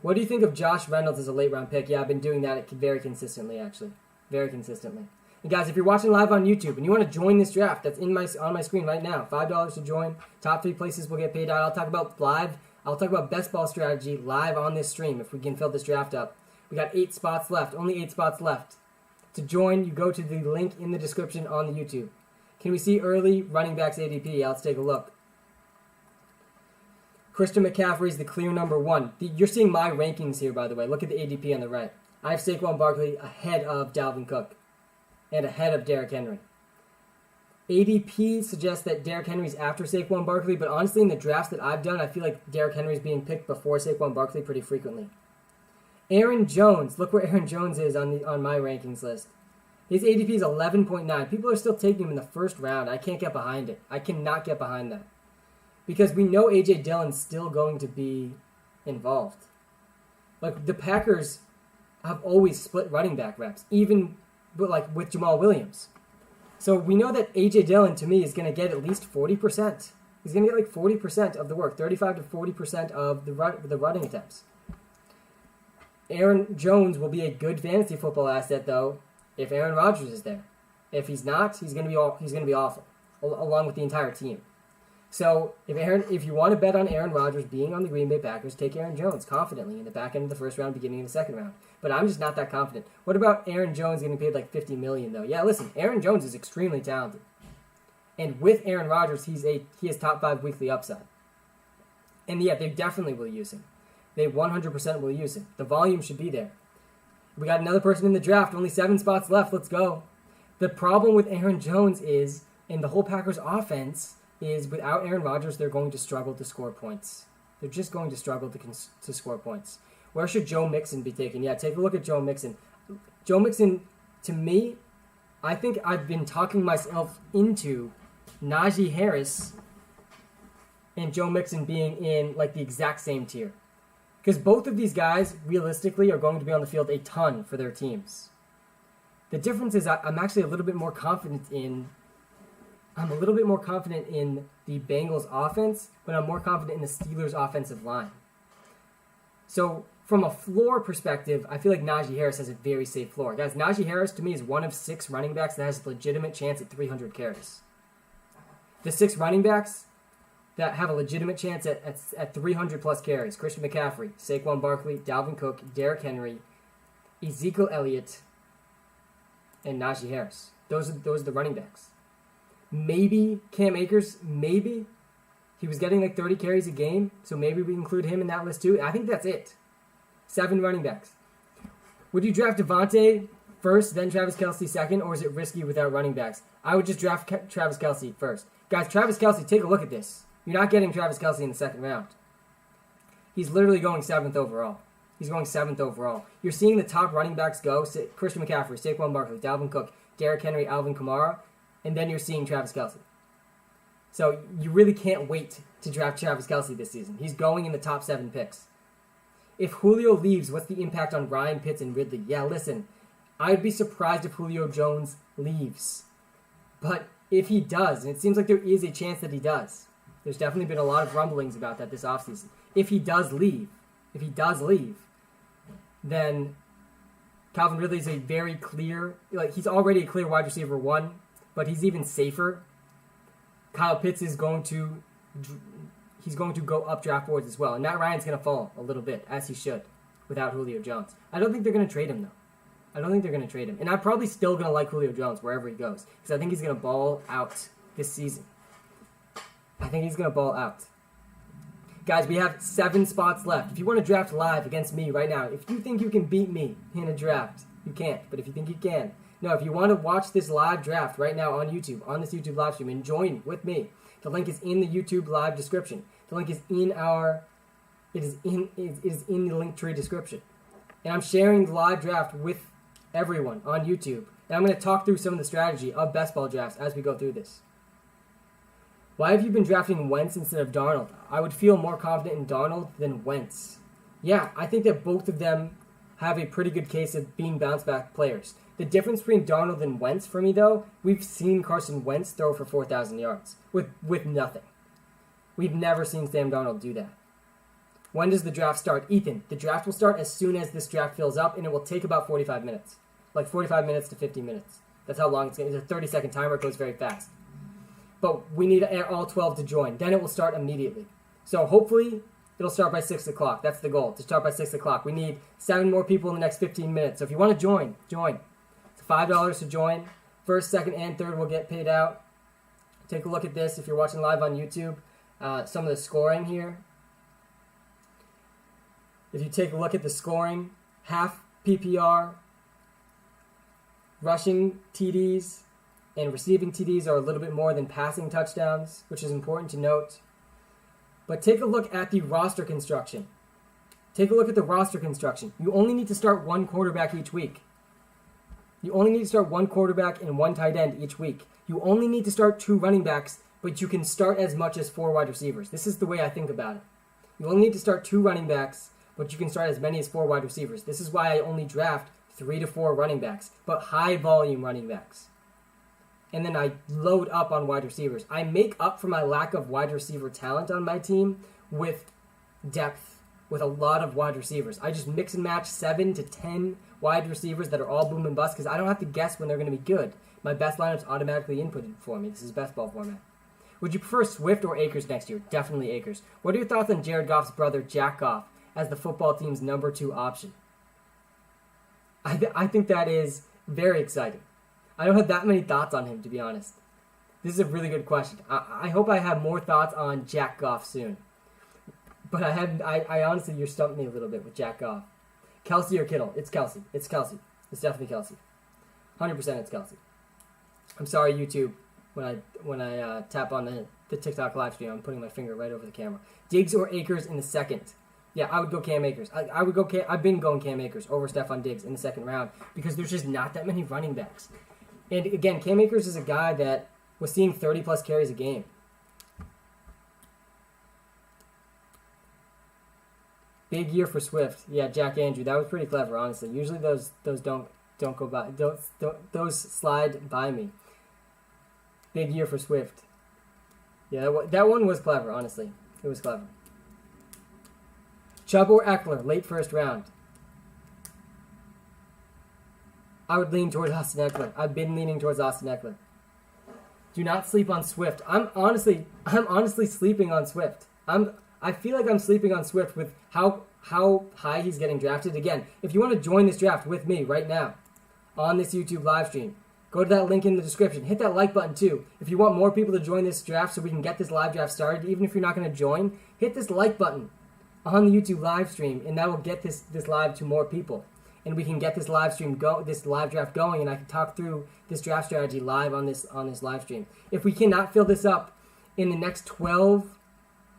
What do you think of Josh Reynolds as a late round pick? Yeah, I've been doing that very consistently, actually. Very consistently. And guys, if you're watching live on YouTube and you want to join this draft, that's on my screen right now. $5 to join. Top 3 places will get paid out. I'll talk about best ball strategy live on this stream if we can fill this draft up. We got 8 spots left. Only 8 spots left. To join, you go to the link in the description on the YouTube. Can we see early running backs ADP? Yeah, let's take a look. Christian McCaffrey is the clear number 1. You're seeing my rankings here, by the way. Look at the ADP on the right. I have Saquon Barkley ahead of Dalvin Cook and ahead of Derrick Henry. ADP suggests that Derrick Henry's after Saquon Barkley, but honestly, in the drafts that I've done, I feel like Derrick Henry's being picked before Saquon Barkley pretty frequently. Aaron Jones, look where Aaron Jones is on my rankings list. His ADP is 11.9. People are still taking him in the 1st round. I can't get behind it. I cannot get behind that. Because we know A.J. Dillon's still going to be involved. Like, the Packers have always split running back reps, even with Jamal Williams. So we know that A.J. Dillon, to me, is going to get at least 40%. He's going to get 40% of the work, 35 to 40% of the running attempts. Aaron Jones will be a good fantasy football asset, though, if Aaron Rodgers is there. If he's not, he's going to be awful, along with the entire team. So if you want to bet on Aaron Rodgers being on the Green Bay Packers, take Aaron Jones confidently in the back end of the 1st round, beginning of the 2nd round. But I'm just not that confident. What about Aaron Jones getting paid like $50 million though? Yeah, listen, Aaron Jones is extremely talented, and with Aaron Rodgers, he has top 5 weekly upside. And yeah, they definitely will use him. They 100% will use him. The volume should be there. We got another person in the draft. Only 7 spots left. Let's go. The problem with Aaron Jones is, in the whole Packers offense, is without Aaron Rodgers, they're going to struggle to score points. They're just going to struggle to score points. Where should Joe Mixon be taken? Yeah, take a look at Joe Mixon. Joe Mixon, to me, I think I've been talking myself into Najee Harris and Joe Mixon being in like the exact same tier. Because both of these guys, realistically, are going to be on the field a ton for their teams. The difference is I'm actually a little bit more confident in the Bengals offense, but I'm more confident in the Steelers offensive line. So from a floor perspective, I feel like Najee Harris has a very safe floor. Guys, Najee Harris to me is one of 6 running backs that has a legitimate chance at 300 carries. The 6 running backs that have a legitimate chance at 300 plus carries: Christian McCaffrey, Saquon Barkley, Dalvin Cook, Derrick Henry, Ezekiel Elliott, and Najee Harris. Those are the running backs. Maybe Cam Akers, maybe. He was getting like 30 carries a game, so maybe we include him in that list too. I think that's it. 7 running backs. Would you draft Devonta first, then Travis Kelce second, or is it risky without running backs? I would just draft Travis Kelce first. Guys, Travis Kelce, take a look at this. You're not getting Travis Kelce in the 2nd round. He's literally going 7th overall. He's going 7th overall. You're seeing the top running backs go: Christian McCaffrey, Saquon Barkley, Dalvin Cook, Derrick Henry, Alvin Kamara, and then you're seeing Travis Kelce. So you really can't wait to draft Travis Kelce this season. He's going in the top 7 picks. If Julio leaves, what's the impact on Ryan Pitts and Ridley? Yeah, listen, I'd be surprised if Julio Jones leaves. But if he does, and it seems like there is a chance that he does, there's definitely been a lot of rumblings about that this offseason. If he does leave, then Calvin Ridley is a very clear, he's already a clear wide receiver 1, but he's even safer. Kyle Pitts is going to he's going to go up draft boards as well. And Matt Ryan's going to fall a little bit, as he should, without Julio Jones. I don't think they're going to trade him, though. I don't think they're going to trade him. And I'm probably still going to like Julio Jones wherever he goes, because I think he's going to ball out this season. I think he's going to ball out. Guys, we have 7 spots left. If you want to draft live against me right now, if you think you can beat me in a draft, you can't. But if you think you can. No, if you want to watch this live draft right now on YouTube, on this YouTube live stream, and join with me, the link is in the YouTube live description. The link is in it is in the Linktree description. And I'm sharing the live draft with everyone on YouTube. And I'm going to talk through some of the strategy of best ball drafts as we go through this. Why have you been drafting Wentz instead of Darnold? I would feel more confident in Darnold than Wentz. Yeah, I think that both of them have a pretty good case of being bounce-back players. The difference between Darnold and Wentz for me, though, we've seen Carson Wentz throw for 4,000 yards with nothing. We've never seen Sam Darnold do that. When does the draft start? Ethan, the draft will start as soon as this draft fills up, and it will take about 45 minutes. Like 45 minutes to 50 minutes. That's how long it's going to be. It's a 30-second timer. It goes very fast. But we need all 12 to join. Then it will start immediately. So hopefully it'll start by 6 o'clock. That's the goal, to start by 6 o'clock. We need 7 more people in the next 15 minutes. So if you want to join. It's $5 to join. First, second, and third will get paid out. Take a look at this if you're watching live on YouTube. Some of the scoring here. If you take a look at the scoring, half PPR, rushing TDs, and receiving TDs are a little bit more than passing touchdowns, which is important to note. But take a look at the roster construction. You only need to start one quarterback each week. You only need to start one quarterback and one tight end each week. You only need to start 2 running backs, but you can start as much as 4 wide receivers. This is the way I think about it. You only need to start 2 running backs, but you can start as many as 4 wide receivers. This is why I only draft 3 to 4 running backs, but high volume running backs. And then I load up on wide receivers. I make up for my lack of wide receiver talent on my team with depth, with a lot of wide receivers. I just mix and match 7 to 10 wide receivers that are all boom and bust because I don't have to guess when they're going to be good. My best lineup's automatically inputted for me. This is best ball format. Would you prefer Swift or Akers next year? Definitely Akers. What are your thoughts on Jared Goff's brother, Jack Goff, as the football team's number 2 option? I think that is very exciting. I don't have that many thoughts on him, to be honest. This is a really good question. I hope I have more thoughts on Jack Goff soon. But I honestly, you're stumping me a little bit with Jack Goff. Kelsey or Kittle? It's Kelsey. It's definitely Kelsey. 100% it's Kelsey. I'm sorry, YouTube. When I tap on the TikTok live stream, I'm putting my finger right over the camera. Diggs or Akers in the second? Yeah, I would go Cam Akers. I've been going Cam Akers over Stephon Diggs in the second round because there's just not that many running backs. And again, Cam Akers is a guy that was seeing 30-plus carries a game. Big year for Swift. Yeah, Jack Andrew. That was pretty clever, honestly. Usually those don't go by. Those slide by me. Big year for Swift. Yeah, that one was clever, honestly. It was clever. Chubb or Eckler, late first round. I would lean towards Austin Eckler. I've been leaning towards Austin Eckler. Do not sleep on Swift. I'm honestly sleeping on Swift. I feel like I'm sleeping on Swift with how high he's getting drafted. Again, if you want to join this draft with me right now on this YouTube live stream, go to that link in the description. Hit that like button too. If you want more people to join this draft so we can get this live draft started, even if you're not going to join, hit this like button on the YouTube live stream, and that will get this live to more people. And we can get this live draft going, and I can talk through this draft strategy live on this live stream. If we cannot fill this up in the next 12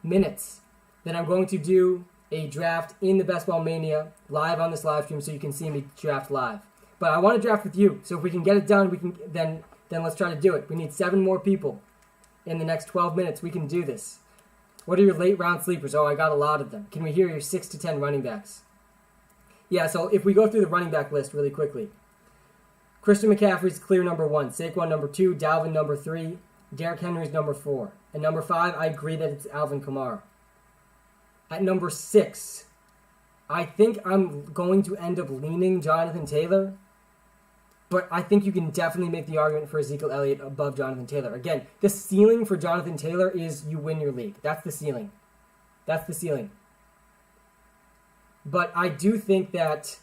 minutes, then I'm going to do a draft in the Best Ball Mania live on this live stream so you can see me draft live. But I want to draft with you, so if we can get it done, we can then let's try to do it. We need 7 more people in the next 12 minutes. We can do this. What are your late round sleepers? Oh, I got a lot of them. Can we hear your 6 to 10 running backs? Yeah, so if we go through the running back list really quickly. Christian McCaffrey's clear number 1. Saquon number 2. Dalvin number 3. Derrick Henry's number 4. And number 5, I agree that it's Alvin Kamara. At number 6, I think I'm going to end up leaning Jonathan Taylor. But I think you can definitely make the argument for Ezekiel Elliott above Jonathan Taylor. Again, the ceiling for Jonathan Taylor is you win your league. That's the ceiling. That's the ceiling. But I do think that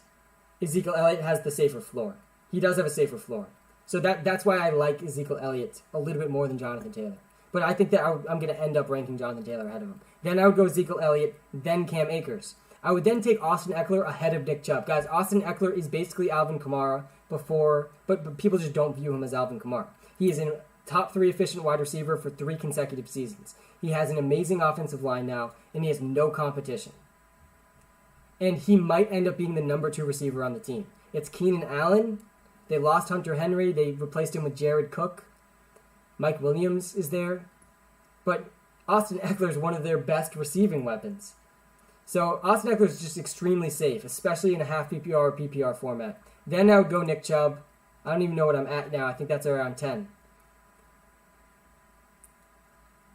Ezekiel Elliott has the safer floor. He does have a safer floor. So that's why I like Ezekiel Elliott a little bit more than Jonathan Taylor. But I think that I'm going to end up ranking Jonathan Taylor ahead of him. Then I would go Ezekiel Elliott, then Cam Akers. I would then take Austin Eckler ahead of Nick Chubb. Guys, Austin Eckler is basically Alvin Kamara but people just don't view him as Alvin Kamara. He is a top 3 efficient wide receiver for 3 consecutive seasons. He has an amazing offensive line now, and he has no competition. And he might end up being the number 2 receiver on the team. It's Keenan Allen. They lost Hunter Henry. They replaced him with Jared Cook. Mike Williams is there. But Austin Eckler is one of their best receiving weapons. So Austin Eckler is just extremely safe, especially in a half PPR or PPR format. Then I would go Nick Chubb. I don't even know what I'm at now. I think that's around 10.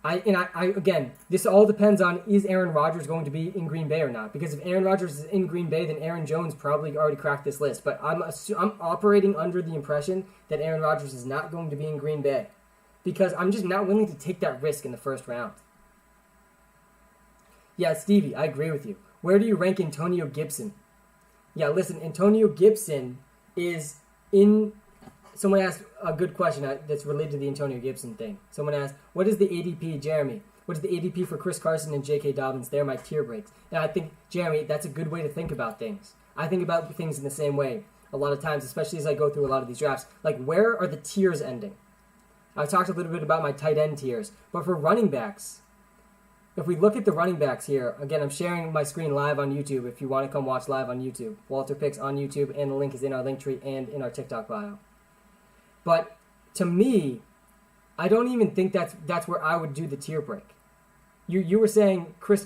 Again, this all depends on, is Aaron Rodgers going to be in Green Bay or not? Because if Aaron Rodgers is in Green Bay, then Aaron Jones probably already cracked this list. But I'm operating under the impression that Aaron Rodgers is not going to be in Green Bay, because I'm just not willing to take that risk in the first round. Yeah, Stevie, I agree with you. Where do you rank Antonio Gibson? Yeah, listen, Antonio Gibson is in... Someone asked a good question that's related to the Antonio Gibson thing. Someone asked, what is the ADP, Jeremy? What is the ADP for Chris Carson and J.K. Dobbins? They're my tier breaks. And I think, Jeremy, that's a good way to think about things. I think about things in the same way a lot of times, especially as I go through a lot of these drafts. Like, where are the tiers ending? I talked a little bit about my tight end tiers. But for running backs, if we look at the running backs here, again, I'm sharing my screen live on YouTube if you want to come watch live on YouTube. WalterPicks on YouTube, and the link is in our link tree and in our TikTok bio. But to me, I don't even think that's where I would do the tier break. You were saying Chris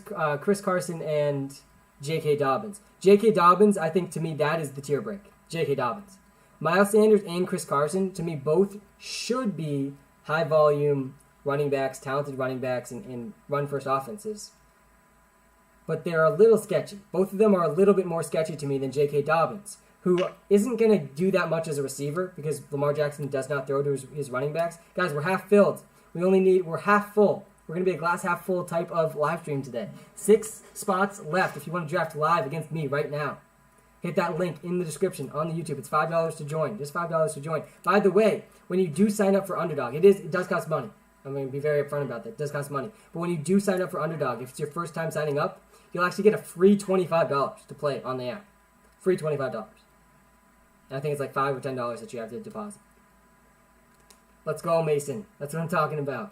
Carson and J.K. Dobbins. J.K. Dobbins, I think to me that is the tier break. J.K. Dobbins. Miles Sanders and Chris Carson, to me, both should be high volume running backs, talented running backs, and run first offenses. But they're a little sketchy. Both of them are a little bit more sketchy to me than J.K. Dobbins, who isn't going to do that much as a receiver because Lamar Jackson does not throw to his running backs. Guys, we're half filled. We're half full. We're going to be a glass half full type of live stream today. 6 spots left if you want to draft live against me right now. Hit that link in the description on the YouTube. It's $5 to join. Just $5 to join. By the way, when you do sign up for Underdog, it does cost money. I'm going to be very upfront about that. It does cost money. But when you do sign up for Underdog, if it's your first time signing up, you'll actually get a free $25 to play on the app. Free $25. I think it's like $5 or $10 that you have to deposit. Let's go, Mason. That's what I'm talking about.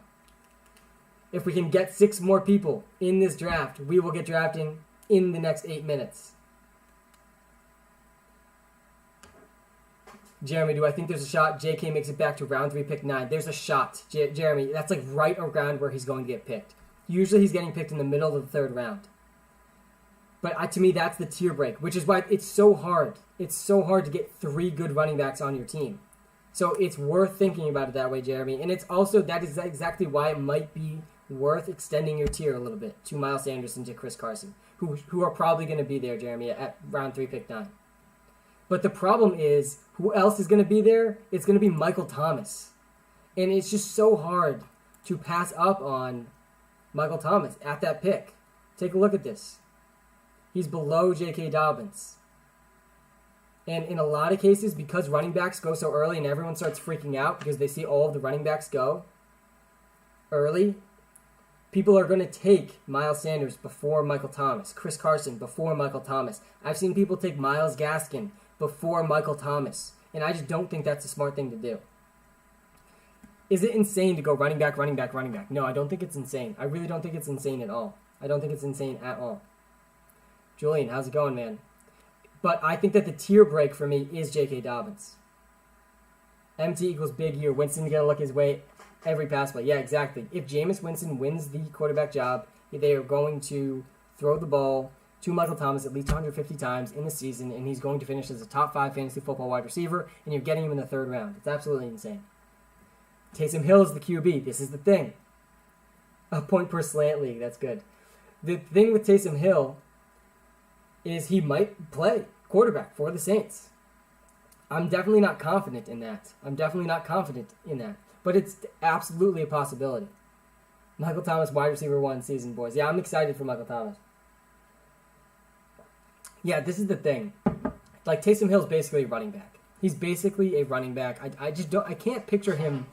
If we can get 6 more people in this draft, we will get drafting in the next 8 minutes. Jeremy, do I think there's a shot JK makes it back to round 3, pick 9? There's a shot. Jeremy, that's like right around where he's going to get picked. Usually he's getting picked in the middle of the 3rd round. But to me, that's the tier break, which is why it's so hard. It's so hard to get 3 good running backs on your team. So it's worth thinking about it that way, Jeremy. And it's also, that is exactly why it might be worth extending your tier a little bit to Miles Sanders and to Chris Carson, who are probably going to be there, Jeremy, at round 3, pick 9. But the problem is, who else is going to be there? It's going to be Michael Thomas. And it's just so hard to pass up on Michael Thomas at that pick. Take a look at this. He's below J.K. Dobbins. And in a lot of cases, because running backs go so early and everyone starts freaking out because they see all of the running backs go early, people are going to take Miles Sanders before Michael Thomas, Chris Carson before Michael Thomas. I've seen people take Myles Gaskin before Michael Thomas, and I just don't think that's a smart thing to do. Is it insane to go running back, running back, running back? No, I don't think it's insane. I really don't think it's insane at all. I don't think it's insane at all. Julian, how's it going, man? But I think that the tier break for me is J.K. Dobbins. MT equals big year. Winston's going to look his way every pass play. Yeah, exactly. If Jameis Winston wins the quarterback job, they are going to throw the ball to Michael Thomas at least 150 times in the season, and he's going to finish as a top 5 fantasy football wide receiver, and you're getting him in the 3rd round. It's absolutely insane. Taysom Hill is the QB. This is the thing. A point per slant league. That's good. The thing with Taysom Hill is he might play quarterback for the Saints. I'm definitely not confident in that. But it's absolutely a possibility. Michael Thomas, wide receiver 1 season, boys. Yeah, I'm excited for Michael Thomas. Yeah, this is the thing. Like, Taysom Hill's basically a running back. He's basically a running back. I can't picture him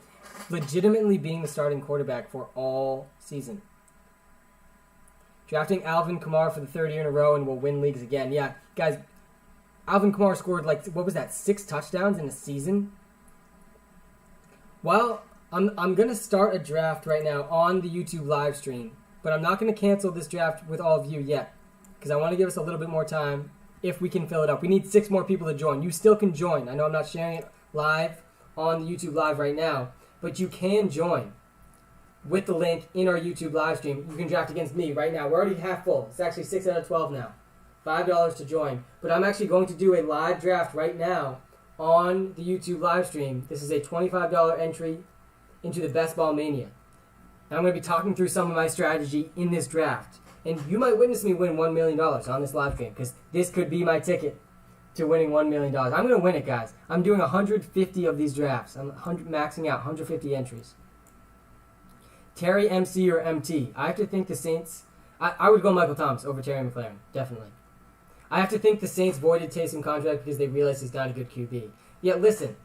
legitimately being the starting quarterback for all season. Drafting Alvin Kamara for the 3rd year in a row and will win leagues again. Yeah, guys, Alvin Kamara scored, like, what was that, 6 touchdowns in a season? Well, I'm going to start a draft right now on the YouTube live stream, but I'm not going to cancel this draft with all of you yet, because I want to give us a little bit more time if we can fill it up. We need 6 more people to join. You still can join. I know I'm not sharing it live on the YouTube live right now, but you can join with the link in our YouTube live stream. You can draft against me right now. We're already half full. It's actually 6 out of 12 now. $5 to join. But I'm actually going to do a live draft right now on the YouTube live stream. This is a $25 entry into the Best Ball Mania. And I'm going to be talking through some of my strategy in this draft. And you might witness me win $1 million on this live stream, because this could be my ticket to winning $1 million. I'm going to win it, guys. I'm doing 150 of these drafts. I'm maxing out 150 entries. Terry, MC, or MT. I have to think the Saints... I would go Michael Thomas over Terry McLaurin, definitely. I have to think the Saints voided Taysom contract because they realize he's not a good QB. Yet, listen,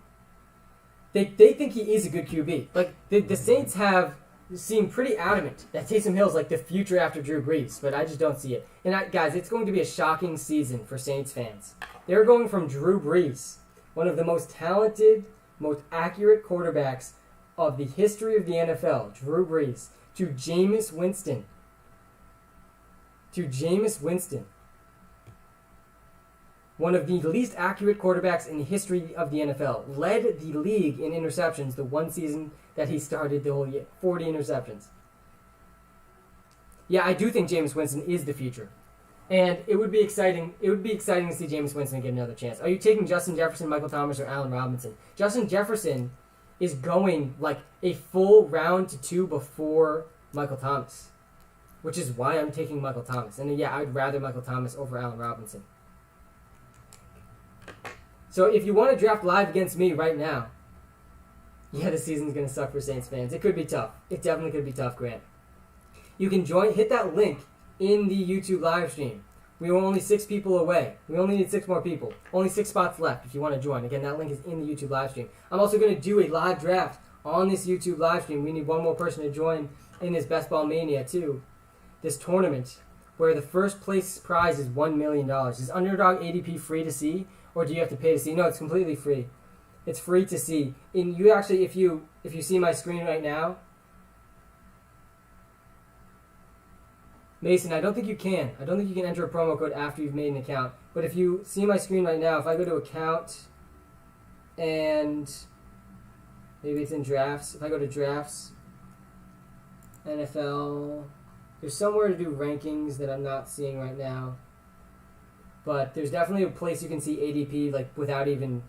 they think he is a good QB. Like, the Saints have seemed pretty adamant that Taysom Hill's like the future after Drew Brees, but I just don't see it. And guys, it's going to be a shocking season for Saints fans. They're going from Drew Brees, one of the most talented, most accurate quarterbacks of the history of the NFL, Drew Brees, to Jameis Winston. One of the least accurate quarterbacks in the history of the NFL. Led the league in interceptions the one season that he started the whole year. 40 interceptions. Yeah, I do think Jameis Winston is the future. And it would be exciting. It would be exciting to see Jameis Winston get another chance. Are you taking Justin Jefferson, Michael Thomas, or Allen Robinson? Justin Jefferson is going like a full round to 2 before Michael Thomas. Which is why I'm taking Michael Thomas. And yeah, I'd rather Michael Thomas over Allen Robinson. So if you want to draft live against me right now, yeah, the season's going to suck for Saints fans. It could be tough. It definitely could be tough, Grant. You can join, hit that link in the YouTube live stream. We are only 6 people away. We only need 6 more people. Only 6 spots left if you want to join. Again, that link is in the YouTube live stream. I'm also going to do a live draft on this YouTube live stream. We need one more person to join in this Best Ball Mania too. This tournament where the first place prize is $1 million. Is Underdog ADP free to see? Or do you have to pay to see? No, it's completely free. It's free to see. And you actually, if you see my screen right now, Mason, I don't think you can. I don't think you can enter a promo code after you've made an account. But if you see my screen right now, if I go to account and maybe it's in drafts. If I go to drafts, NFL, there's somewhere to do rankings that I'm not seeing right now. But there's definitely a place you can see ADP like without even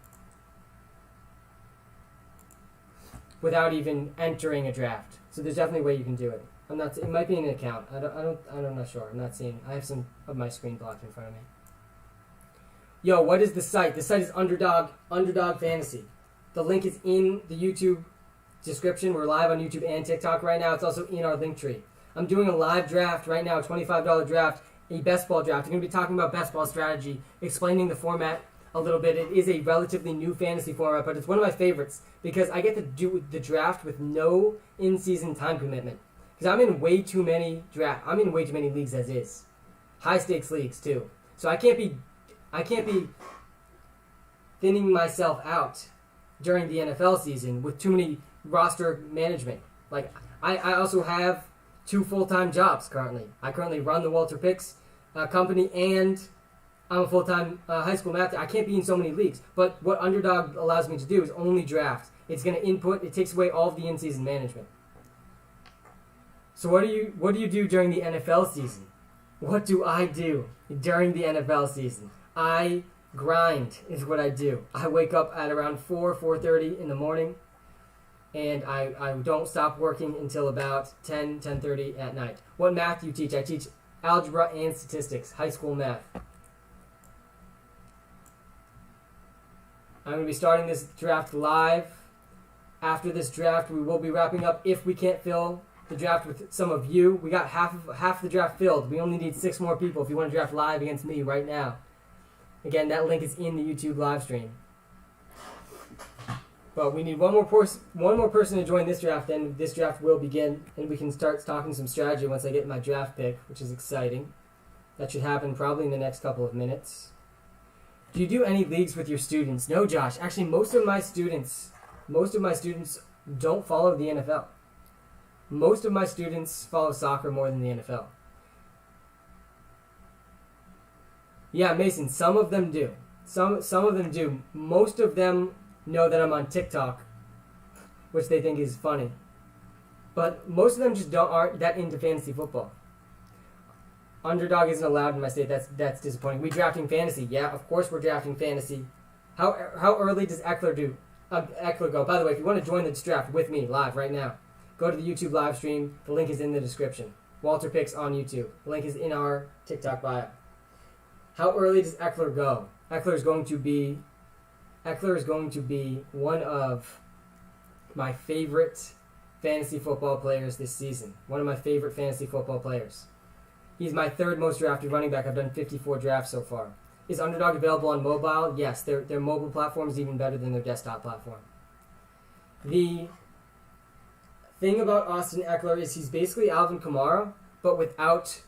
entering a draft. So there's definitely a way you can do it. I'm not. It might be in an account. I'm not sure. I'm not seeing. I have some of my screen blocked in front of me. Yo, what is the site? The site is Underdog Fantasy. The link is in the YouTube description. We're live on YouTube and TikTok right now. It's also in our link tree. I'm doing a live draft right now, a $25 draft. A best ball draft. I'm going to be talking about best ball strategy, explaining the format a little bit. It is a relatively new fantasy format, but it's one of my favorites because I get to do the draft with no in-season time commitment. Because I'm in way too many leagues as is, high stakes leagues too. So I can't be thinning myself out during the NFL season with too many roster management. Like I also have 2 full-time jobs currently. I currently run the WalterPicks company, and I'm a full-time high school math. I can't be in so many leagues. But what Underdog allows me to do is only draft. It's going to input. It takes away all of the in-season management. So what do you do during the NFL season? What do I do during the NFL season? I grind is what I do. I wake up at around 4:30 in the morning. And I don't stop working until about 10:30 at night. What math do you teach? I teach algebra and statistics, high school math. I'm going to be starting this draft live. After this draft, we will be wrapping up if we can't fill the draft with some of you. We got half the draft filled. We only need 6 more people if you want to draft live against me right now. Again, that link is in the YouTube live stream. But we need one more person to join this draft, then this draft will begin, and we can start talking some strategy once I get my draft pick, which is exciting. That should happen probably in the next couple of minutes. Do you do any leagues with your students? No, Josh. Actually, most of my students don't follow the NFL. Most of my students follow soccer more than the NFL. Yeah, Mason, some of them do. Some of them do. Most of them know that I'm on TikTok, which they think is funny. But most of them just aren't that into fantasy football. Underdog isn't allowed in my state. That's disappointing. We drafting fantasy. Yeah, of course we're drafting fantasy. How early does Eckler go? By the way, if you want to join this draft with me live right now, go to the YouTube live stream. The link is in the description. WalterPicks on YouTube. The link is in our TikTok bio. How early does Eckler go? Eckler is going to be one of my favorite fantasy football players this season. One of my favorite fantasy football players. He's my 3rd most drafted running back. I've done 54 drafts so far. Is Underdog available on mobile? Yes, their mobile platform is even better than their desktop platform. The thing about Austin Eckler is he's basically Alvin Kamara, but without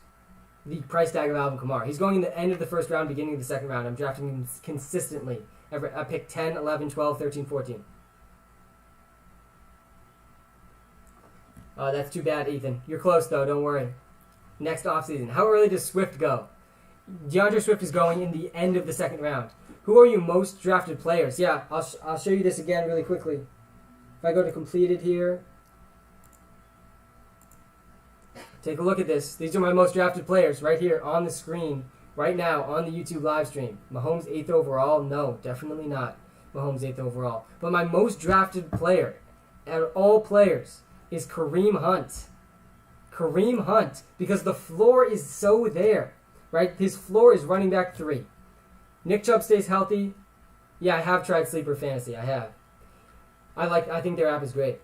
the price tag of Alvin Kamara. He's going in the end of the 1st round, beginning of the 2nd round. I'm drafting him consistently. I pick 10, 11, 12, 13, 14. That's too bad, Ethan. You're close, though. Don't worry. Next offseason. How early does Swift go? DeAndre Swift is going in the end of the 2nd round. Who are your most drafted players? Yeah, I'll show you this again really quickly. If I go to completed here. Take a look at this. These are my most drafted players right here on the screen right now on the YouTube live stream. Mahomes 8th overall? No, definitely not Mahomes 8th overall. But my most drafted player out of all players is Kareem Hunt. Kareem Hunt, because the floor is so there, right? His floor is running back 3. Nick Chubb stays healthy. Yeah, I have tried Sleeper Fantasy. I have. I think their app is great.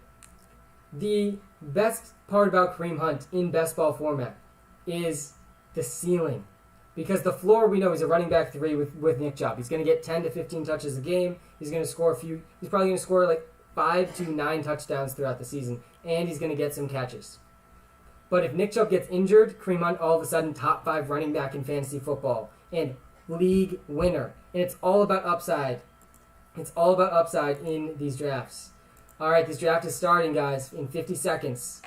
The best part about Kareem Hunt in best ball format is the ceiling. Because the floor, we know, is a running back 3 with Nick Chubb. He's going to get 10 to 15 touches a game. He's going to score he's probably going to score like 5 to 9 touchdowns throughout the season. And he's going to get some catches. But if Nick Chubb gets injured, Kareem Hunt all of a sudden top 5 running back in fantasy football. And league winner. And it's all about upside. It's all about upside in these drafts. All right, this draft is starting, guys, in 50 seconds.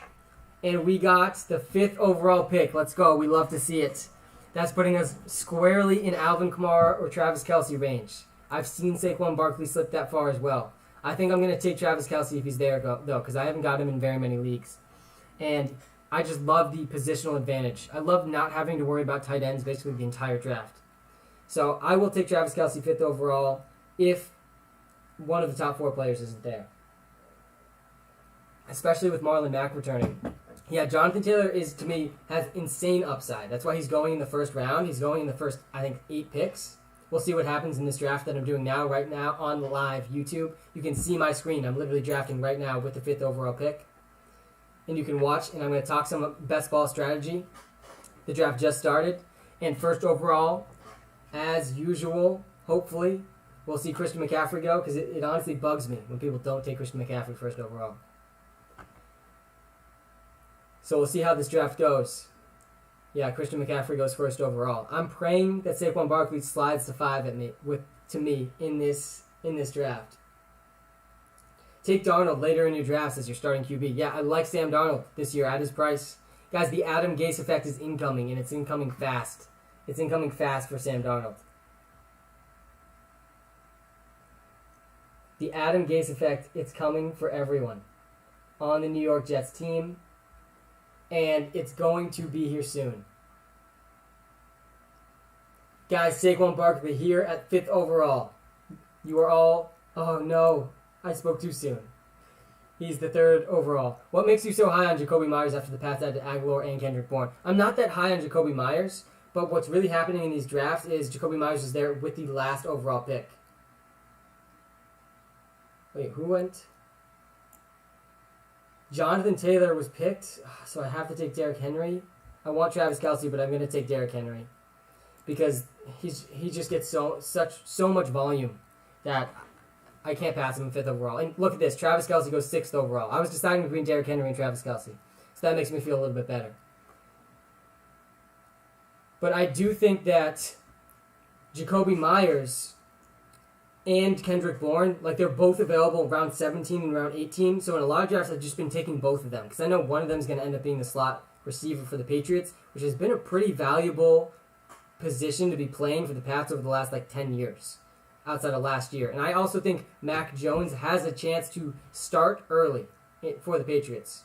And we got the 5th overall pick. Let's go. We love to see it. That's putting us squarely in Alvin Kamara or Travis Kelce range. I've seen Saquon Barkley slip that far as well. I think I'm going to take Travis Kelce if he's there, though, because I haven't got him in very many leagues. And I just love the positional advantage. I love not having to worry about tight ends basically the entire draft. So I will take Travis Kelce 5th overall if one of the top 4 players isn't there. Especially with Marlon Mack returning. Yeah, Jonathan Taylor to me, has insane upside. That's why he's going in the 1st round. He's going in the first, I think, 8 picks. We'll see what happens in this draft that I'm doing right now on the live YouTube. You can see my screen. I'm literally drafting right now with the 5th overall pick. And you can watch, and I'm going to talk some best ball strategy. The draft just started. And 1st overall, as usual, hopefully, we'll see Christian McCaffrey go, because it honestly bugs me when people don't take Christian McCaffrey 1st overall. So we'll see how this draft goes. Yeah, Christian McCaffrey goes 1st overall. I'm praying that Saquon Barkley slides to 5 to me in this draft. Take Darnold later in your drafts as your starting QB. Yeah, I like Sam Darnold this year at his price. Guys, the Adam Gase effect is incoming, and it's incoming fast. It's incoming fast for Sam Darnold. The Adam Gase effect, it's coming for everyone on the New York Jets team. And it's going to be here soon. Guys, Saquon Barkley here at 5th overall. You are all... Oh, no. I spoke too soon. He's the 3rd overall. What makes you so high on Jacoby Myers after the pass out to Aguilar and Kendrick Bourne? I'm not that high on Jacoby Myers, but what's really happening in these drafts is Jacoby Myers is there with the last overall pick. Wait, who went? Jonathan Taylor was picked, so I have to take Derrick Henry. I want Travis Kelce, but I'm going to take Derrick Henry because he just gets so much volume that I can't pass him in 5th overall. And look at this. Travis Kelce goes 6th overall. I was deciding between Derrick Henry and Travis Kelce. So that makes me feel a little bit better. But I do think that Jacoby Myers and Kendrick Bourne, they're both available in round 17 and round 18. So in a lot of drafts, I've just been taking both of them because I know one of them is going to end up being the slot receiver for the Patriots, which has been a pretty valuable position to be playing for the Pats over the last 10 years, outside of last year. And I also think Mac Jones has a chance to start early for the Patriots.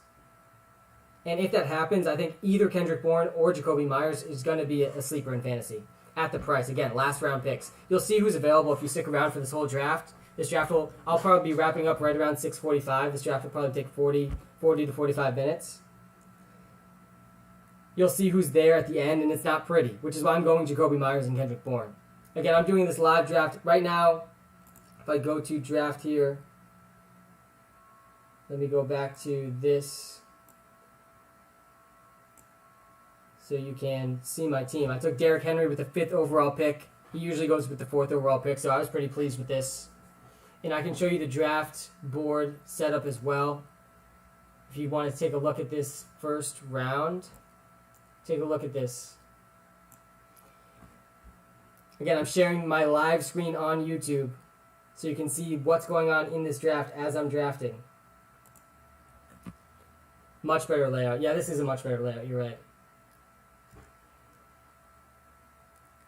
And if that happens, I think either Kendrick Bourne or Jacoby Myers is going to be a sleeper in fantasy at the price. Again, last round picks. You'll see who's available if you stick around for this whole draft. This draft I'll probably be wrapping up right around 6:45. This draft will probably take 40 to 45 minutes. You'll see who's there at the end, and it's not pretty, which is why I'm going Jacoby Myers and Kendrick Bourne. Again, I'm doing this live draft right now. If I go to draft here, let me go back to this so you can see my team. I took Derrick Henry with the 5th overall pick. He usually goes with the 4th overall pick, so I was pretty pleased with this. And I can show you the draft board setup as well. If you want to take a look at this first round, take a look at this. Again, I'm sharing my live screen on YouTube so you can see what's going on in this draft as I'm drafting. Much better layout. Yeah, this is a much better layout. You're right.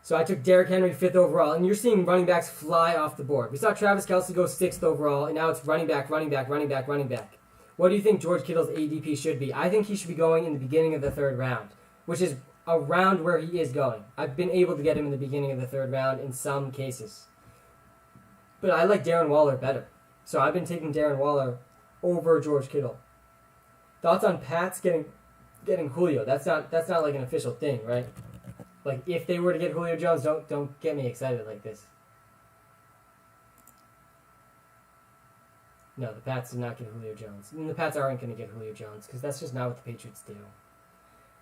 So I took Derrick Henry 5th overall, and you're seeing running backs fly off the board. We saw Travis Kelce go 6th overall, and now it's running back. What do you think George Kittle's ADP should be? I think he should be going in the beginning of the 3rd round, which is around where he is going. I've been able to get him in the beginning of the 3rd round in some cases. But I like Darren Waller better. So I've been taking Darren Waller over George Kittle. Thoughts on Pats getting Julio? That's not an official thing, right? If they were to get Julio Jones, don't get me excited like this. No, the Pats did not get Julio Jones. And the Pats aren't going to get Julio Jones because that's just not what the Patriots do.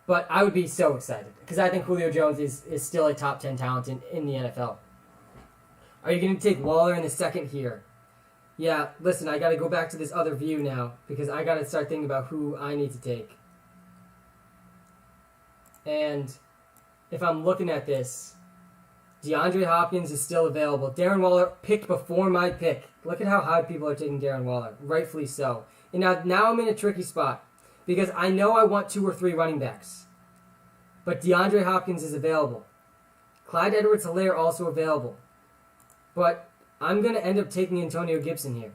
But I would be so excited because I think Julio Jones is still a top 10 talent in the NFL. Are you going to take Waller in the 2nd here? Yeah, listen, I got to go back to this other view now because I got to start thinking about who I need to take. And if I'm looking at this, DeAndre Hopkins is still available. Darren Waller picked before my pick. Look at how high people are taking Darren Waller. Rightfully so. And now I'm in a tricky spot because I know I want 2 or 3 running backs. But DeAndre Hopkins is available. Clyde Edwards-Helaire also available. But I'm going to end up taking Antonio Gibson here.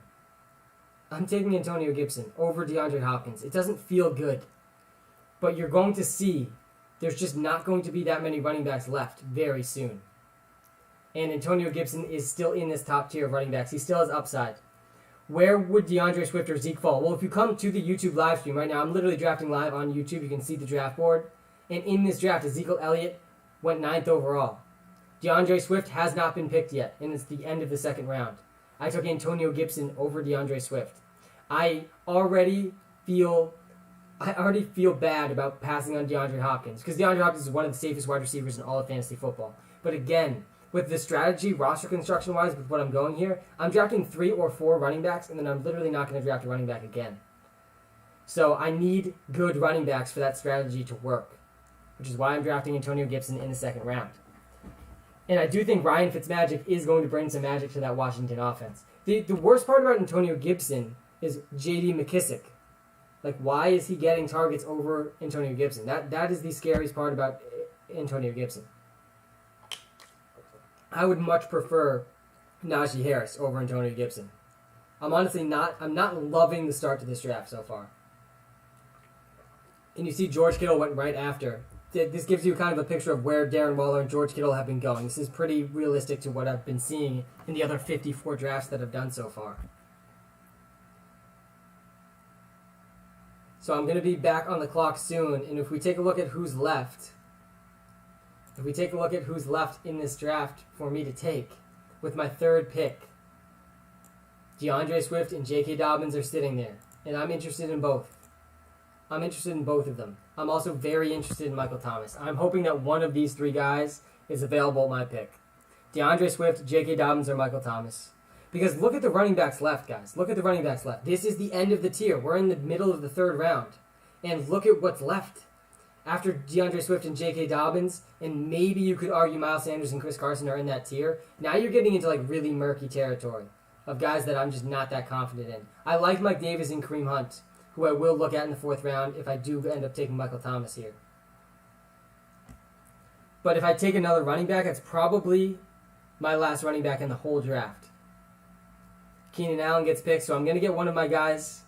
I'm taking Antonio Gibson over DeAndre Hopkins. It doesn't feel good. But you're going to see there's just not going to be that many running backs left very soon. And Antonio Gibson is still in this top tier of running backs. He still has upside. Where would DeAndre Swift or Zeke fall? Well, if you come to the YouTube live stream right now, I'm literally drafting live on YouTube. You can see the draft board. And in this draft, Ezekiel Elliott went 9th overall. DeAndre Swift has not been picked yet, and it's the end of the 2nd round. I took Antonio Gibson over DeAndre Swift. I already feel bad about passing on DeAndre Hopkins because DeAndre Hopkins is one of the safest wide receivers in all of fantasy football. But again, with the strategy, roster construction-wise, with what I'm going here, I'm drafting 3 or 4 running backs, and then I'm literally not going to draft a running back again. So I need good running backs for that strategy to work, which is why I'm drafting Antonio Gibson in the 2nd round. And I do think Ryan Fitzmagic is going to bring some magic to that Washington offense. The worst part about Antonio Gibson is J.D. McKissick. Why is he getting targets over Antonio Gibson? That is the scariest part about Antonio Gibson. I would much prefer Najee Harris over Antonio Gibson. I'm not loving the start to this draft so far. And you see George Kittle went right after. This gives you kind of a picture of where Darren Waller and George Kittle have been going. This is pretty realistic to what I've been seeing in the other 54 drafts that I've done so far. So I'm going to be back on the clock soon, and if we take a look at who's left, in this draft for me to take, with my 3rd pick, DeAndre Swift and J.K. Dobbins are sitting there, and I'm interested in both. I'm interested in both of them. I'm also very interested in Michael Thomas. I'm hoping that one of these three guys is available at my pick. DeAndre Swift, J.K. Dobbins, or Michael Thomas. Because look at the running backs left, guys. Look at the running backs left. This is the end of the tier. We're in the middle of the third round. And look at what's left. After DeAndre Swift and J.K. Dobbins, and maybe you could argue Miles Sanders and Chris Carson are in that tier, now you're getting into like really murky territory of guys that I'm just not that confident in. I like Mike Davis and Kareem Hunt, who I will look at in the fourth round if I do end up taking Michael Thomas here. But if I take another running back, it's probably my last running back in the whole draft. Keenan Allen gets picked, so I'm going to get one of my guys.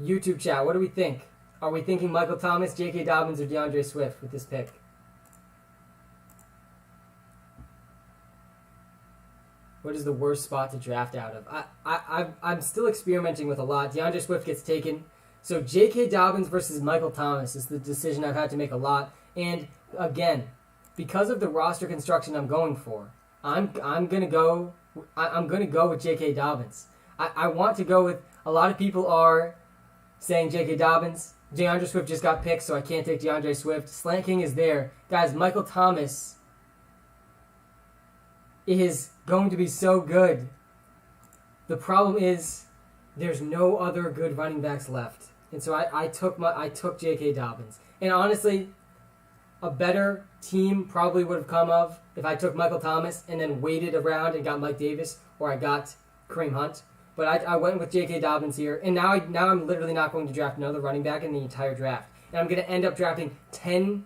YouTube chat, what do we think? Are we thinking Michael Thomas, J.K. Dobbins, or DeAndre Swift with this pick? What is the worst spot to draft out of? I'm still experimenting with a lot. DeAndre Swift gets taken. So J.K. Dobbins versus Michael Thomas is the decision I've had to make a lot. And again, because of the roster construction I'm going for, I'm gonna go with J.K. Dobbins. I want to go with, a lot of people are saying J.K. Dobbins. DeAndre Swift just got picked, so I can't take DeAndre Swift. Slant King is there. Guys, Michael Thomas is going to be so good. The problem is there's no other good running backs left. And so I took J.K. Dobbins. And honestly, a better team probably would have come of if I took Michael Thomas and then waited around and got Mike Davis, or I got Kareem Hunt. But I went with J.K. Dobbins here, and now I'm literally not going to draft another running back in the entire draft. And I'm going to end up drafting 10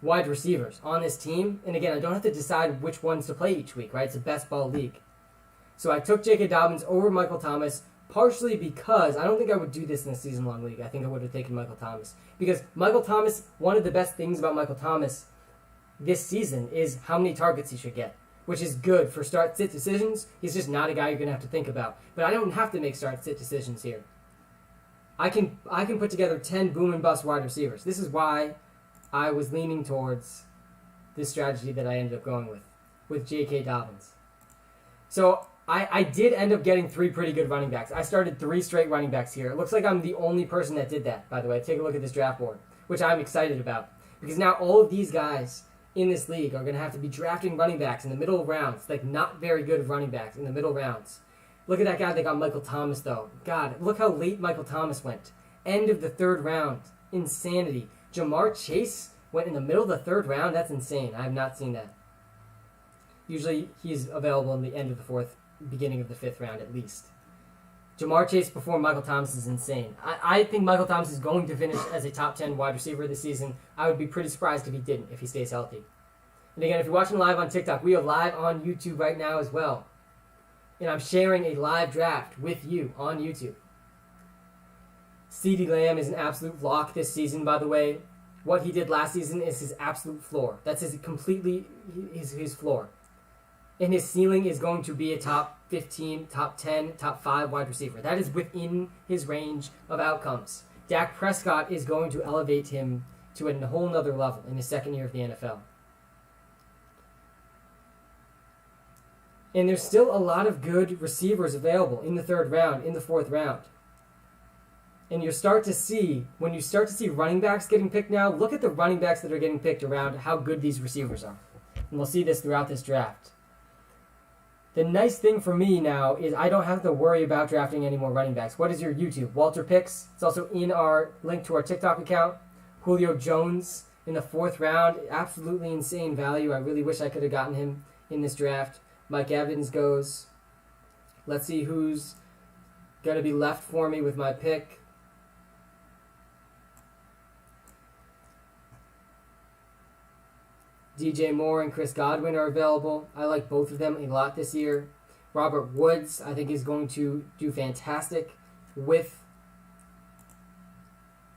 wide receivers on this team. And again, I don't have to decide which ones to play each week, right? It's a best ball league. So I took J.K. Dobbins over Michael Thomas, partially because I don't think I would do this in a season-long league. I think I would have taken Michael Thomas. Because Michael Thomas, one of the best things about Michael Thomas this season is how many targets he should get, which is good for start-sit decisions. He's just not a guy you're going to have to think about. But I don't have to make start-sit decisions here. I can put together 10 boom and bust wide receivers. This is why I was leaning towards this strategy that I ended up going with J.K. Dobbins. So I did end up getting 3 pretty good running backs. I started 3 straight running backs here. It looks like I'm the only person that did that, by the way. Take a look at this draft board, which I'm excited about. Because now all of these guys in this league are going to have to be drafting running backs in the middle of rounds, like not very good running backs in the middle rounds. Look at that guy that got Michael Thomas, though. God, look how late Michael Thomas went. End of the third round. Insanity. Jamar Chase went in the middle of the third round? That's insane. I have not seen that. Usually he's available in the end of the fourth, beginning of the fifth round at least. Jamar Chase before Michael Thomas is insane. I think Michael Thomas is going to finish as a top 10 wide receiver this season. I would be pretty surprised if he didn't, if he stays healthy. And again, if you're watching live on TikTok, we are live on YouTube right now as well. And I'm sharing a live draft with you on YouTube. CeeDee Lamb is an absolute lock this season, by the way. What he did last season is his absolute floor. That's his floor. And his ceiling is going to be a top 15, top 10, top 5 wide receiver. That is within his range of outcomes. Dak Prescott is going to elevate him to a whole nother level in his second year of the NFL. And there's still a lot of good receivers available in the third round, in the fourth round. And when you start to see running backs getting picked now, look at the running backs that are getting picked around how good these receivers are. And we'll see this throughout this draft. The nice thing for me now is I don't have to worry about drafting any more running backs. What is your YouTube? WalterPicks. It's also in our link to our TikTok account. Julio Jones in the fourth round. Absolutely insane value. I really wish I could have gotten him in this draft. Mike Evans goes. Let's see who's going to be left for me with my pick. DJ Moore and Chris Godwin are available. I like both of them a lot this year. Robert Woods, I think, is going to do fantastic with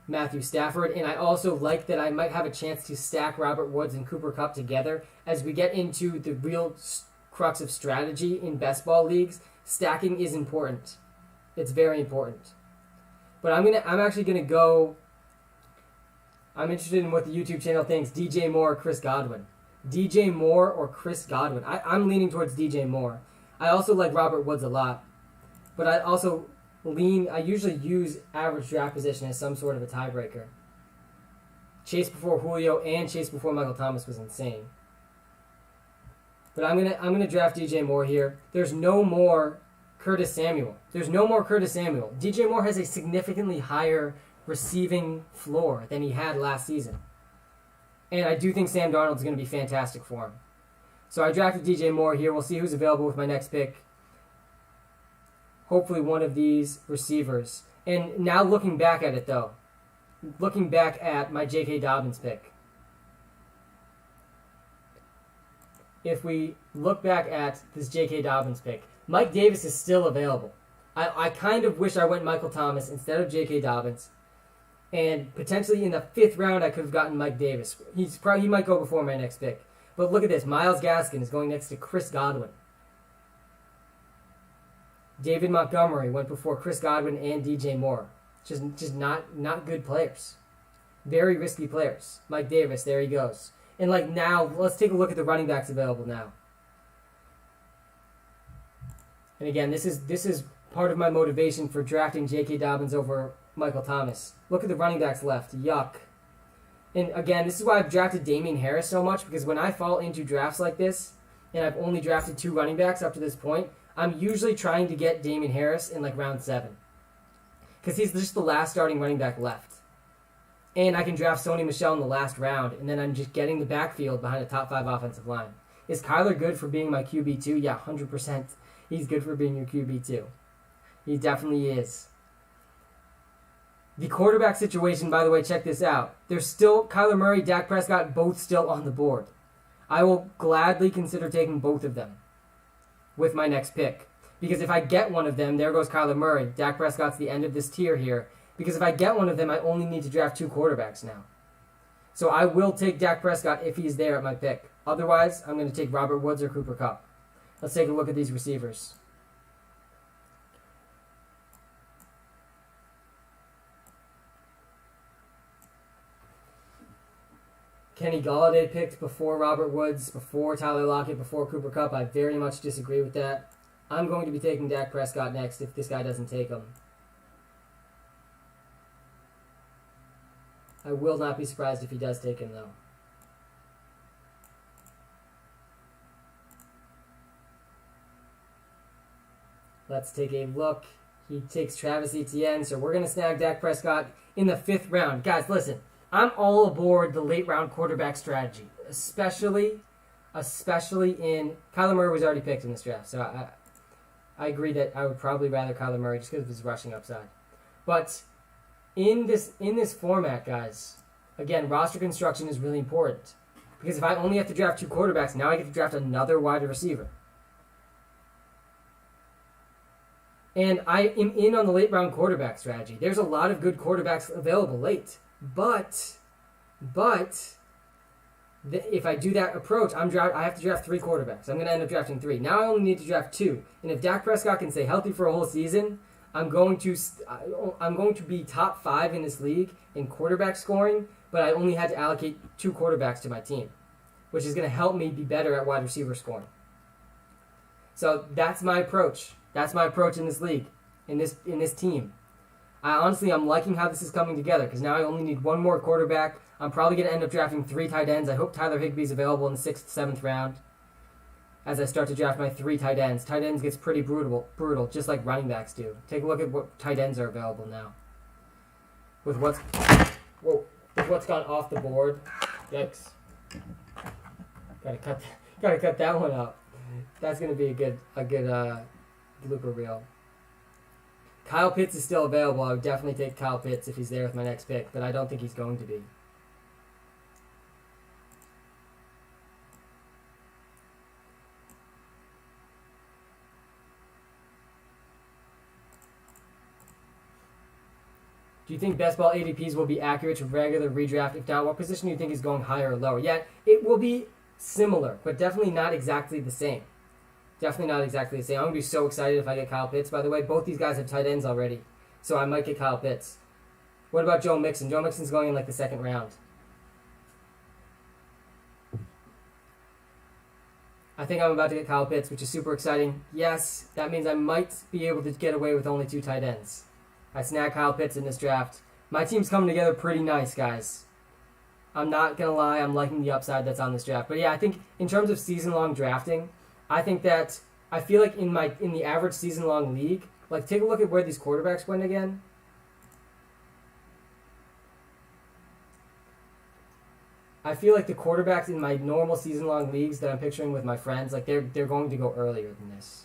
Matthew Stafford. And I also like that I might have a chance to stack Robert Woods and Cooper Kupp together as we get into the real crux of strategy in best ball leagues. Stacking is important. It's very important. But I'm interested in what the YouTube channel thinks. DJ Moore or Chris Godwin. DJ Moore or Chris Godwin. I'm leaning towards DJ Moore. I also like Robert Woods a lot. But I usually use average draft position as some sort of a tiebreaker. Chase before Julio and Chase before Michael Thomas was insane. But I'm gonna draft DJ Moore here. There's no more Curtis Samuel. DJ Moore has a significantly higher receiving floor than he had last season. And I do think Sam Darnold's going to be fantastic for him. So I drafted DJ Moore here. We'll see who's available with my next pick. Hopefully one of these receivers. And now looking back at it, though. Looking back at my J.K. Dobbins pick. If we look back at this J.K. Dobbins pick, Mike Davis is still available. I kind of wish I went Michael Thomas instead of J.K. Dobbins. And potentially in the 5th round, I could have gotten Mike Davis. He might go before my next pick. But look at this. Myles Gaskin is going next to Chris Godwin. David Montgomery went before Chris Godwin and DJ Moore. Just not good players. Very risky players. Mike Davis, there he goes. And now, let's take a look at the running backs available now. And again, this is part of my motivation for drafting J.K. Dobbins over Michael Thomas. Look at the running backs left. Yuck. And again, this is why I've drafted Damian Harris so much, because when I fall into drafts like this, and I've only drafted 2 running backs up to this point, I'm usually trying to get Damian Harris in round 7. Because he's just the last starting running back left. And I can draft Sony Michel in the last round, and then I'm just getting the backfield behind a top 5 offensive line. Is Kyler good for being my QB2? Yeah, 100%. He's good for being your QB2. He definitely is. The quarterback situation, by the way, check this out. There's still Kyler Murray, Dak Prescott, both still on the board. I will gladly consider taking both of them with my next pick. Because if I get one of them, there goes Kyler Murray. Dak Prescott's the end of this tier here. Because if I get one of them, I only need to draft 2 quarterbacks now. So I will take Dak Prescott if he's there at my pick. Otherwise, I'm going to take Robert Woods or Cooper Kupp. Let's take a look at these receivers. Kenny Golladay picked before Robert Woods, before Tyler Lockett, before Cooper Kupp. I very much disagree with that. I'm going to be taking Dak Prescott next if this guy doesn't take him. I will not be surprised if he does take him, though. Let's take a look. He takes Travis Etienne, so we're going to snag Dak Prescott in the 5th round. Guys, listen. I'm all aboard the late round quarterback strategy, especially in Kyler Murray was already picked in this draft, so I agree that I would probably rather Kyler Murray just because of his rushing upside. But in this format, guys, again, roster construction is really important because if I only have to draft 2 quarterbacks, now I get to draft another wide receiver. And I am in on the late round quarterback strategy. There's a lot of good quarterbacks available late. But if I do that approach, I have to draft 3 quarterbacks. I'm going to end up drafting 3. Now I only need to draft 2. And if Dak Prescott can stay healthy for a whole season, I'm going to be top 5 in this league in quarterback scoring, but I only had to allocate 2 quarterbacks to my team, which is going to help me be better at wide receiver scoring. So that's my approach. That's my approach in this league, in this team. I'm liking how this is coming together because now I only need 1 more quarterback. I'm probably going to end up drafting 3 tight ends. I hope Tyler Higbee's available in the 6th, 7th round as I start to draft my 3 tight ends. Tight ends gets pretty brutal, just like running backs do. Take a look at what tight ends are available now. With what's gone off the board. Yikes. Gotta cut that one out. That's going to be a good blooper reel. Kyle Pitts is still available. I would definitely take Kyle Pitts if he's there with my next pick, but I don't think he's going to be. Do you think best ball ADPs will be accurate to regular redraft? If not, what position do you think is going higher or lower? Yeah, it will be similar, but definitely not exactly the same. Definitely not exactly the same. I'm going to be so excited if I get Kyle Pitts. By the way, both these guys have tight ends already, so I might get Kyle Pitts. What about Joe Mixon? Joe Mixon's going in the 2nd round. I think I'm about to get Kyle Pitts, which is super exciting. Yes, that means I might be able to get away with only 2 tight ends. I snagged Kyle Pitts in this draft. My team's coming together pretty nice, guys. I'm not going to lie, I'm liking the upside that's on this draft. But yeah, I think in terms of season-long drafting, I think that I feel like in the average season-long league, like take a look at where these quarterbacks went again. I feel like the quarterbacks in my normal season-long leagues that I'm picturing with my friends, like they're going to go earlier than this.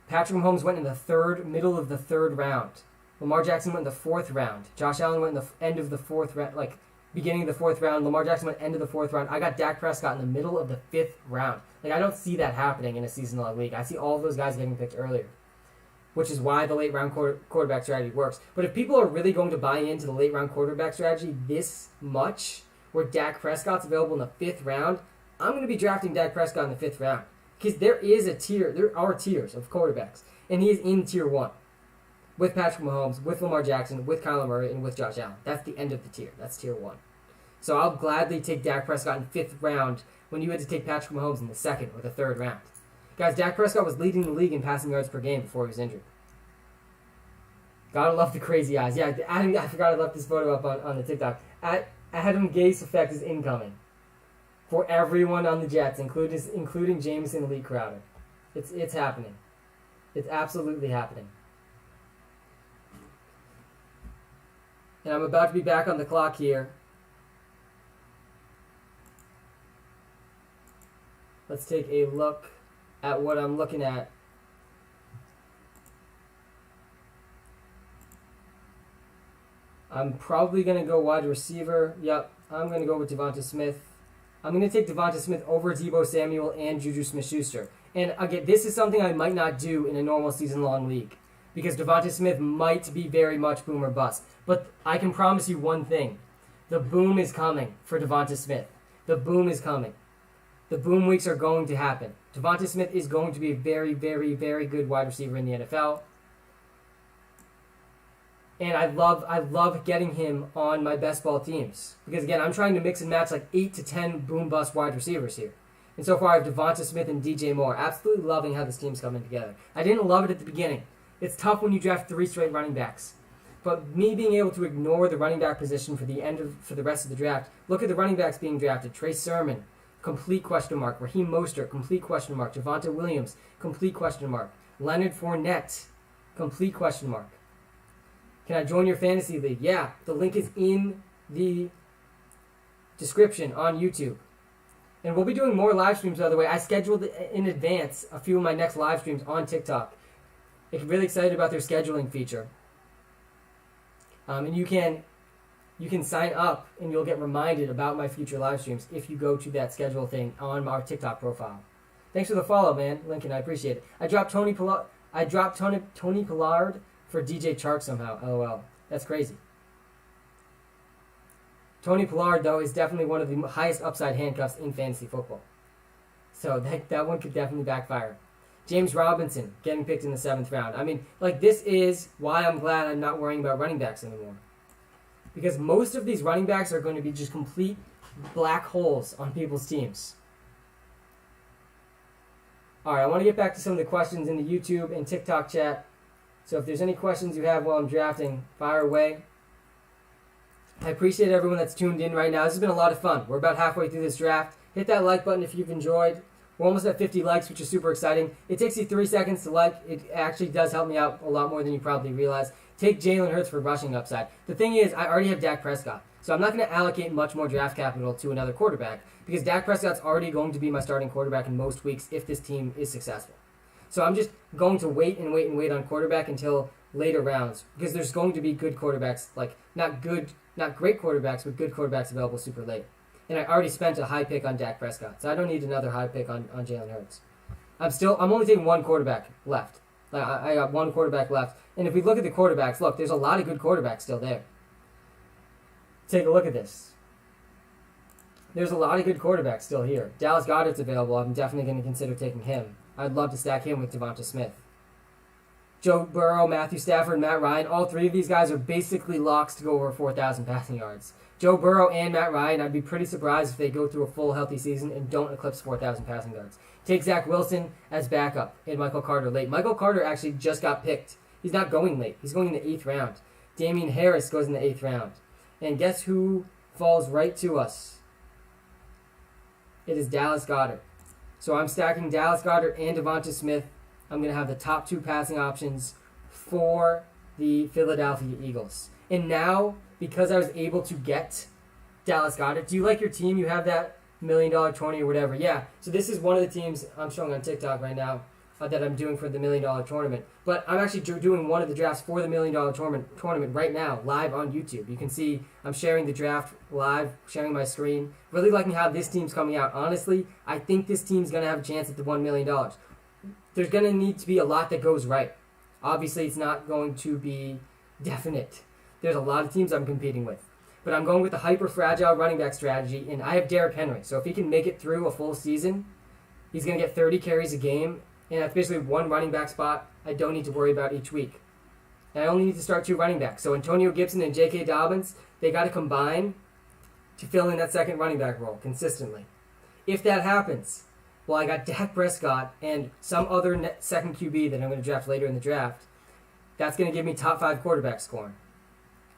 Patrick Mahomes went in the middle of the third round. Lamar Jackson went in the fourth round. Josh Allen went in the end of the fourth round, like beginning of the fourth round. Lamar Jackson went end of the fourth round. I got Dak Prescott in the middle of the fifth round. Like I don't see that happening in a season-long league. I see all of those guys getting picked earlier, which is why the late round quarterback strategy works. But if people are really going to buy into the late round quarterback strategy this much, where Dak Prescott's available in the fifth round, I'm going to be drafting Dak Prescott in the fifth round. Because there are tiers of quarterbacks. And he is in tier 1. With Patrick Mahomes, with Lamar Jackson, with Kyler Murray, and with Josh Allen. That's the end of the tier. That's tier 1. So I'll gladly take Dak Prescott in the fifth round when you had to take Patrick Mahomes in the second or the third round. Guys, Dak Prescott was leading the league in passing yards per game before he was injured. Gotta love the crazy eyes. Yeah, I forgot I left this photo up on the TikTok. Adam Gase effect is incoming for everyone on the Jets, including Jameson Lee Crowder. It's happening. It's absolutely happening. And I'm about to be back on the clock here. Let's take a look at what I'm looking at. I'm probably going to go wide receiver. Yep, I'm going to go with Devonta Smith. I'm going to take Devonta Smith over Deebo Samuel and Juju Smith-Schuster. And again, this is something I might not do in a normal season-long league because Devonta Smith might be very much boom or bust. But I can promise you one thing. The boom is coming for Devonta Smith. The boom is coming. The boom weeks are going to happen. Devonta Smith is going to be a very, very, very good wide receiver in the NFL. And I love getting him on my best ball teams. Because again, I'm trying to mix and match like 8 to 10 boom bust wide receivers here. And so far I have Devonta Smith and DJ Moore. Absolutely loving how this team's coming together. I didn't love it at the beginning. It's tough when you draft 3 straight running backs. But me being able to ignore the running back position for the rest of the draft, look at the running backs being drafted. Trey Sermon, complete question mark. Raheem Mostert, complete question mark. Javonte Williams, complete question mark. Leonard Fournette, complete question mark. Can I join your fantasy league? Yeah, the link is in the description on YouTube. And we'll be doing more live streams, by the way. I scheduled in advance a few of my next live streams on TikTok. I'm really excited about their scheduling feature. And you can sign up and you'll get reminded about my future live streams if you go to that schedule thing on our TikTok profile. Thanks for the follow, man, Lincoln. I appreciate it. I dropped Tony Pollard for DJ Chark somehow. LOL. That's crazy. Tony Pollard, though, is definitely one of the highest upside handcuffs in fantasy football. So that one could definitely backfire. James Robinson getting picked in the 7th round. I mean, like, this is why I'm glad I'm not worrying about running backs anymore. Because most of these running backs are going to be just complete black holes on people's teams. All right, I want to get back to some of the questions in the YouTube and TikTok chat. So if there's any questions you have while I'm drafting, fire away. I appreciate everyone that's tuned in right now. This has been a lot of fun. We're about halfway through this draft. Hit that like button if you've enjoyed. We're almost at 50 likes, which is super exciting. It takes you 3 seconds to like. It actually does help me out a lot more than you probably realize. Take Jalen Hurts for rushing upside. The thing is, I already have Dak Prescott. So I'm not going to allocate much more draft capital to another quarterback because Dak Prescott's already going to be my starting quarterback in most weeks if this team is successful. So I'm just going to wait on quarterback until later rounds because there's going to be good quarterbacks, like not great quarterbacks, but good quarterbacks available super late. And I already spent a high pick on Dak Prescott, so I don't need another high pick on Jalen Hurts. I'm only taking one quarterback left. Like I got one quarterback left. And if we look at the quarterbacks, look, there's a lot of good quarterbacks still there. Take a look at this. There's a lot of good quarterbacks still here. Dallas Goedert's available. I'm definitely going to consider taking him. I'd love to stack him with Devonta Smith. Joe Burrow, Matthew Stafford, Matt Ryan, all 3 of these guys are basically locks to go over 4,000 passing yards. Joe Burrow and Matt Ryan, I'd be pretty surprised if they go through a full healthy season and don't eclipse 4,000 passing yards. Take Zach Wilson as backup and Michael Carter late. Michael Carter actually just got picked. He's not going late. He's going in the 8th round. Damian Harris goes in the 8th round. And guess who falls right to us. It is Dallas Goedert. So I'm stacking Dallas Goedert and Devonta Smith. I'm going to have the top 2 passing options for the Philadelphia Eagles. And now, because I was able to get Dallas Goedert, do you like your team? You have that $1 million 20 or whatever. Yeah. So this is one of the teams I'm showing on TikTok right now that I'm doing for the $1 million tournament. But I'm actually doing one of the drafts for the $1 million tournament right now, live on YouTube. You can see I'm sharing the draft live, sharing my screen. Really liking how this team's coming out. Honestly, I think this team's going to have a chance at the $1 million. There's going to need to be a lot that goes right. Obviously, it's not going to be definite. There's a lot of teams I'm competing with. But I'm going with the hyper-fragile running back strategy, and I have Derrick Henry. So if he can make it through a full season, he's going to get 30 carries a game, and that's basically one running back spot I don't need to worry about each week. And I only need to start 2 running backs. So Antonio Gibson and J.K. Dobbins, they got to combine to fill in that second running back role consistently. If that happens, well, I got Dak Prescott and some other second QB that I'm going to draft later in the draft. That's going to give me top 5 quarterback scoring.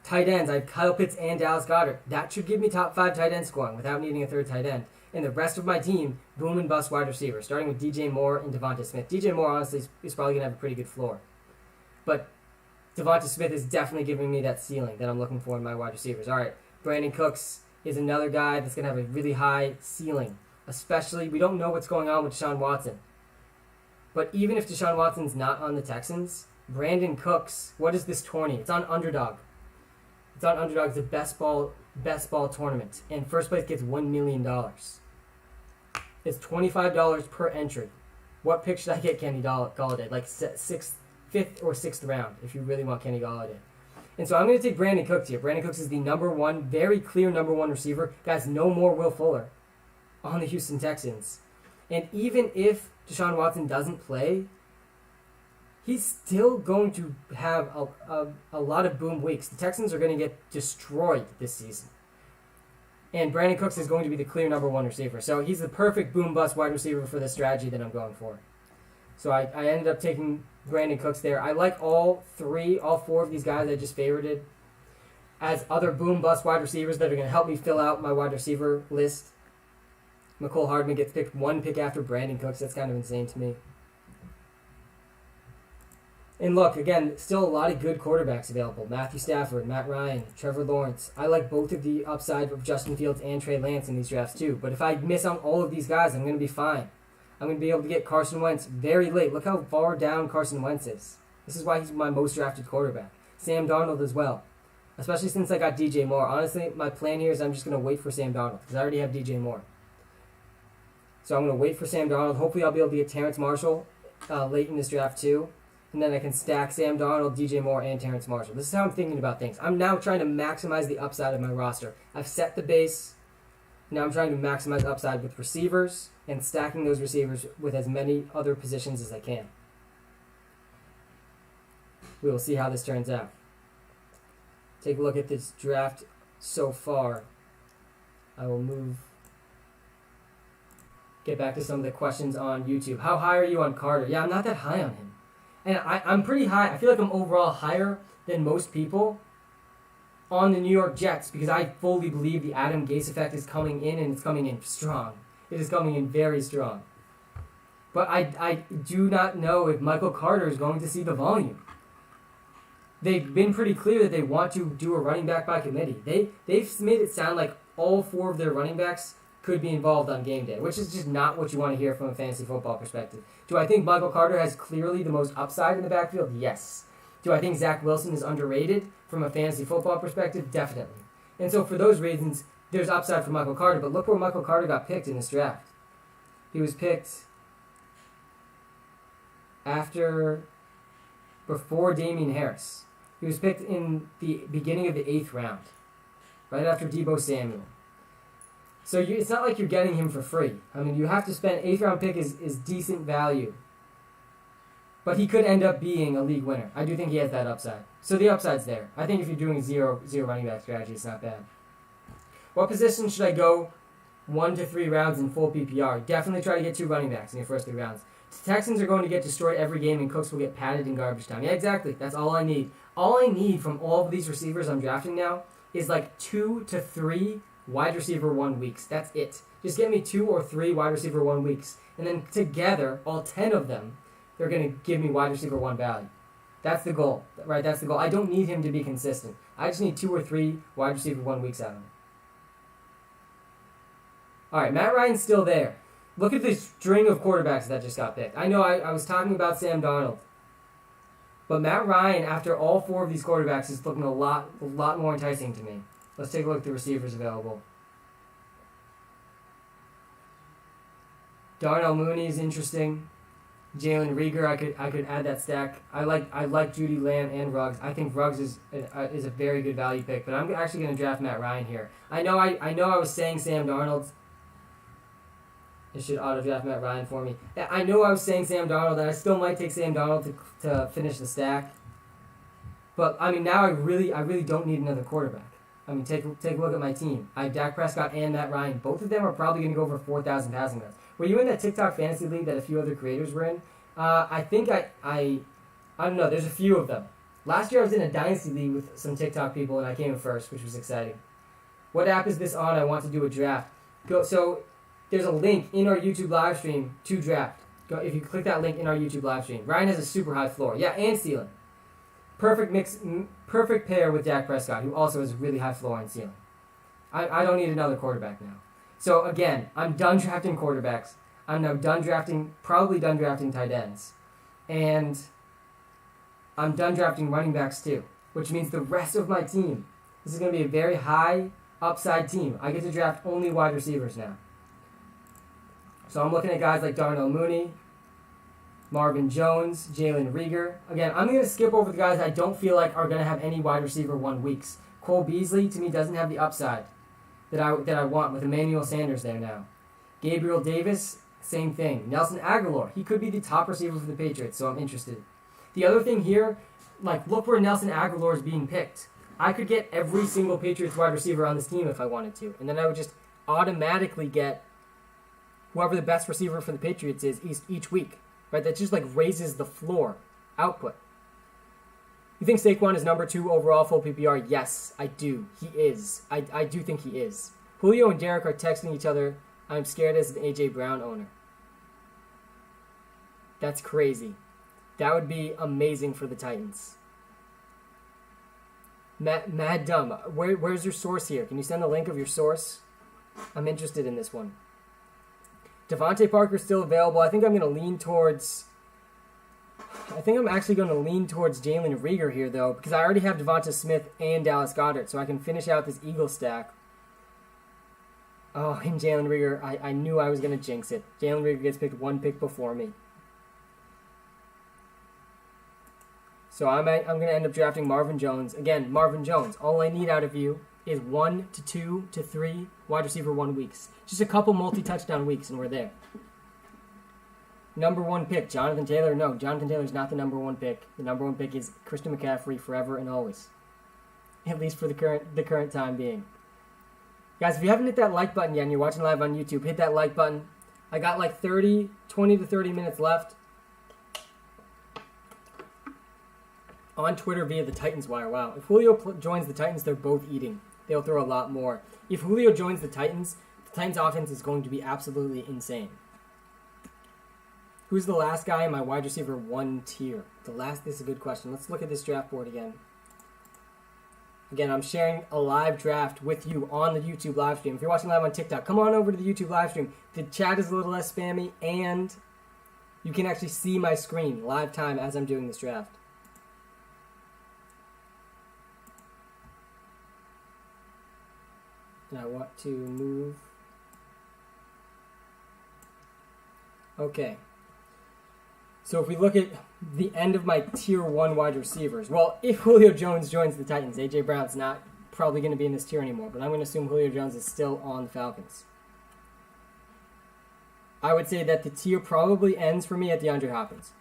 Tight ends, I have Kyle Pitts and Dallas Goedert. That should give me top 5 tight end scoring without needing a third tight end. And the rest of my team, boom and bust wide receivers, starting with DJ Moore and Devonta Smith. DJ Moore, honestly, is probably going to have a pretty good floor. But Devonta Smith is definitely giving me that ceiling that I'm looking for in my wide receivers. All right, Brandon Cooks is another guy that's going to have a really high ceiling. Especially, we don't know what's going on with Deshaun Watson. But even if Deshaun Watson's not on the Texans, Brandon Cooks, what is this tourney? It's on Underdog. It's on Underdog. It's the best ball tournament. And first place gets $1 million. It's $25 per entry. What pick should I get Kenny Golladay? Like 5th or 6th round, if you really want Kenny Golladay. And so I'm going to take Brandon Cooks here. Brandon Cooks is the number 1, very clear number 1 receiver. Guys, no more Will Fuller on the Houston Texans. And even if Deshaun Watson doesn't play, he's still going to have a lot of boom weeks. The Texans are going to get destroyed this season. And Brandon Cooks is going to be the clear number 1 receiver. So he's the perfect boom-bust wide receiver for the strategy that I'm going for. So I ended up taking Brandon Cooks there. I like all 4 of these guys I just favorited as other boom-bust wide receivers that are going to help me fill out my wide receiver list. McCole Hardman gets picked 1 pick after Brandon Cooks. That's kind of insane to me. And look, again, still a lot of good quarterbacks available. Matthew Stafford, Matt Ryan, Trevor Lawrence. I like both of the upside of Justin Fields and Trey Lance in these drafts too. But if I miss on all of these guys, I'm going to be fine. I'm going to be able to get Carson Wentz very late. Look how far down Carson Wentz is. This is why he's my most drafted quarterback. Sam Darnold as well. Especially since I got DJ Moore. Honestly, my plan here is I'm just going to wait for Sam Darnold because I already have DJ Moore. So I'm going to wait for Sam Darnold. Hopefully I'll be able to get Terrence Marshall late in this draft too. And then I can stack Sam Darnold, DJ Moore, and Terrence Marshall. This is how I'm thinking about things. I'm now trying to maximize the upside of my roster. I've set the base. Now I'm trying to maximize upside with receivers and stacking those receivers with as many other positions as I can. We will see how this turns out. Take a look at this draft so far. I will get back to some of the questions on YouTube. How high are you on Carter? Yeah, I'm not that high on him. And I'm pretty high. I feel like I'm overall higher than most people on the New York Jets because I fully believe the Adam Gase effect is coming in, and it's coming in strong. It is coming in very strong. But I do not know if Michael Carter is going to see the volume. They've been pretty clear that they want to do a running back by committee. They've made it sound like all 4 of their running backs could be involved on game day, which is just not what you want to hear from a fantasy football perspective. Do I think Michael Carter has clearly the most upside in the backfield? Yes. Do I think Zach Wilson is underrated from a fantasy football perspective? Definitely. And so for those reasons, there's upside for Michael Carter, but look where Michael Carter got picked in this draft. He was picked before Damian Harris. He was picked in the beginning of the 8th round, right after Deebo Samuel. So it's not like you're getting him for free. I mean, you have to spend 8th round pick is decent value. But he could end up being a league winner. I do think he has that upside. So the upside's there. I think if you're doing a zero running back strategy, it's not bad. What position should I go 1 to 3 rounds in full PPR? Definitely try to get 2 running backs in your first 3 rounds. The Texans are going to get destroyed every game, and Cooks will get padded in garbage time. Yeah, exactly. That's all I need. All I need from all of these receivers I'm drafting now is like 2 to 3 wide receiver 1 weeks. That's it. Just get me 2 or 3 wide receiver 1 weeks. And then together, all 10 of them, they're going to give me wide receiver 1 value. That's the goal, right? That's the goal. I don't need him to be consistent. I just need 2 or 3 wide receiver 1 weeks out of him. All right, Matt Ryan's still there. Look at this string of quarterbacks that just got picked. I know I was talking about Sam Darnold. But Matt Ryan, after all 4 of these quarterbacks, is looking a lot more enticing to me. Let's take a look at the receivers available. Darnell Mooney is interesting. Jalen Reagor, I could add that stack. I like Judy Lamb and Ruggs. I think Ruggs is a very good value pick, but I'm actually going to draft Matt Ryan here. I know I was saying Sam Darnold. It should auto draft Matt Ryan for me. I know I was saying Sam Darnold, and I still might take Sam Darnold to finish the stack. But I mean, now I really don't need another quarterback. I mean, take a look at my team. I have Dak Prescott and Matt Ryan. Both of them are probably going to go over 4,000 passing yards. Were you in that TikTok fantasy league that a few other creators were in? I think I don't know. There's a few of them. Last year I was in a dynasty league with some TikTok people, and I came in first, which was exciting. What app is this on? I want to do a draft. So there's a link in our YouTube live stream to draft. If you click that link in our YouTube live stream. Ryan has a super high floor. Yeah, and ceiling. Perfect mix, perfect pair with Dak Prescott, who also has a really high floor and ceiling. I don't need another quarterback now. So again, I'm done drafting quarterbacks. I'm now probably done drafting tight ends. And I'm done drafting running backs too, which means the rest of my team, this is going to be a very high upside team. I get to draft only wide receivers now. So I'm looking at guys like Darnell Mooney, Marvin Jones, Jalen Reagor. Again, I'm going to skip over the guys I don't feel like are going to have any wide receiver 1 weeks. Cole Beasley, to me, doesn't have the upside that I want with Emmanuel Sanders there now. Gabriel Davis, same thing. Nelson Aguilar, he could be the top receiver for the Patriots, so I'm interested. The other thing here, look where Nelson Aguilar is being picked. I could get every single Patriots wide receiver on this team if I wanted to, and then I would just automatically get whoever the best receiver for the Patriots is each week. Right? That just raises the floor output. You think Saquon is number 2 overall full PPR? Yes, I do. He is. I do think he is. Julio and Derek are texting each other. I'm scared as an A.J. Brown owner. That's crazy. That would be amazing for the Titans. Mad dumb. Where's your source here? Can you send the link of your source? I'm interested in this one. Devonta Parker's still available. I think I'm actually going to lean towards Jalen Reagor here, though, because I already have Devonta Smith and Dallas Goedert, so I can finish out this Eagle stack. Oh, and Jalen Reagor, I knew I was going to jinx it. Jalen Reagor gets picked 1 pick before me. So I'm going to end up drafting Marvin Jones. Again, Marvin Jones, all I need out of you is 1 to 2 to 3 wide receiver 1 weeks. Just a couple multi-touchdown weeks, and we're there. Number 1 pick, Jonathan Taylor. No, Jonathan Taylor's not the number 1 pick. The number 1 pick is Christian McCaffrey forever and always. At least for the current time being. Guys, if you haven't hit that like button yet and you're watching live on YouTube, hit that like button. I got 20 to 30 minutes left. On Twitter via the Titans Wire. Wow. If Julio joins the Titans, they're both eating. They'll throw a lot more. If Julio joins the Titans offense is going to be absolutely insane. Who's the last guy in my wide receiver 1 tier? This is a good question. Let's look at this draft board again. Again, I'm sharing a live draft with you on the YouTube live stream. If you're watching live on TikTok, come on over to the YouTube live stream. The chat is a little less spammy, and you can actually see my screen live time as I'm doing this draft. And I want to move. Okay. So if we look at the end of my tier 1 wide receivers, well, if Julio Jones joins the Titans, A.J. Brown's not probably going to be in this tier anymore, but I'm going to assume Julio Jones is still on the Falcons. I would say that the tier probably ends for me at DeAndre Hopkins.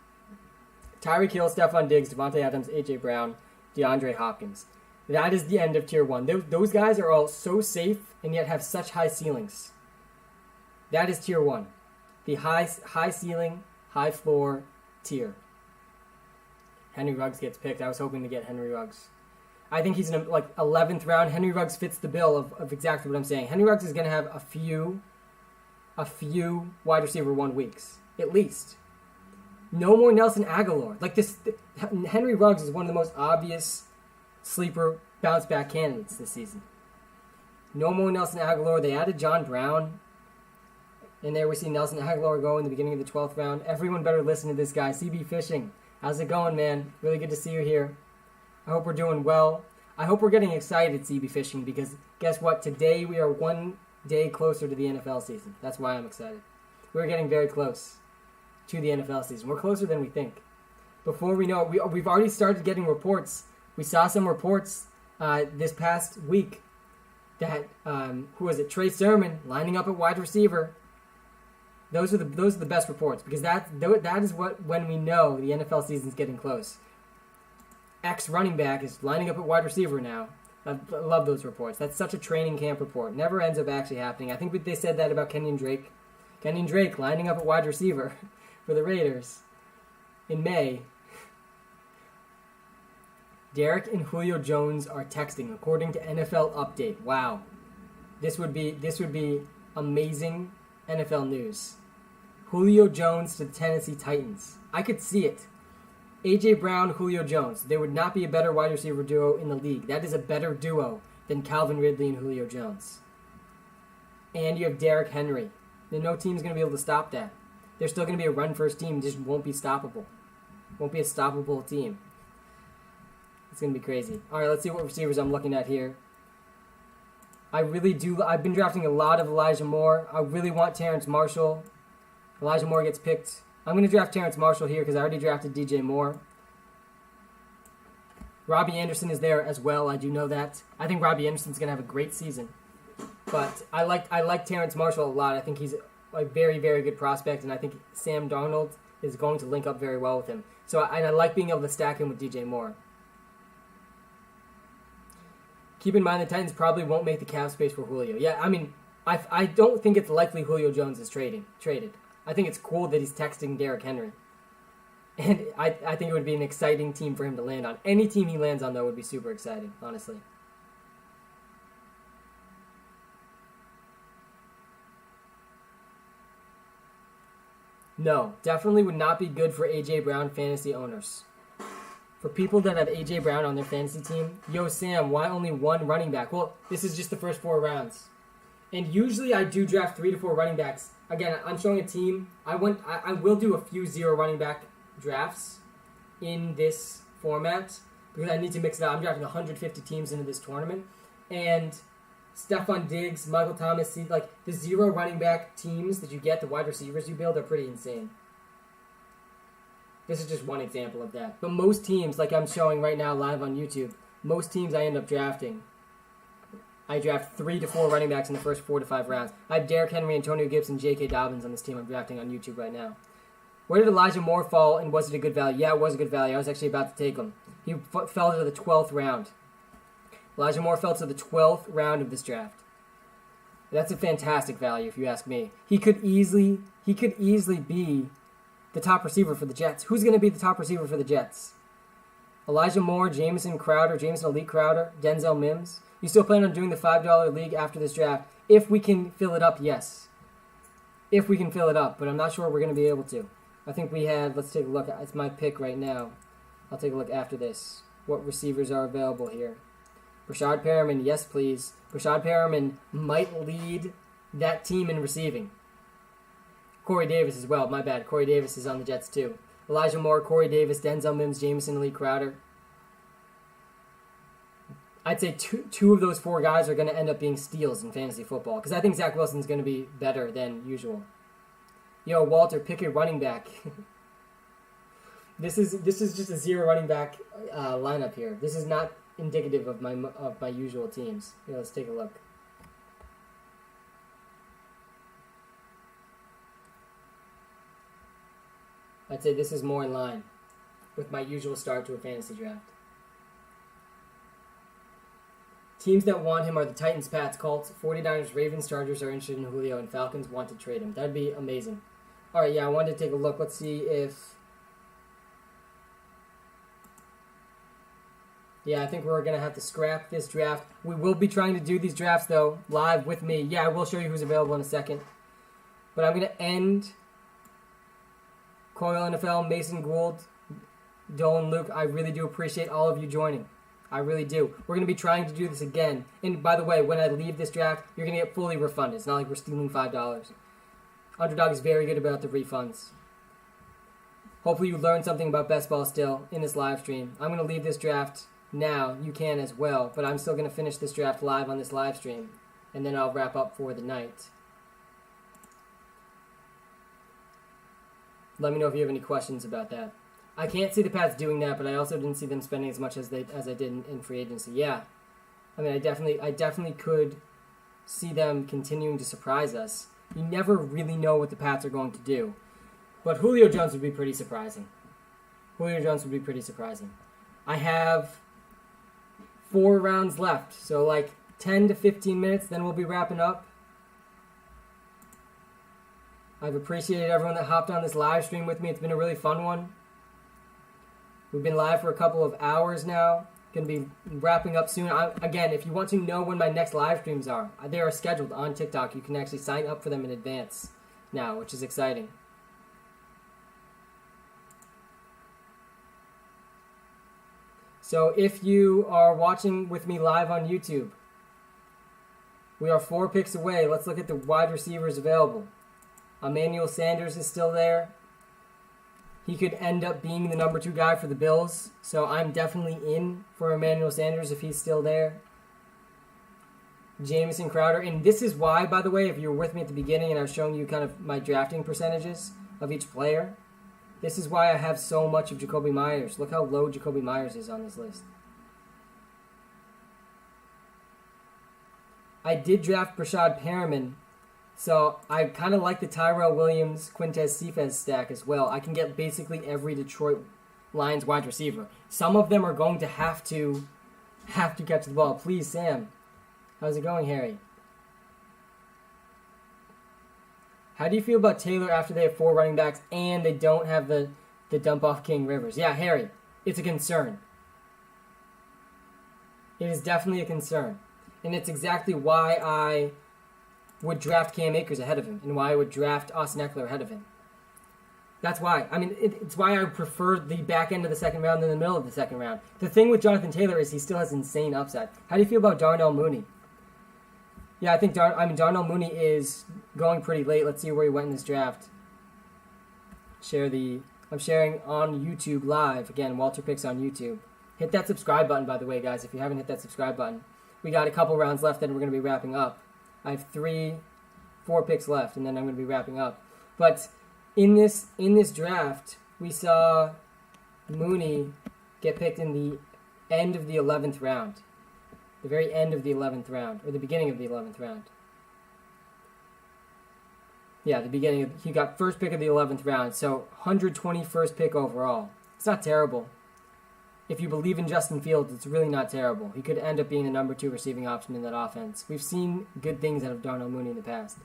Tyreek Hill, Stephon Diggs, Devonta Adams, A.J. Brown, DeAndre Hopkins. That is the end of tier 1. Those guys are all so safe and yet have such high ceilings. That is tier 1. The high ceiling, high floor tier. Henry Ruggs gets picked. I was hoping to get Henry Ruggs. I think he's in like 11th round. Henry Ruggs fits the bill of exactly what I'm saying. Henry Ruggs is going to have a few wide receiver 1 weeks, at least. No more Nelson Aguilar. Like this, Henry Ruggs is one of the most obvious sleeper bounce back candidates this season. No more Nelson Aguilar. They added John Brown. And there we see Nelson Aguilar go in the beginning of the 12th round. Everyone better listen to this guy. CB Fishing. How's it going, man? Really good to see you here. I hope we're doing well. I hope we're getting excited, CB Fishing, because guess what? Today we are 1 day closer to the NFL season. That's why I'm excited. We're getting very close to the NFL season. We're closer than we think. Before we know it, we've already started getting reports. We saw some reports this past week that, who was it? Trey Sermon lining up at wide receiver. Those are the best reports, because that is when we know the NFL season's getting close. X running back is lining up at wide receiver now. I love those reports. That's such a training camp report. Never ends up actually happening. I think they said that about Kenyon Drake. Kenyon Drake lining up at wide receiver for the Raiders in May. Derek and Julio Jones are texting, according to NFL Update. Wow, this would be amazing NFL news. Julio Jones to the Tennessee Titans. I could see it. A.J. Brown, Julio Jones. There would not be a better wide receiver duo in the league. That is a better duo than Calvin Ridley and Julio Jones. And you have Derrick Henry. No team's going to be able to stop that. They're still going to be a run-first team. Just won't be stoppable. Won't be a stoppable team. It's going to be crazy. All right, let's see what receivers I'm looking at here. I've been drafting a lot of Elijah Moore. I really want Terrence Marshall. Elijah Moore gets picked. I'm going to draft Terrence Marshall here because I already drafted DJ Moore. Robbie Anderson is there as well. I do know that. I think Robbie Anderson's going to have a great season. But I like Terrence Marshall a lot. I think he's a very, very good prospect, and I think Sam Darnold is going to link up very well with him. So I like being able to stack him with DJ Moore. Keep in mind the Titans probably won't make the cap space for Julio. Yeah, I mean, I don't think it's likely Julio Jones is traded. I think it's cool that he's texting Derrick Henry. And I think it would be an exciting team for him to land on. Any team he lands on, though, would be super exciting, honestly. No, definitely would not be good for A.J. Brown fantasy owners. For people that have A.J. Brown on their fantasy team, yo, Sam, why only one running back? Well, this is just the first 4 rounds. And usually I do draft 3 to 4 running backs. Again, I'm showing a team. I will do a few 0 running back drafts in this format because I need to mix it up. I'm drafting 150 teams into this tournament. And Stephon Diggs, Michael Thomas, like the 0 running back teams that you get, the wide receivers you build, are pretty insane. This is just one example of that. But most teams, like I'm showing right now live on YouTube, most teams I end up drafting, I draft 3 to 4 running backs in the first 4 to 5 rounds. I have Derrick Henry, Antonio Gibson, J.K. Dobbins on this team I'm drafting on YouTube right now. Where did Elijah Moore fall, and was it a good value? Yeah, it was a good value. I was actually about to take him. He fell to the 12th round. Elijah Moore fell to the 12th round of this draft. That's a fantastic value, if you ask me. He could easily be the top receiver for the Jets. Who's going to be the top receiver for the Jets? Elijah Moore, Jamison Elite Crowder, Denzel Mims. You still plan on doing the $5 league after this draft? If we can fill it up, yes. If we can fill it up, but I'm not sure we're going to be able to. I think we had, let's take a look. It's my pick right now. I'll take a look after this. What receivers are available here? Brashad Perriman, yes please. Brashad Perriman might lead that team in receiving. Corey Davis as well, my bad. Corey Davis is on the Jets too. Elijah Moore, Corey Davis, Denzel Mims, Jamison Elite Crowder. I'd say two of those 4 guys are going to end up being steals in fantasy football because I think Zach Wilson's going to be better than usual. Yo, Walter, pick a running back. This is just a 0 running back lineup here. This is not indicative of my usual teams. Here, let's take a look. I'd say this is more in line with my usual start to a fantasy draft. Teams that want him are the Titans, Pats, Colts, 49ers, Ravens, Chargers are interested in Julio, and Falcons want to trade him. That'd be amazing. All right, yeah, I wanted to take a look. Let's see if Yeah, I think we're going to have to scrap this draft. We will be trying to do these drafts, though, live with me. Yeah, I will show you who's available in a second. But I'm going to end Coil NFL, Mason Gould, Dolan, Luke. I really do appreciate all of you joining. I really do. We're going to be trying to do this again. And by the way, when I leave this draft, you're going to get fully refunded. It's not like we're stealing $5. Underdog is very good about the refunds. Hopefully you learned something about best ball still in this live stream. I'm going to leave this draft now. You can as well. But I'm still going to finish this draft live on this live stream. And then I'll wrap up for the night. Let me know if you have any questions about that. I can't see the Pats doing that, but I also didn't see them spending as much as I did in free agency. Yeah, I mean, I definitely could see them continuing to surprise us. You never really know what the Pats are going to do, but Julio Jones would be pretty surprising. I have 4 rounds left, so like 10 to 15 minutes, then we'll be wrapping up. I've appreciated everyone that hopped on this live stream with me. It's been a really fun one. We've been live for a couple of hours now. Going to be wrapping up soon. Again, if you want to know when my next live streams are, they are scheduled on TikTok. You can actually sign up for them in advance now, which is exciting. So if you are watching with me live on YouTube, we are 4 picks away. Let's look at the wide receivers available. Emmanuel Sanders is still there. He could end up being the number 2 guy for the Bills, so I'm definitely in for Emmanuel Sanders if he's still there. Jamison Crowder, and this is why, by the way, if you were with me at the beginning and I was showing you kind of my drafting percentages of each player, this is why I have so much of Jacoby Myers. Look how low Jacoby Myers is on this list. I did draft Brashad Perriman, so I kind of like the Tyrell Williams, Quintez Cephas stack as well. I can get basically every Detroit Lions wide receiver. Some of them are going to have to catch the ball. Please, Sam. How's it going, Harry? How do you feel about Taylor after they have 4 running backs and they don't have the dump off King Rivers? Yeah, Harry, it's a concern. It is definitely a concern. And it's exactly why I would draft Cam Akers ahead of him and why I would draft Austin Eckler ahead of him. That's why. I mean, it's why I prefer the back end of the second round than the middle of the second round. The thing with Jonathan Taylor is he still has insane upside. How do you feel about Darnell Mooney? Yeah, I think Darnell Mooney is going pretty late. Let's see where he went in this draft. I'm sharing on YouTube live. Again, WalterPicks on YouTube. Hit that subscribe button, by the way, guys, if you haven't hit that subscribe button. We got a couple rounds left, then we're going to be wrapping up. I have 4 picks left, and then I'm going to be wrapping up. But in this draft, we saw Mooney get picked in the end of the 11th round. The very end of the 11th round, or the beginning of the 11th round. Yeah, he got first pick of the 11th round, so 121st pick overall. It's not terrible. If you believe in Justin Fields, it's really not terrible. He could end up being the number 2 receiving option in that offense. We've seen good things out of Darnell Mooney in the past.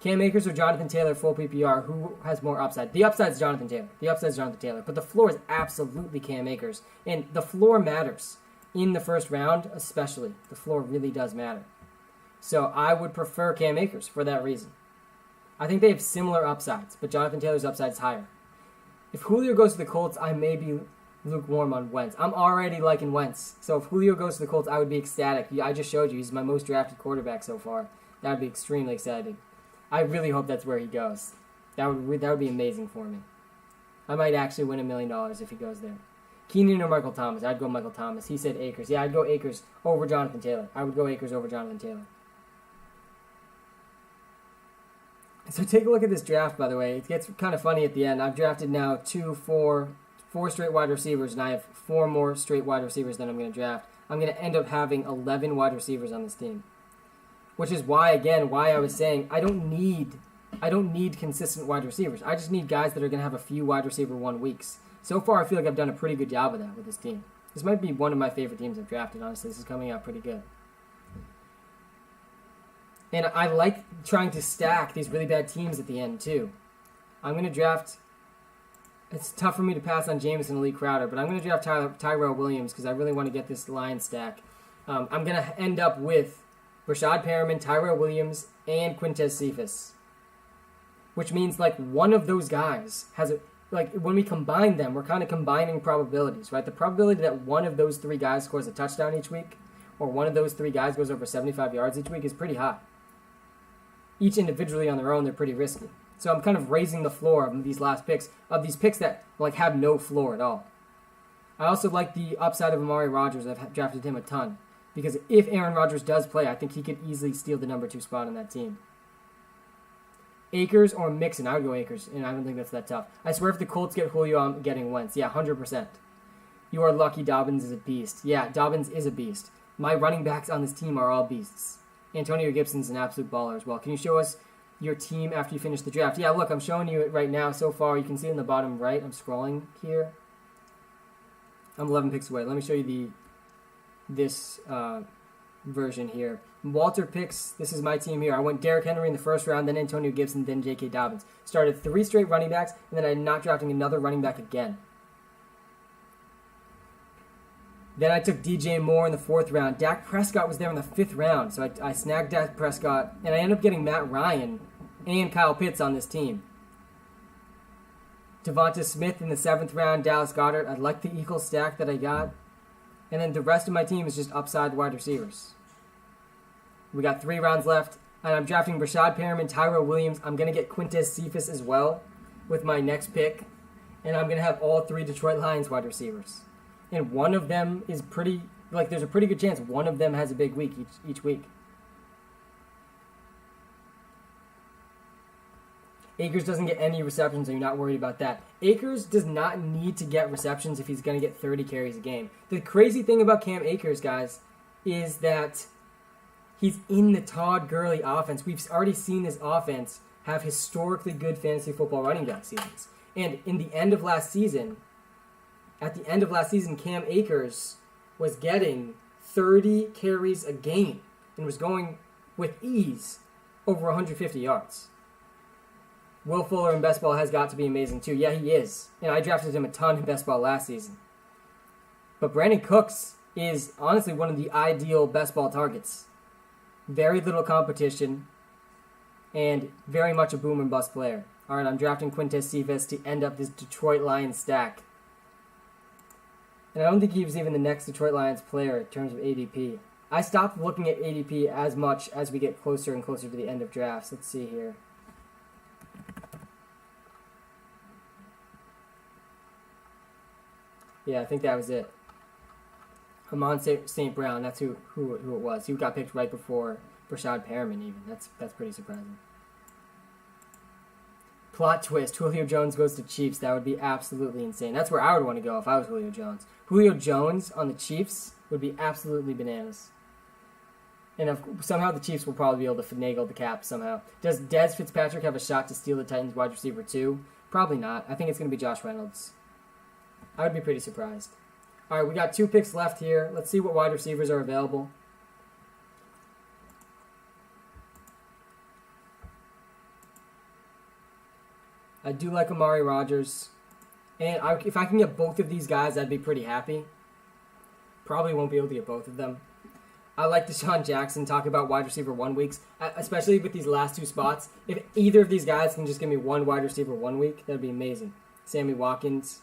Cam Akers or Jonathan Taylor, full PPR, who has more upside? The upside is Jonathan Taylor. But the floor is absolutely Cam Akers. And the floor matters. In the first round, especially. The floor really does matter. So I would prefer Cam Akers for that reason. I think they have similar upsides, but Jonathan Taylor's upside is higher. If Julio goes to the Colts, I may be lukewarm on Wentz. I'm already liking Wentz. So if Julio goes to the Colts, I would be ecstatic. I just showed you he's my most drafted quarterback so far. That would be extremely exciting. I really hope that's where he goes. That would be amazing for me. I might actually win $1 million if he goes there. Keenan or Michael Thomas? I'd go Michael Thomas. He said Akers. Yeah, I'd go Akers over Jonathan Taylor. I would go Akers over Jonathan Taylor. So take a look at this draft, by the way. It gets kind of funny at the end. I've drafted now 4 straight wide receivers, and I have 4 more straight wide receivers that I'm going to draft. I'm going to end up having 11 wide receivers on this team. Which is why I was saying I don't need consistent wide receivers. I just need guys that are going to have a few wide receiver 1 weeks. So far, I feel like I've done a pretty good job of that with this team. This might be one of my favorite teams I've drafted, honestly. This is coming out pretty good. And I like trying to stack these really bad teams at the end, too. I'm going to draft It's tough for me to pass on Jameis and Lee Crowder, but I'm going to draft Tyrell Williams because I really want to get this Lions stack. I'm going to end up with Rashad Perriman, Tyrell Williams, and Quintez Cephas, which means like one of those guys has a, like when we combine them, we're kind of combining probabilities, right? The probability that one of those three guys scores a touchdown each week, or one of those three guys goes over 75 yards each week, is pretty high. Each individually on their own, they're pretty risky. So I'm kind of raising the floor of these last picks, of these picks that like have no floor at all. I also like the upside of Amari Rodgers. I've drafted him a ton. Because if Aaron Rodgers does play, I think he could easily steal the number 2 spot on that team. Akers or Mixon? I would go Akers, and I don't think that's that tough. I swear if the Colts get Julio, I'm getting Wentz. Yeah, 100%. You are lucky Dobbins is a beast. Yeah, Dobbins is a beast. My running backs on this team are all beasts. Antonio Gibson's an absolute baller as well. Can you show us your team after you finish the draft? Yeah, look, I'm showing you it right now so far. You can see in the bottom right. I'm scrolling here. I'm 11 picks away. Let me show you this version here. WalterPicks, this is my team here. I went Derrick Henry in the first round, then Antonio Gibson, then J.K. Dobbins. Started 3 straight running backs, and then I'm not drafting another running back again. Then I took DJ Moore in the 4th round. Dak Prescott was there in the 5th round, so I snagged Dak Prescott, and I ended up getting Matt Ryan and Kyle Pitts on this team. Devonta Smith in the 7th round, Dallas Goedert. I like the Eagles stack that I got. And then the rest of my team is just upside wide receivers. We got 3 rounds left, and I'm drafting Rashad Perriman, Tyrell Williams. I'm going to get Quintez Cephas as well with my next pick, and I'm going to have all 3 Detroit Lions wide receivers. And one of them is pretty, like there's a pretty good chance one of them has a big week each week. Akers doesn't get any receptions, so you're not worried about that. Akers does not need to get receptions if he's going to get 30 carries a game. The crazy thing about Cam Akers, guys, is that he's in the Todd Gurley offense. We've already seen this offense have historically good fantasy football running back seasons. And at the end of last season, Cam Akers was getting 30 carries a game and was going with ease over 150 yards. Will Fuller in best ball has got to be amazing too. Yeah, he is. And I drafted him a ton in best ball last season. But Brandon Cooks is honestly one of the ideal best ball targets. Very little competition and very much a boom and bust player. All right, I'm drafting Quintez Cephas to end up this Detroit Lions stack. And I don't think he was even the next Detroit Lions player in terms of ADP. I stopped looking at ADP as much as we get closer and closer to the end of drafts. Let's see here. Yeah, I think that was it. Amon St. Brown, that's who it was. He got picked right before Rashad Perriman even. That's pretty surprising. Plot twist, Julio Jones goes to Chiefs. That would be absolutely insane. That's where I would want to go if I was Julio Jones. Julio Jones on the Chiefs would be absolutely bananas. And somehow the Chiefs will probably be able to finagle the cap somehow. Does Dez Fitzpatrick have a shot to steal the Titans wide receiver too? Probably not. I think it's going to be Josh Reynolds. I would be pretty surprised. All right, we got 2 picks left here. Let's see what wide receivers are available. I do like Amari Rodgers. And if I can get both of these guys, I'd be pretty happy. Probably won't be able to get both of them. I like Deshaun Jackson. Talk about wide receiver 1 weeks, especially with these last 2 spots. If either of these guys can just give me 1 wide receiver 1 week, that'd be amazing. Sammy Watkins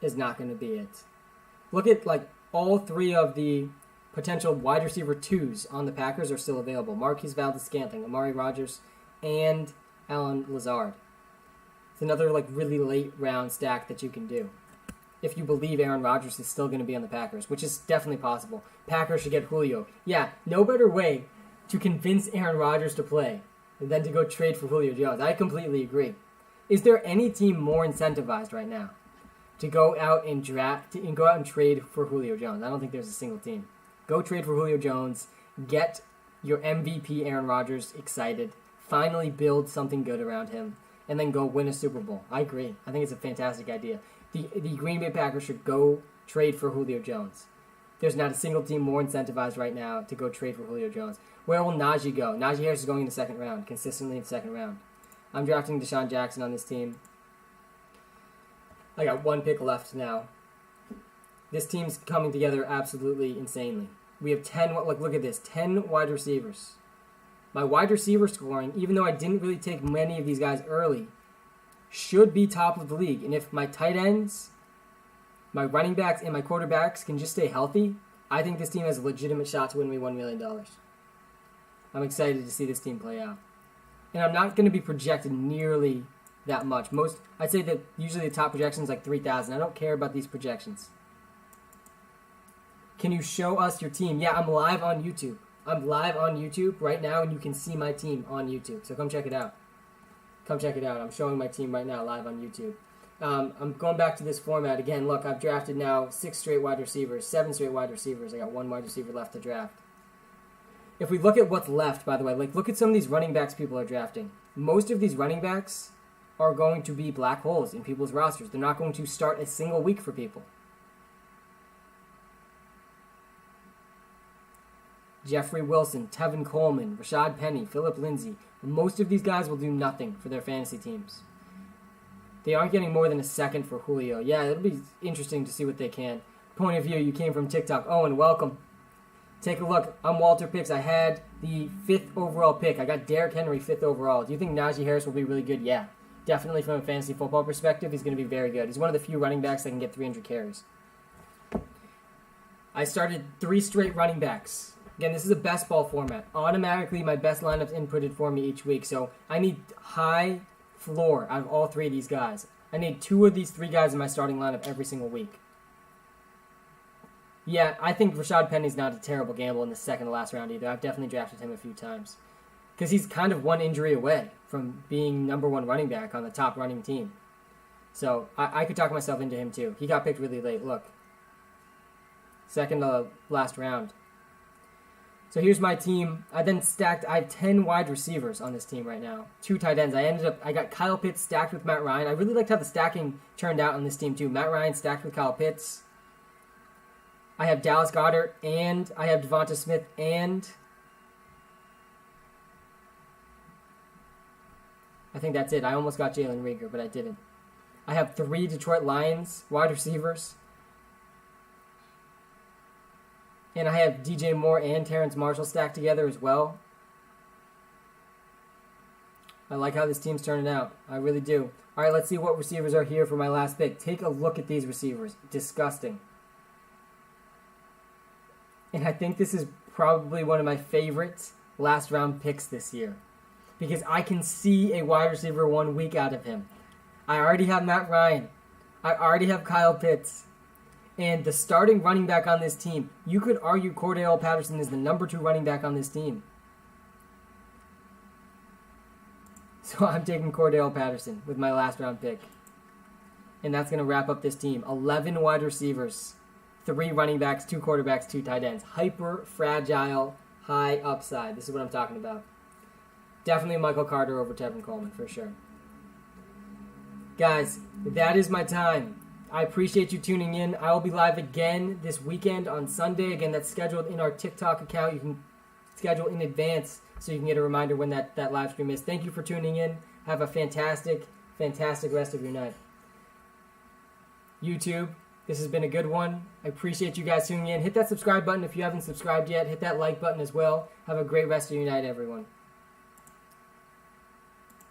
is not going to be it. Look at all 3 of the potential wide receiver 2s on the Packers are still available. Marquise Valdes-Scantling, Amari Rodgers, and Allen Lazard. It's another really late round stack that you can do. If you believe Aaron Rodgers is still going to be on the Packers, which is definitely possible. Packers should get Julio. Yeah, no better way to convince Aaron Rodgers to play than to go trade for Julio Jones. I completely agree. Is there any team more incentivized right now to go out and trade for Julio Jones? I don't think there's a single team. Go trade for Julio Jones. Get your MVP Aaron Rodgers excited. Finally build something good around him. And then go win a Super Bowl. I agree. I think it's a fantastic idea. The Green Bay Packers should go trade for Julio Jones. There's not a single team more incentivized right now to go trade for Julio Jones. Where will Najee go? Najee Harris is going in the 2nd round, consistently in the 2nd round. I'm drafting Deshaun Jackson on this team. I got one pick left now. This team's coming together absolutely insanely. We have 10, look at this, 10 wide receivers. My wide receiver scoring, even though I didn't really take many of these guys early, should be top of the league. And if my tight ends, my running backs, and my quarterbacks can just stay healthy, I think this team has a legitimate shot to win me $1 million. I'm excited to see this team play out. And I'm not going to be projected nearly that much. I'd say that usually the top projection is like 3,000. I don't care about these projections. Can you show us your team? Yeah, I'm live on YouTube. I'm live on YouTube right now, and you can see my team on YouTube. So come check it out. Come check it out. I'm showing my team right now live on YouTube. I'm going back to this format again. Look, I've drafted now 6 straight wide receivers, 7 straight wide receivers. I got 1 wide receiver left to draft. If we look at what's left, by the way, look at some of these running backs people are drafting. Most of these running backs are going to be black holes in people's rosters. They're not going to start a single week for people. Jeffrey Wilson, Tevin Coleman, Rashad Penny, Phillip Lindsay. Most of these guys will do nothing for their fantasy teams. They aren't getting more than a second for Julio. Yeah, it'll be interesting to see what they can. Point of view, you came from TikTok. Owen, welcome. Take a look. I'm WalterPicks. I had the 5th overall pick. I got Derrick Henry 5th overall. Do you think Najee Harris will be really good? Yeah. Definitely from a fantasy football perspective, he's going to be very good. He's one of the few running backs that can get 300 carries. I started 3 straight running backs. Again, this is a best ball format. Automatically, my best lineup's inputted for me each week. So I need high floor out of all 3 of these guys. I need 2 of these 3 guys in my starting lineup every single week. Yeah, I think Rashad Penny's not a terrible gamble in the second to last round either. I've definitely drafted him a few times. Because he's kind of 1 injury away from being number 1 running back on the top running team. So I could talk myself into him too. He got picked really late. Look. Second to last round. So here's my team. I have 10 wide receivers on this team right now. 2 tight ends. I got Kyle Pitts stacked with Matt Ryan. I really liked how the stacking turned out on this team too. Matt Ryan stacked with Kyle Pitts. I have Dallas Goedert, and I have Devonta Smith, and I think that's it. I almost got Jalen Reagor, but I didn't. I have 3 Detroit Lions wide receivers. And I have DJ Moore and Terrence Marshall stacked together as well. I like how this team's turning out. I really do. All right, let's see what receivers are here for my last pick. Take a look at these receivers. Disgusting. And I think this is probably one of my favorite last round picks this year. Because I can see a wide receiver 1 week out of him. I already have Matt Ryan. I already have Kyle Pitts. And the starting running back on this team, you could argue Cordell Patterson is the number 2 running back on this team. So I'm taking Cordell Patterson with my last round pick. And that's going to wrap up this team. 11 wide receivers, 3 running backs, 2 quarterbacks, 2 tight ends. Hyper fragile, high upside. This is what I'm talking about. Definitely Michael Carter over Tevin Coleman for sure. Guys, that is my time. I appreciate you tuning in. I will be live again this weekend on Sunday. Again, that's scheduled in our TikTok account. You can schedule in advance so you can get a reminder when that live stream is. Thank you for tuning in. Have a fantastic, fantastic rest of your night. YouTube, this has been a good one. I appreciate you guys tuning in. Hit that subscribe button if you haven't subscribed yet. Hit that like button as well. Have a great rest of your night, everyone.